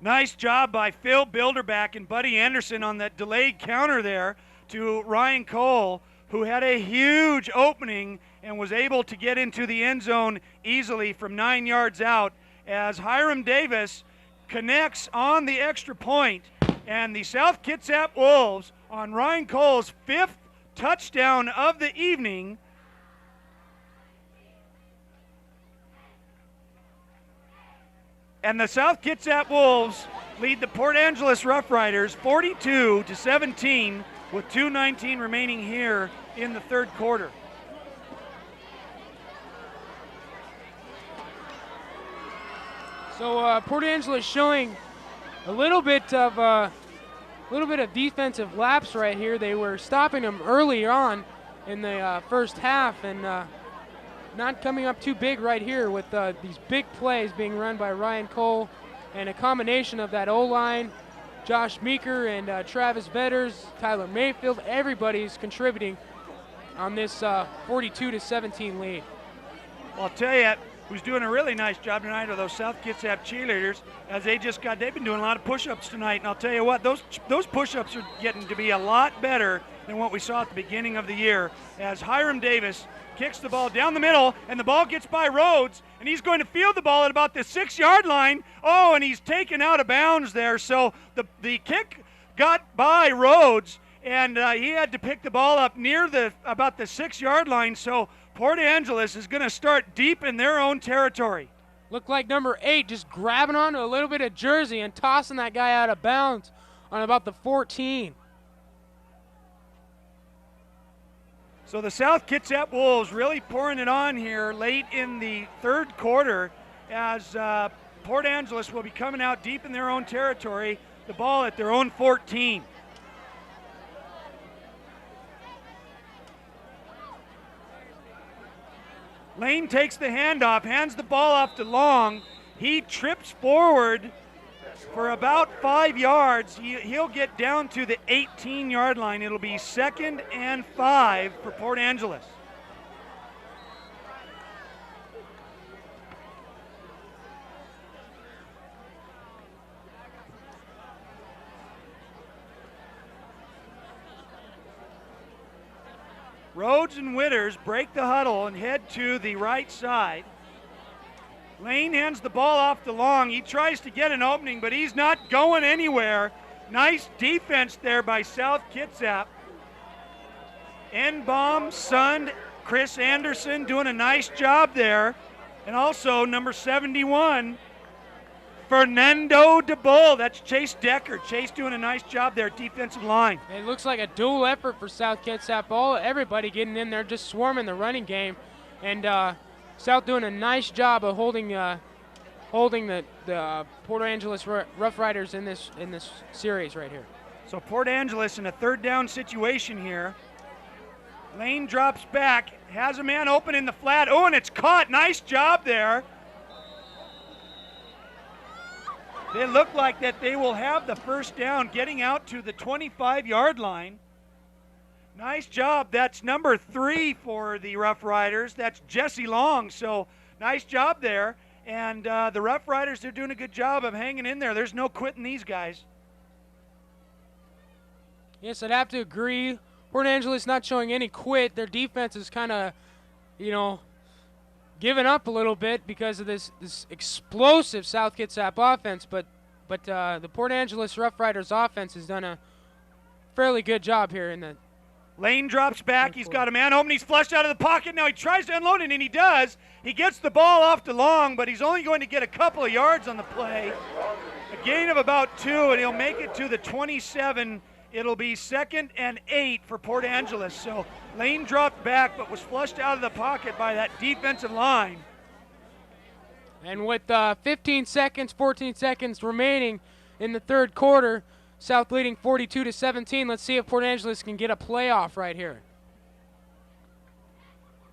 [SPEAKER 1] Nice job by Phil Bilderback and Buddy Anderson on that delayed counter there to Ryan Cole, who had a huge opening and was able to get into the end zone easily from 9 yards out as Hiram Davis connects on the extra point, and the South Kitsap Wolves on Ryan Cole's 5th touchdown of the evening. And the South Kitsap Wolves lead the Port Angeles Roughriders 42-17 with 2:19 remaining here in the 3rd quarter.
[SPEAKER 2] So Port Angeles showing a little bit of defensive lapse right here. They were stopping them early on in the first half, and not coming up too big right here with these big plays being run by Ryan Cole and a combination of that O-line, Josh Meeker and Travis Vetters, Tyler Mayfield. Everybody's contributing on this 42-17 lead.
[SPEAKER 1] Well, I'll tell you, who's doing a really nice job tonight are those South Kitsap cheerleaders, as they've been doing a lot of push-ups tonight. And I'll tell you what, those push-ups are getting to be a lot better than what we saw at the beginning of the year, as Hiram Davis kicks the ball down the middle, and the ball gets by Rhodes, and he's going to field the ball at about the 6-yard line. Oh, and he's taken out of bounds there. So the kick got by Rhodes, and he had to pick the ball up near about the 6-yard line. So Port Angeles is going to start deep in their own territory.
[SPEAKER 2] Looked like number 8 just grabbing onto a little bit of jersey and tossing that guy out of bounds on about the 14.
[SPEAKER 1] So the South Kitsap Wolves really pouring it on here late in the 3rd quarter as Port Angeles will be coming out deep in their own territory, the ball at their own 14. Lane takes the handoff, hands the ball off to Long. He trips forward for about 5 yards. He'll get down to the 18-yard line. It'll be 2nd and 5 for Port Angeles. Rhodes and Witters break the huddle and head to the right side. Lane hands the ball off to Long. He tries to get an opening, but he's not going anywhere. Nice defense there by South Kitsap. Enbaum, Sund, Chris Anderson doing a nice job there. And also number 71, Fernando DeBull. That's Chase Decker. Chase doing a nice job there at defensive line.
[SPEAKER 2] It looks like a dual effort for South Kitsap. Everybody getting in there, just swarming the running game. And South doing a nice job of holding the Port Angeles Roughriders in this series right here.
[SPEAKER 1] So Port Angeles in a third down situation here. Lane drops back, has a man open in the flat. Oh, and it's caught. Nice job there. They look like that they will have the first down, getting out to the 25-yard line. Nice job. That's number 3 for the Rough Riders. That's Jesse Long. So nice job there. And the Rough Riders, they're doing a good job of hanging in there. There's no quitting these guys.
[SPEAKER 2] Yes, I'd have to agree. Port Angeles not showing any quit. Their defense is kind of, giving up a little bit because of this explosive South Kitsap offense. But the Port Angeles Rough Riders offense has done a fairly good job here in the.
[SPEAKER 1] Lane drops back. He's got a man open. He's flushed out of the pocket. Now he tries to unload it, and he does. He gets the ball off to Long, but he's only going to get a couple of yards on the play. A gain of about 2, and he'll make it to the 27. It'll be 2nd and 8 for Port Angeles. So Lane dropped back, but was flushed out of the pocket by that defensive line.
[SPEAKER 2] And with 14 seconds remaining in the third quarter, South leading 42-17. Let's see if Port Angeles can get a playoff right here.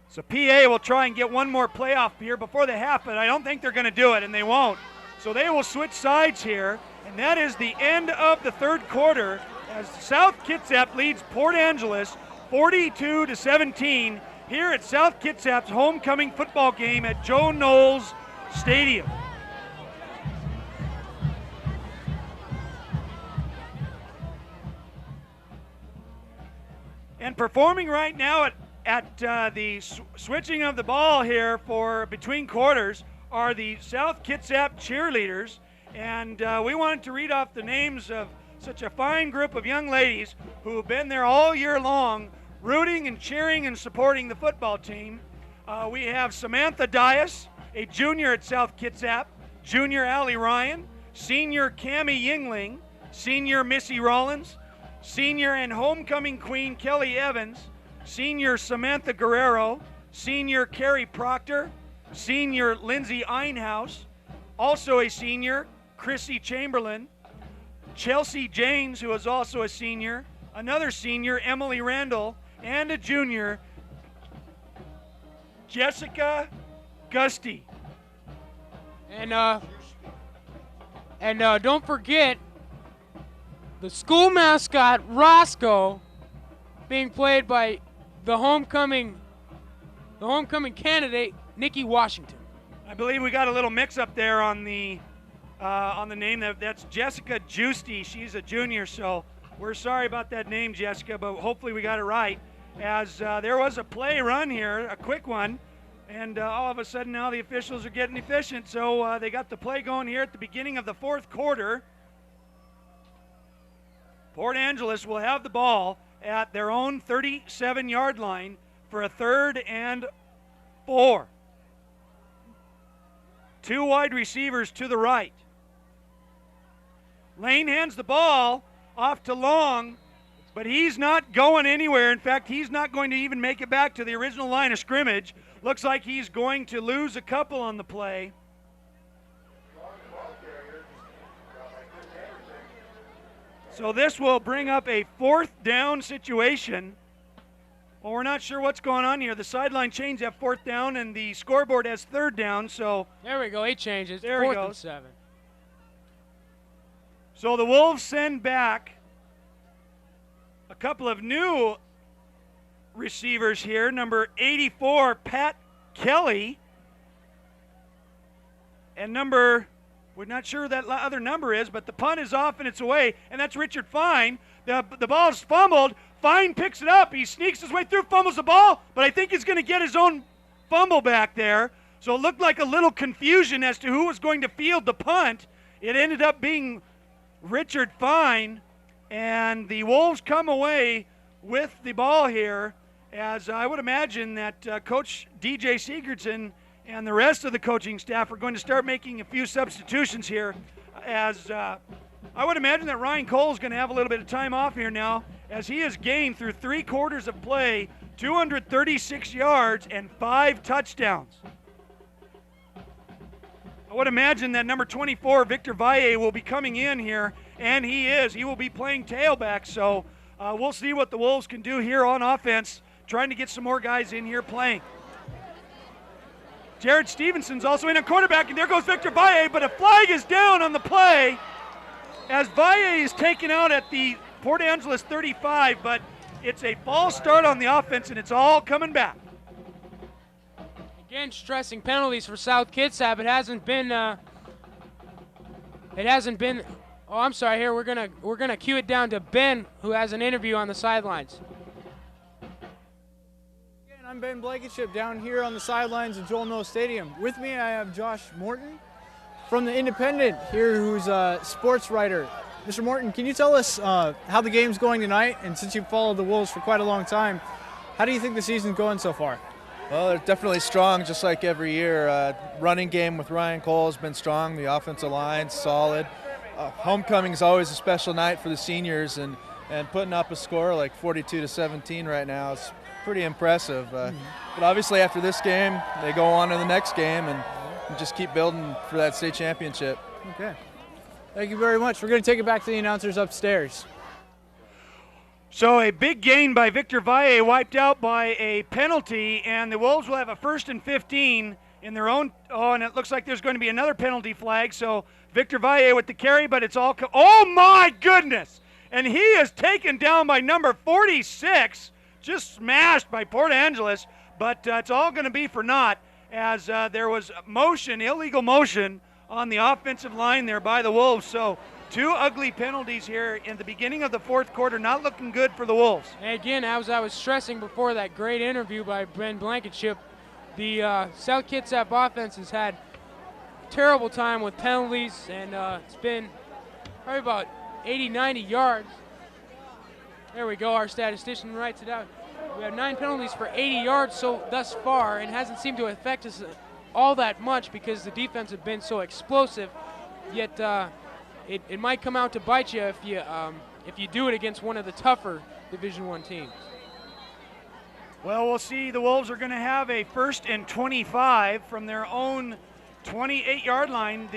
[SPEAKER 1] So PA will try and get one more playoff here before the half, but I don't think they're going to do it, and they won't. So they will switch sides here, and that is the end of the third quarter as South Kitsap leads Port Angeles 42-17 here at South Kitsap's homecoming football game at Joe Knowles Stadium. And performing right now at the switching of the ball here for between quarters are the South Kitsap cheerleaders. And we wanted to read off the names of such a fine group of young ladies who have been there all year long, rooting and cheering and supporting the football team. We have Samantha Dias, a junior at South Kitsap, junior Allie Ryan, senior Cammie Yingling, senior Missy Rollins, senior and homecoming queen Kelly Evans, senior Samantha Guerrero, senior Carrie Proctor, senior Lindsay Einhaus, also a senior Chrissy Chamberlain, Chelsea James, who is also a senior, another senior Emily Randall, and a junior Jessica Gusty.
[SPEAKER 2] And don't forget the school mascot Roscoe being played by the homecoming candidate Nikki Washington.
[SPEAKER 1] I believe we got a little mix-up there on the name. That's Jessica Giusti. She's a junior, so we're sorry about that name, Jessica, but hopefully we got it right. As there was a play run here, a quick one, and all of a sudden now the officials are getting efficient, so they got the play going here at the beginning of the fourth quarter. Port Angeles will have the ball at their own 37-yard line for a 3rd and 4. 2 wide receivers to the right. Lane hands the ball off to Long, but he's not going anywhere. In fact, he's not going to even make it back to the original line of scrimmage. Looks like he's going to lose a couple on the play. So this will bring up a 4th down situation. Well, we're not sure what's going on here. The sideline changed at 4th down, and the scoreboard has 3rd down. So
[SPEAKER 2] there we go. 8 changes.
[SPEAKER 1] There
[SPEAKER 2] 4th
[SPEAKER 1] he goes.
[SPEAKER 2] and 7.
[SPEAKER 1] So the Wolves send back a couple of new receivers here. Number 84, Pat Kelly, and we're not sure that other number is, but the punt is off and it's away, and that's Richard Fine. The ball's fumbled. Fine picks it up. He sneaks his way through, fumbles the ball, but I think he's going to get his own fumble back there. So it looked like a little confusion as to who was going to field the punt. It ended up being Richard Fine, and the Wolves come away with the ball here, as I would imagine that Coach DJ Sigurdsson and the rest of the coaching staff are going to start making a few substitutions here, as I would imagine that Ryan Cole is going to have a little bit of time off here now, as he has gained through 3 quarters of play 236 yards and 5 touchdowns. I would imagine that number 24, Victor Valle, will be coming in here, and he is. He will be playing tailback, so we'll see what the Wolves can do here on offense, trying to get some more guys in here playing. Jared Stevenson's also in a quarterback, and there goes Victor Valle, but a flag is down on the play as Valle is taken out at the Port Angeles 35, but it's a false start on the offense, and it's all coming back.
[SPEAKER 2] Again, stressing penalties for South Kitsap. It hasn't been. Oh, I'm sorry. Here we're gonna cue it down to Ben, who has an interview on the sidelines.
[SPEAKER 3] Again, I'm Ben Blankenship down here on the sidelines of Joel Noll Stadium. With me, I have Josh Morton from the Independent here, who's a sports writer. Mr. Morton, can you tell us how the game's going tonight? And since you've followed the Wolves for quite a long time, how do you think the season's going so far?
[SPEAKER 12] Well, they're definitely strong, just like every year. Running game with Ryan Cole has been strong. The offensive line's solid. Homecoming is always a special night for the seniors, and putting up a score like 42-17 right now is pretty impressive. But obviously after this game, they go on to the next game and just keep building for that state championship.
[SPEAKER 3] Okay. Thank you very much. We're going to take it back to the announcers upstairs.
[SPEAKER 1] So a big gain by Victor Valle, wiped out by a penalty, and the Wolves will have a 1st and 15 in their own. Oh, and it looks like there's going to be another penalty flag. So Victor Valle with the carry, but it's all. Oh my goodness! And he is taken down by number 46, just smashed by Port Angeles. But it's all going to be for naught, as there was motion, illegal motion, on the offensive line there by the Wolves. So 2 ugly penalties here in the beginning of the 4th quarter, not looking good for the Wolves.
[SPEAKER 2] And again, as I was stressing before that great interview by Ben Blankenship, the South Kitsap offense has had a terrible time with penalties, and it's been probably about 80, 90 yards. There we go, our statistician writes it out. We have 9 penalties for 80 yards thus far, and hasn't seemed to affect us all that much because the defense has been so explosive, yet it might come out to bite you if you do it against one of the tougher Division I teams.
[SPEAKER 1] Well, we'll see. The Wolves are going to have a 1st and 25 from their own 28-yard line.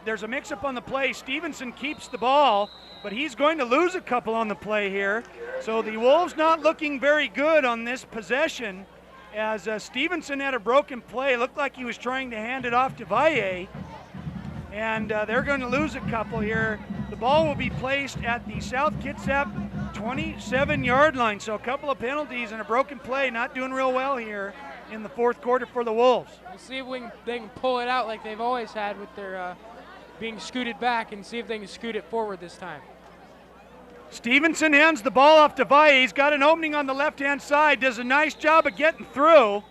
[SPEAKER 1] There's a mix-up on the play. Stevenson keeps the ball, but he's going to lose a couple on the play here. So the Wolves not looking very good on this possession, as Stevenson had a broken play. Looked like he was trying to hand it off to Valle. And they're going to lose a couple here. The ball will be placed at the South Kitsap 27-yard line. So a couple of penalties and a broken play, not doing real well here in the 4th quarter for the Wolves.
[SPEAKER 2] We'll see if they can pull it out like they've always had with their being scooted back, and see if they can scoot it forward this time.
[SPEAKER 1] Stevenson hands the ball off to Valle. He's got an opening on the left-hand side, does a nice job of getting through.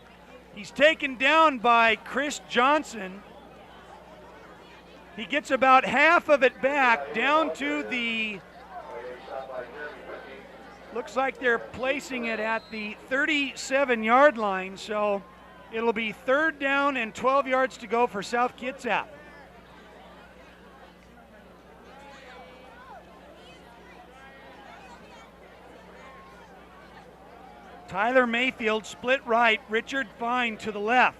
[SPEAKER 1] He's taken down by Chris Johnson. He gets about half of it back down to the, looks like they're placing it at the 37-yard line, so it'll be 3rd down and 12 yards to go for South Kitsap. Tyler Mayfield split right, Richard Fine to the left.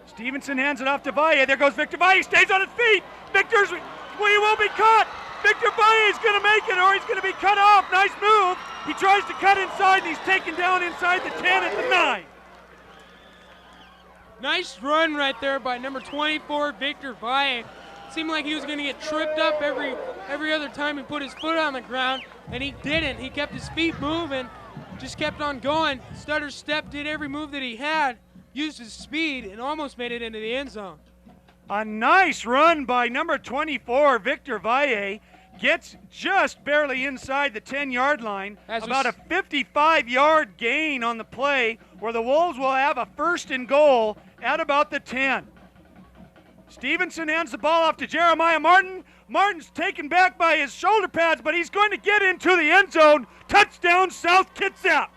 [SPEAKER 1] Stevenson hands it off to Valle. There goes Victor Valle. He stays on his feet. He will be caught. Victor Valle is going to make it, or he's going to be cut off. Nice move. He tries to cut inside, and he's taken down inside the 10 at the 9.
[SPEAKER 2] Nice run right there by number 24, Victor Valle. Seemed like he was going to get tripped up every other time he put his foot on the ground, and he didn't. He kept his feet moving, just kept on going. Stutter step, did every move that he had, used his speed, and almost made it into the end zone.
[SPEAKER 1] A nice run by number 24, Victor Valle. gets just barely inside the 10-yard line.
[SPEAKER 2] As we
[SPEAKER 1] About a 55-yard gain on the play where the Wolves will have a 1st and goal at about the 10. Stevenson hands the ball off to Jeremiah Martin. Martin's taken back by his shoulder pads, but he's going to get into the end zone. Touchdown, South Kitsap.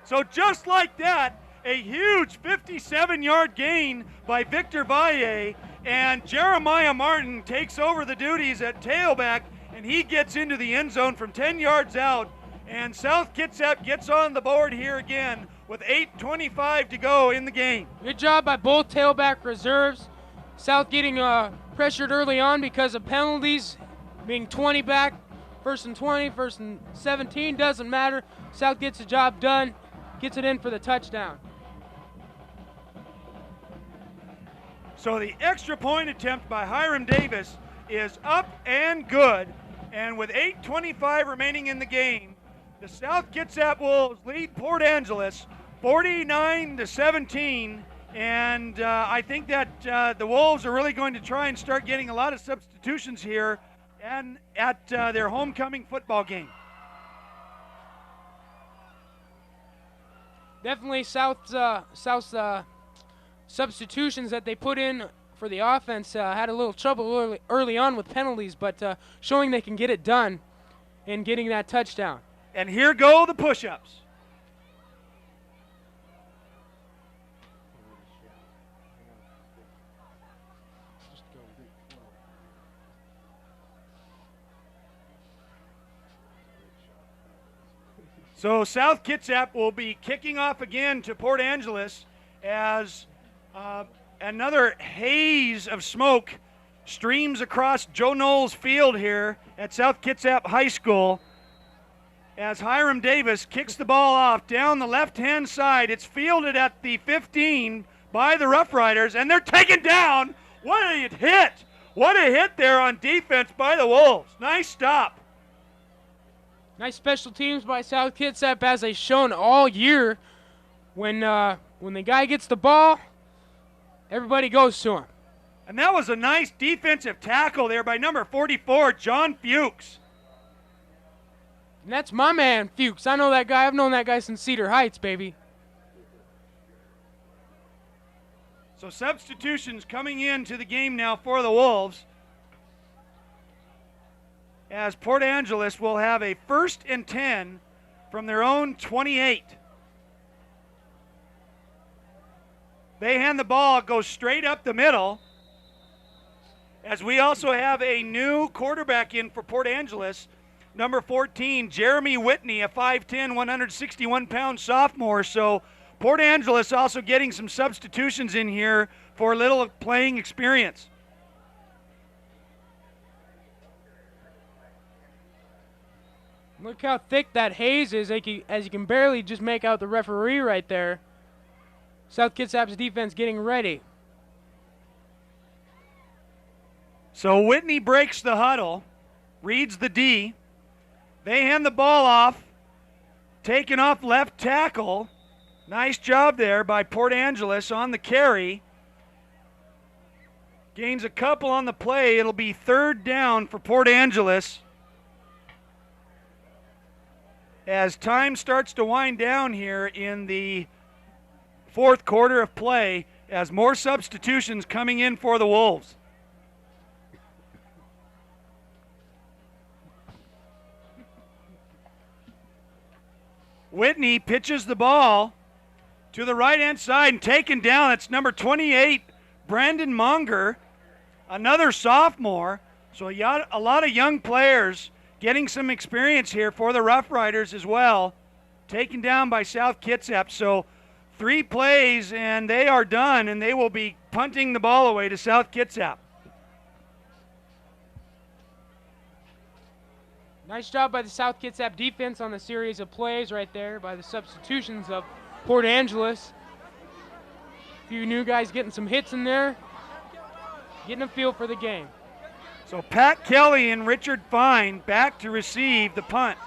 [SPEAKER 1] So just like that, a huge 57-yard gain by Victor Valle, and Jeremiah Martin takes over the duties at tailback, and he gets into the end zone from 10 yards out, and South Kitsap gets on the board here again with 8:25 to go in the game.
[SPEAKER 2] Good job by both tailback reserves. South getting pressured early on because of penalties, being 20 back, 1st and 20, 1st and 17, doesn't matter. South gets the job done, gets it in for the touchdown.
[SPEAKER 1] So the extra point attempt by Hiram Davis is up and good, and with 8:25 remaining in the game, the South Kitsap Wolves lead Port Angeles 49-17, and I think that the Wolves are really going to try and start getting a lot of substitutions here and at their homecoming football game.
[SPEAKER 2] Definitely South's substitutions that they put in for the offense had a little trouble early on with penalties, but showing they can get it done and getting that touchdown.
[SPEAKER 1] And here go the push-ups. So South Kitsap will be kicking off again to Port Angeles as another haze of smoke streams across Joe Knowles Field here at South Kitsap High School as Hiram Davis kicks the ball off down the left-hand side. It's fielded at the 15 by the Roughriders, and they're taken down. What a hit! What a hit there on defense by the Wolves. Nice stop.
[SPEAKER 2] Nice special teams by South Kitsap, as they've shown all year. When the guy gets the ball, everybody goes to him.
[SPEAKER 1] And that was a nice defensive tackle there by number 44, John Fuchs.
[SPEAKER 2] And that's my man, Fuchs. I know that guy. I've known that guy since Cedar Heights, baby.
[SPEAKER 1] So substitutions coming into the game now for the Wolves, as Port Angeles will have a 1st and 10 from their own 28. They hand the ball, goes straight up the middle, as we also have a new quarterback in for Port Angeles, number 14, Jeremy Whitney, a 5'10", 161-pound sophomore. So Port Angeles also getting some substitutions in here for a little playing experience.
[SPEAKER 2] Look how thick that haze is, as you can barely just make out the referee right there. South Kitsap's defense getting ready.
[SPEAKER 1] So Whitney breaks the huddle, reads the D. They hand the ball off, taken off left tackle. Nice job there by Port Angeles on the carry. Gains a couple on the play. It'll be 3rd down for Port Angeles. As time starts to wind down here in the 4th quarter of play, as more substitutions coming in for the Wolves. Whitney pitches the ball to the right-hand side and taken down. It's number 28, Brandon Monger, another sophomore. So a lot of young players getting some experience here for the Roughriders as well. Taken down by South Kitsap. So 3 plays and they are done, and they will be punting the ball away to South Kitsap.
[SPEAKER 2] Nice job by the South Kitsap defense on the series of plays right there by the substitutions of Port Angeles. A few new guys getting some hits in there, getting a feel for the game.
[SPEAKER 1] So Pat Kelly and Richard Fine back to receive the punt.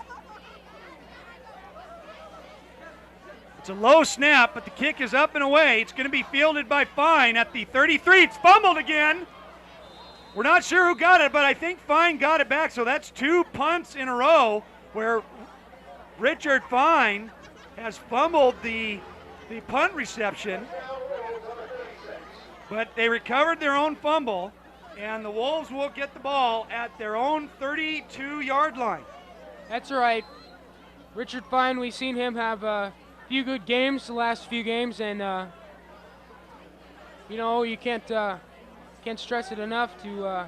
[SPEAKER 1] It's a low snap, but the kick is up and away. It's going to be fielded by Fine at the 33. It's fumbled again. We're not sure who got it, but I think Fine got it back. So that's 2 punts in a row where Richard Fine has fumbled the punt reception. But they recovered their own fumble, and the Wolves will get the ball at their own 32-yard line.
[SPEAKER 2] That's right. Richard Fine, we've seen him have a few good games the last few games, and you know, you can't stress it enough to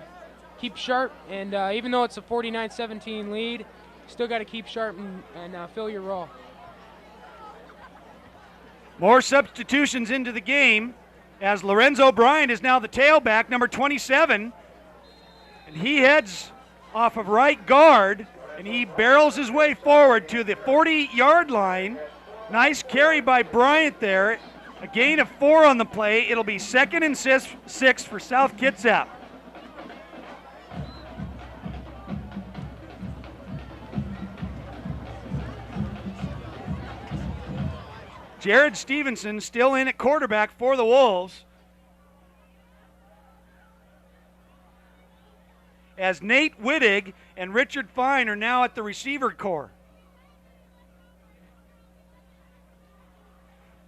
[SPEAKER 2] keep sharp. And even though it's a 49-17 lead, still got to keep sharp and fill your role.
[SPEAKER 1] More substitutions into the game as Lorenzo Bryant is now the tailback, number 27. And he heads off of right guard, and he barrels his way forward to the 40-yard line. Nice carry by Bryant there. A gain of 4 on the play. It'll be 2nd and 6 for South Kitsap. Jared Stevenson still in at quarterback for the Wolves, as Nate Wittig and Richard Fine are now at the receiver corps.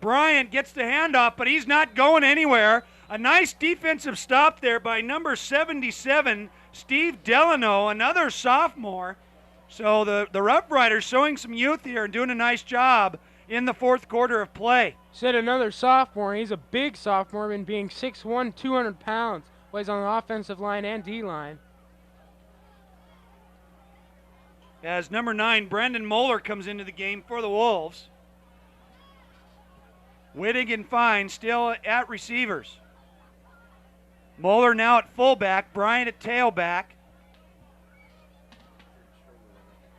[SPEAKER 1] Bryant gets the handoff, but he's not going anywhere. A nice defensive stop there by number 77, Steve Delano, another sophomore. So the Rough Riders showing some youth here and doing a nice job in the 4th quarter of play.
[SPEAKER 2] Said another sophomore. He's a big sophomore, and being 6'1", 200 pounds. Plays on the offensive line and D-line.
[SPEAKER 1] As number 9, Brendan Moeller, comes into the game for the Wolves. Wittig and Fine still at receivers. Moeller now at fullback, Bryant at tailback.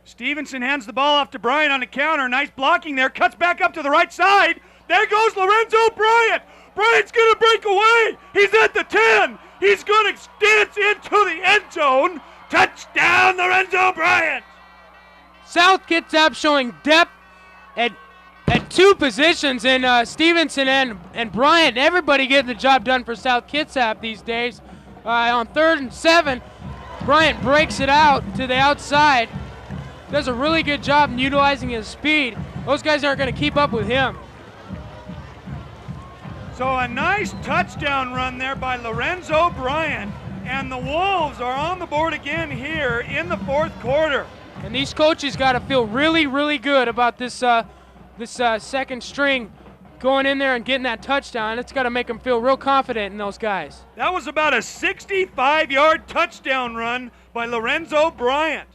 [SPEAKER 1] Stevenson hands the ball off to Bryant on the counter. Nice blocking there. Cuts back up to the right side. There goes Lorenzo Bryant. Bryant's going to break away. He's at the 10. He's going to dance into the end zone. Touchdown, Lorenzo Bryant.
[SPEAKER 2] South Kitsap showing depth at 2 positions in Stevenson and Bryant. Everybody getting the job done for South Kitsap these days. On 3rd and 7, Bryant breaks it out to the outside. Does a really good job in utilizing his speed. Those guys aren't going to keep up with him.
[SPEAKER 1] So a nice touchdown run there by Lorenzo Bryant, and the Wolves are on the board again here in the 4th quarter.
[SPEAKER 2] And these coaches got to feel really, really good about this second string going in there and getting that touchdown. It's got to make them feel real confident in those guys.
[SPEAKER 1] That was about a 65-yard touchdown run by Lorenzo Bryant.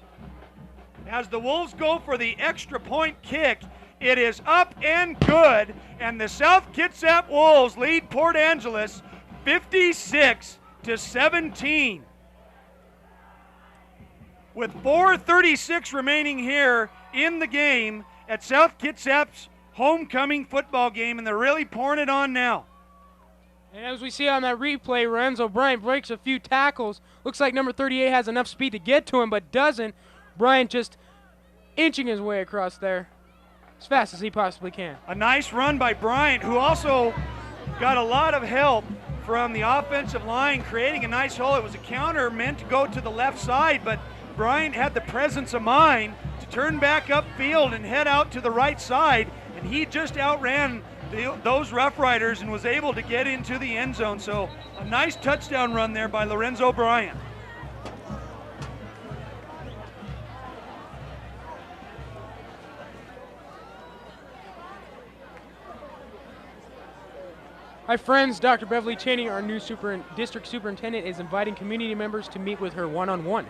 [SPEAKER 1] As the Wolves go for the extra point kick, it is up and good, and the South Kitsap Wolves lead Port Angeles 56-17. With 4:36 remaining here in the game at South Kitsap's homecoming football game, and they're really pouring it on now.
[SPEAKER 2] And as we see on that replay, Lorenzo Bryant breaks a few tackles. Looks like number 38 has enough speed to get to him, but doesn't. Bryant just inching his way across there as fast as he possibly can.
[SPEAKER 1] A nice run by Bryant, who also got a lot of help from the offensive line, creating a nice hole. It was a counter meant to go to the left side, but Bryant had the presence of mind to turn back upfield and head out to the right side, and he just outran those Rough Riders and was able to get into the end zone. So a nice touchdown run there by Lorenzo Bryant.
[SPEAKER 2] Hi friends, Dr. Beverly Cheney, our new district superintendent, is inviting community members to meet with her one-on-one.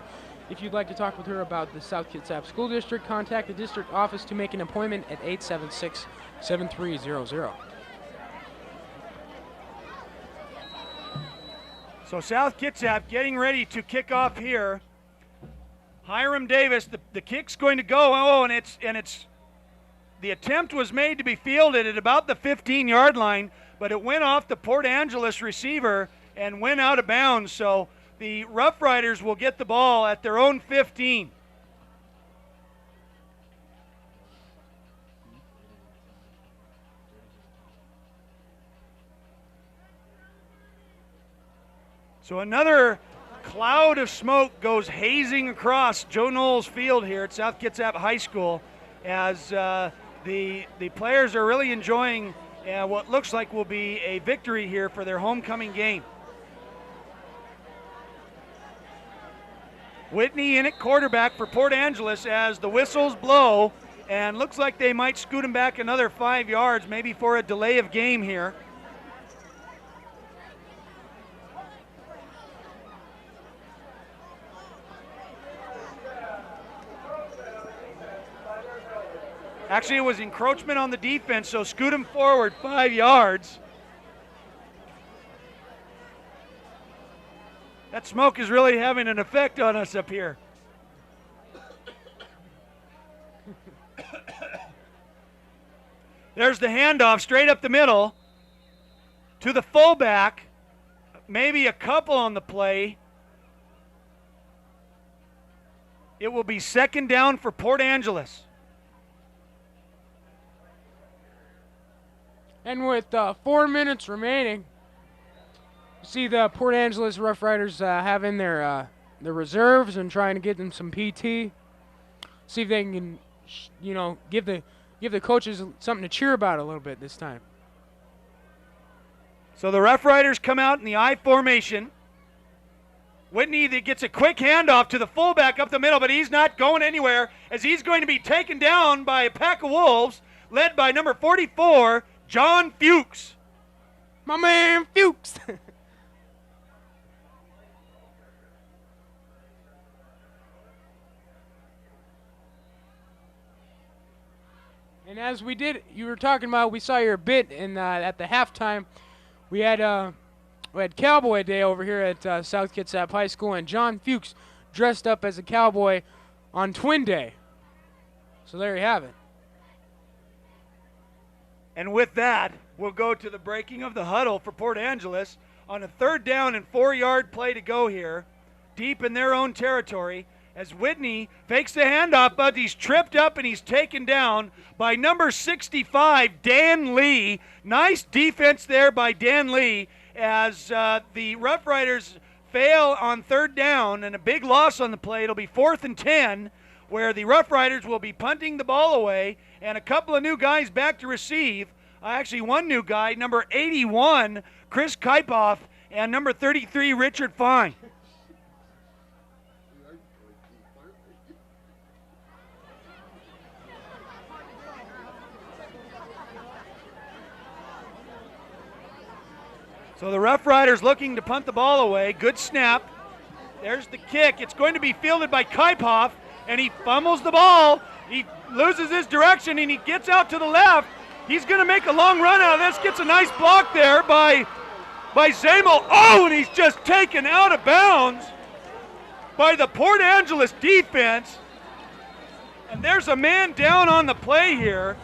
[SPEAKER 2] If you'd like to talk with her about the South Kitsap School District, contact the district office to make an appointment at 876-7300.
[SPEAKER 1] So South Kitsap getting ready to kick off here. Hiram Davis, the kick's going to go. Oh, and it's the attempt was made to be fielded at about the 15-yard line, but it went off the Port Angeles receiver and went out of bounds. So the Rough Riders will get the ball at their own 15. So another cloud of smoke goes hazing across Joe Knowles Field here at South Kitsap High School as the players are really enjoying what looks like will be a victory here for their homecoming game. Whitney in at quarterback for Port Angeles as the whistles blow, and looks like they might scoot him back another 5 yards, maybe for a delay of game here. Actually, it was encroachment on the defense, so scoot him forward 5 yards. That smoke is really having an effect on us up here. There's the handoff straight up the middle to the fullback. Maybe a couple on the play. It will be second down for Port Angeles.
[SPEAKER 2] And with 4 minutes remaining, you see the Port Angeles Roughriders having their reserves and trying to get them some PT. See if they can, give the coaches something to cheer about a little bit this time.
[SPEAKER 1] So the Roughriders come out in the I formation. Whitney gets a quick handoff to the fullback up the middle, but he's not going anywhere as he's going to be taken down by a pack of Wolves led by number 44, John Fuchs.
[SPEAKER 2] My man Fuchs. And as you were talking about, we saw your bit in at the halftime. We had Cowboy Day over here at South Kitsap High School, and John Fuchs dressed up as a cowboy on Twin Day. So there you have it.
[SPEAKER 1] And with that, we'll go to the breaking of the huddle for Port Angeles on a 3rd down and 4-yard play to go here, deep in their own territory, as Whitney fakes the handoff, but he's tripped up and he's taken down by number 65, Dan Lee. Nice defense there by Dan Lee as the Rough Riders fail on 3rd down, and a big loss on the play. It'll be 4th and 10, where the Rough Riders will be punting the ball away, and a couple of new guys back to receive. Actually, one new guy, number 81, Chris Kaipoff, and number 33, Richard Fine. So the Rough Riders looking to punt the ball away. Good snap. There's the kick. It's going to be fielded by Kaipoff, and he fumbles the ball. He loses his direction, and he gets out to the left. He's going to make a long run out of this. Gets a nice block there by Zamel. Oh, and he's just taken out of bounds by the Port Angeles defense. And there's a man down on the play here.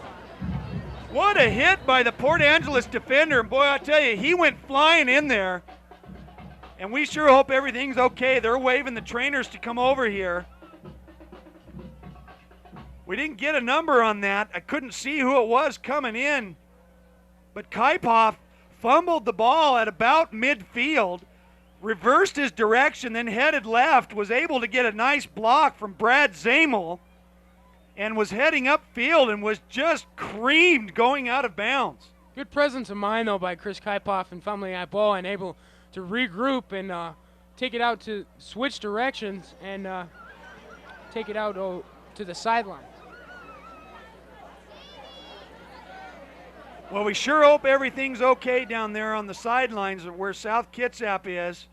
[SPEAKER 1] What a hit by the Port Angeles defender. And boy, I tell you, he went flying in there. And we sure hope everything's okay. They're waving the trainers to come over here. We didn't get a number on that. I couldn't see who it was coming in. But Kaipoff fumbled the ball at about midfield, reversed his direction, then headed left, was able to get a nice block from Brad Zamel, and was heading upfield and was just creamed going out of bounds.
[SPEAKER 2] Good presence of mind, though, by Chris Kaipoff in fumbling that ball and able to regroup and take it out to switch directions and take it out to the sideline.
[SPEAKER 1] Well, we sure hope everything's okay down there on the sidelines where South Kitsap is.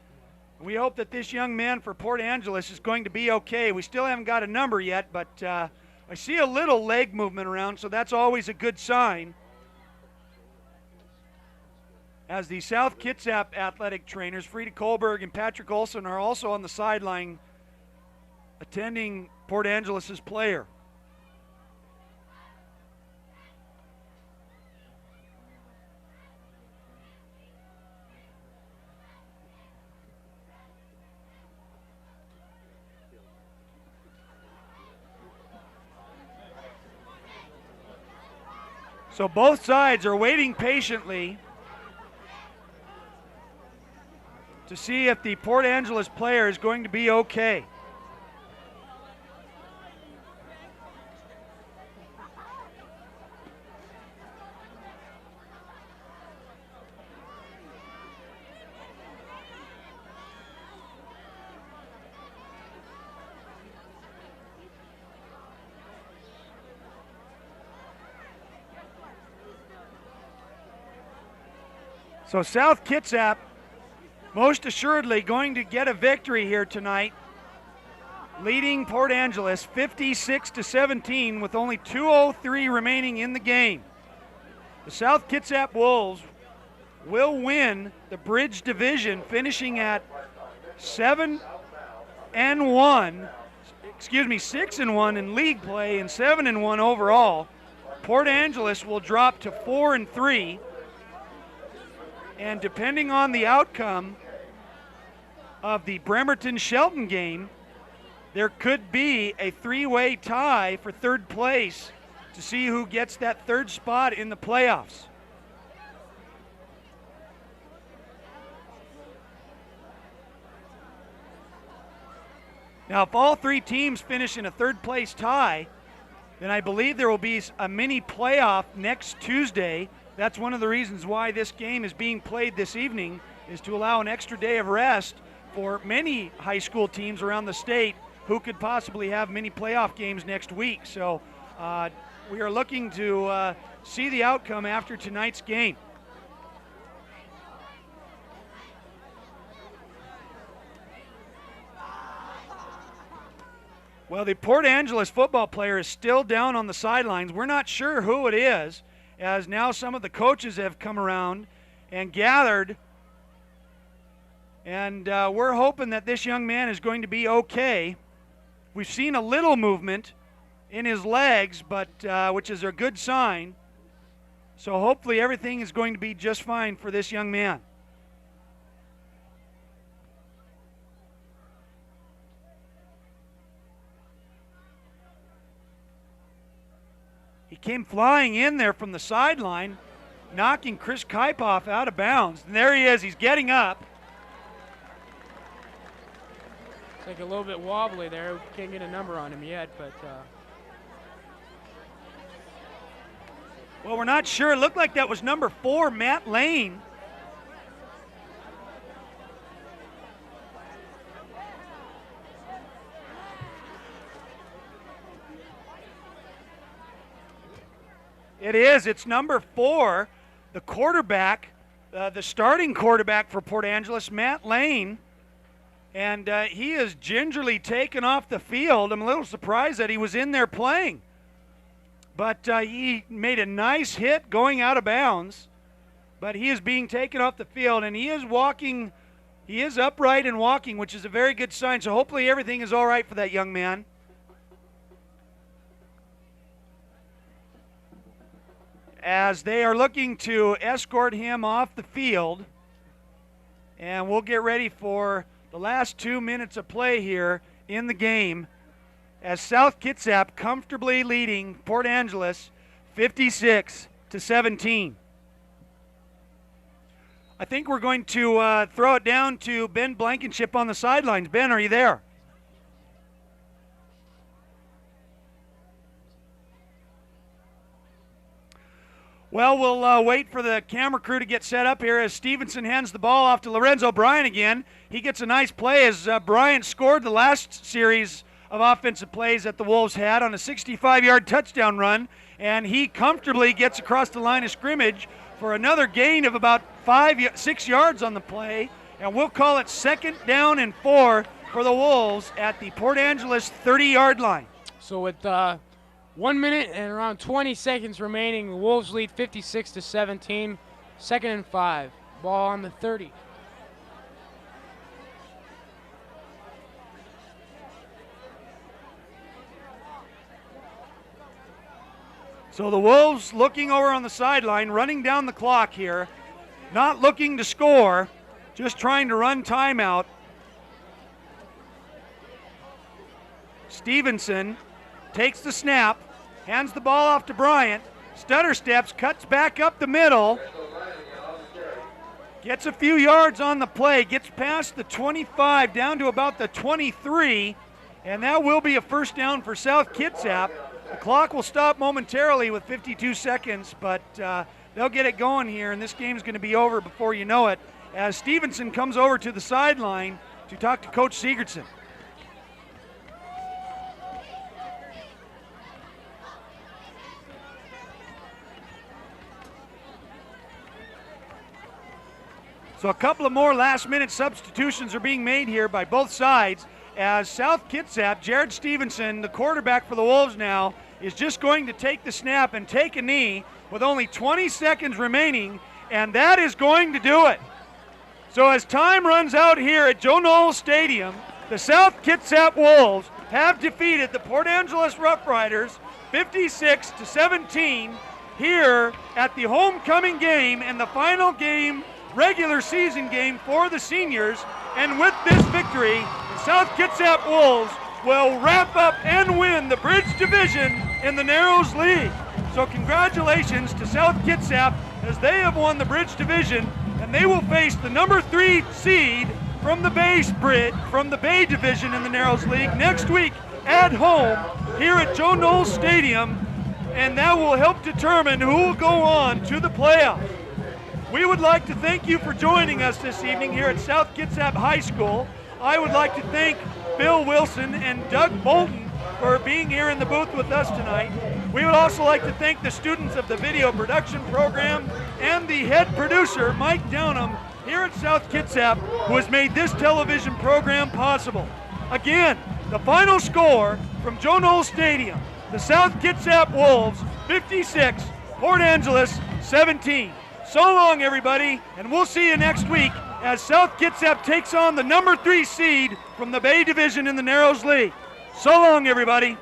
[SPEAKER 1] We hope that this young man for Port Angeles is going to be okay. We still haven't got a number yet, but I see a little leg movement around, so that's always a good sign. As the South Kitsap athletic trainers, Frida Kohlberg and Patrick Olson, are also on the sideline attending Port Angeles' player. So both sides are waiting patiently to see if the Port Angeles player is going to be okay. So South Kitsap most assuredly going to get a victory here tonight, leading Port Angeles 56-17 with only 2:03 remaining in the game. The South Kitsap Wolves will win the Bridge Division, finishing at 6-1 in league play and 7-1 overall. Port Angeles will drop to 4-3. And depending on the outcome of the Bremerton-Shelton game, there could be a three-way tie for third place to see who gets that third spot in the playoffs. Now, if all three teams finish in a third place tie, then I believe there will be a mini playoff next Tuesday. That's one of the reasons why this game is being played this evening, is to allow an extra day of rest for many high school teams around the state who could possibly have mini playoff games next week. So we are looking to see the outcome after tonight's game. Well, the Port Angeles football player is still down on the sidelines. We're not sure who it is, as now some of the coaches have come around and gathered. And we're hoping that this young man is going to be okay. We've seen a little movement in his legs, but which is a good sign. So hopefully everything is going to be just fine for this young man. He came flying in there from the sideline, knocking Chris Kaipoff out of bounds. And there he is. He's getting up.
[SPEAKER 2] It's like a little bit wobbly there. Can't get a number on him yet, but...
[SPEAKER 1] Well, we're not sure. It looked like that was number 4, Matt Lane. It is. It's number 4, the quarterback, the starting quarterback for Port Angeles, Matt Lane. And he is gingerly taken off the field. I'm a little surprised that he was in there playing. But he made a nice hit going out of bounds. But he is being taken off the field, and he is walking. He is upright and walking, which is a very good sign. So hopefully everything is all right for that young man. As they are looking to escort him off the field. And we'll get ready for the last 2 minutes of play here in the game, as South Kitsap comfortably leading Port Angeles 56-17. I think we're going to throw it down to Ben Blankenship on the sidelines. Ben, are you there? Well, we'll wait for the camera crew to get set up here as Stevenson hands the ball off to Lorenzo Bryant again. He gets a nice play as Bryant scored the last series of offensive plays that the Wolves had on a 65-yard touchdown run, and he comfortably gets across the line of scrimmage for another gain of about 6 yards on the play, and we'll call it 2nd down and 4 for the Wolves at the Port Angeles 30-yard line.
[SPEAKER 2] So with 1 minute and around 20 seconds remaining, the Wolves lead 56-17, 2nd and 5. Ball on the 30.
[SPEAKER 1] So the Wolves looking over on the sideline, running down the clock here, not looking to score, just trying to run timeout. Stevenson takes the snap, hands the ball off to Bryant, stutter steps, cuts back up the middle, Gets a few yards on the play, gets past the 25 down to about the 23, and that will be a first down for South Kitsap. The clock will stop momentarily with 52 seconds, but they'll get it going here, and this game's going to be over before you know it, as Stevenson comes over to the sideline to talk to Coach Sigurdsson. So a couple of more last-minute substitutions are being made here by both sides, as South Kitsap, Jared Stevenson, the quarterback for the Wolves now, is just going to take the snap and take a knee with only 20 seconds remaining, and that is going to do it. So as time runs out here at Joe Knowles Stadium, the South Kitsap Wolves have defeated the Port Angeles Roughriders 56-17 here at the homecoming game and the final game, regular season game for the seniors. And with this victory, the South Kitsap Wolves will wrap up and win the Bridge Division in the Narrows League. So congratulations to South Kitsap as they have won the Bridge Division, and they will face the number 3 seed from the Bay Division in the Narrows League next week at home here at Joe Knowles Stadium, and that will help determine who will go on to the playoffs. We would like to thank you for joining us this evening here at South Kitsap High School. I would like to thank Bill Wilson and Doug Bolton for being here in the booth with us tonight. We would also like to thank the students of the video production program and the head producer, Mike Downham, here at South Kitsap, who has made this television program possible. Again, the final score from Joe Knowles Stadium, the South Kitsap Wolves 56, Port Angeles 17. So long, everybody, and we'll see you next week as South Kitsap takes on the number 3 seed from the Bay Division in the Narrows League. So long, everybody.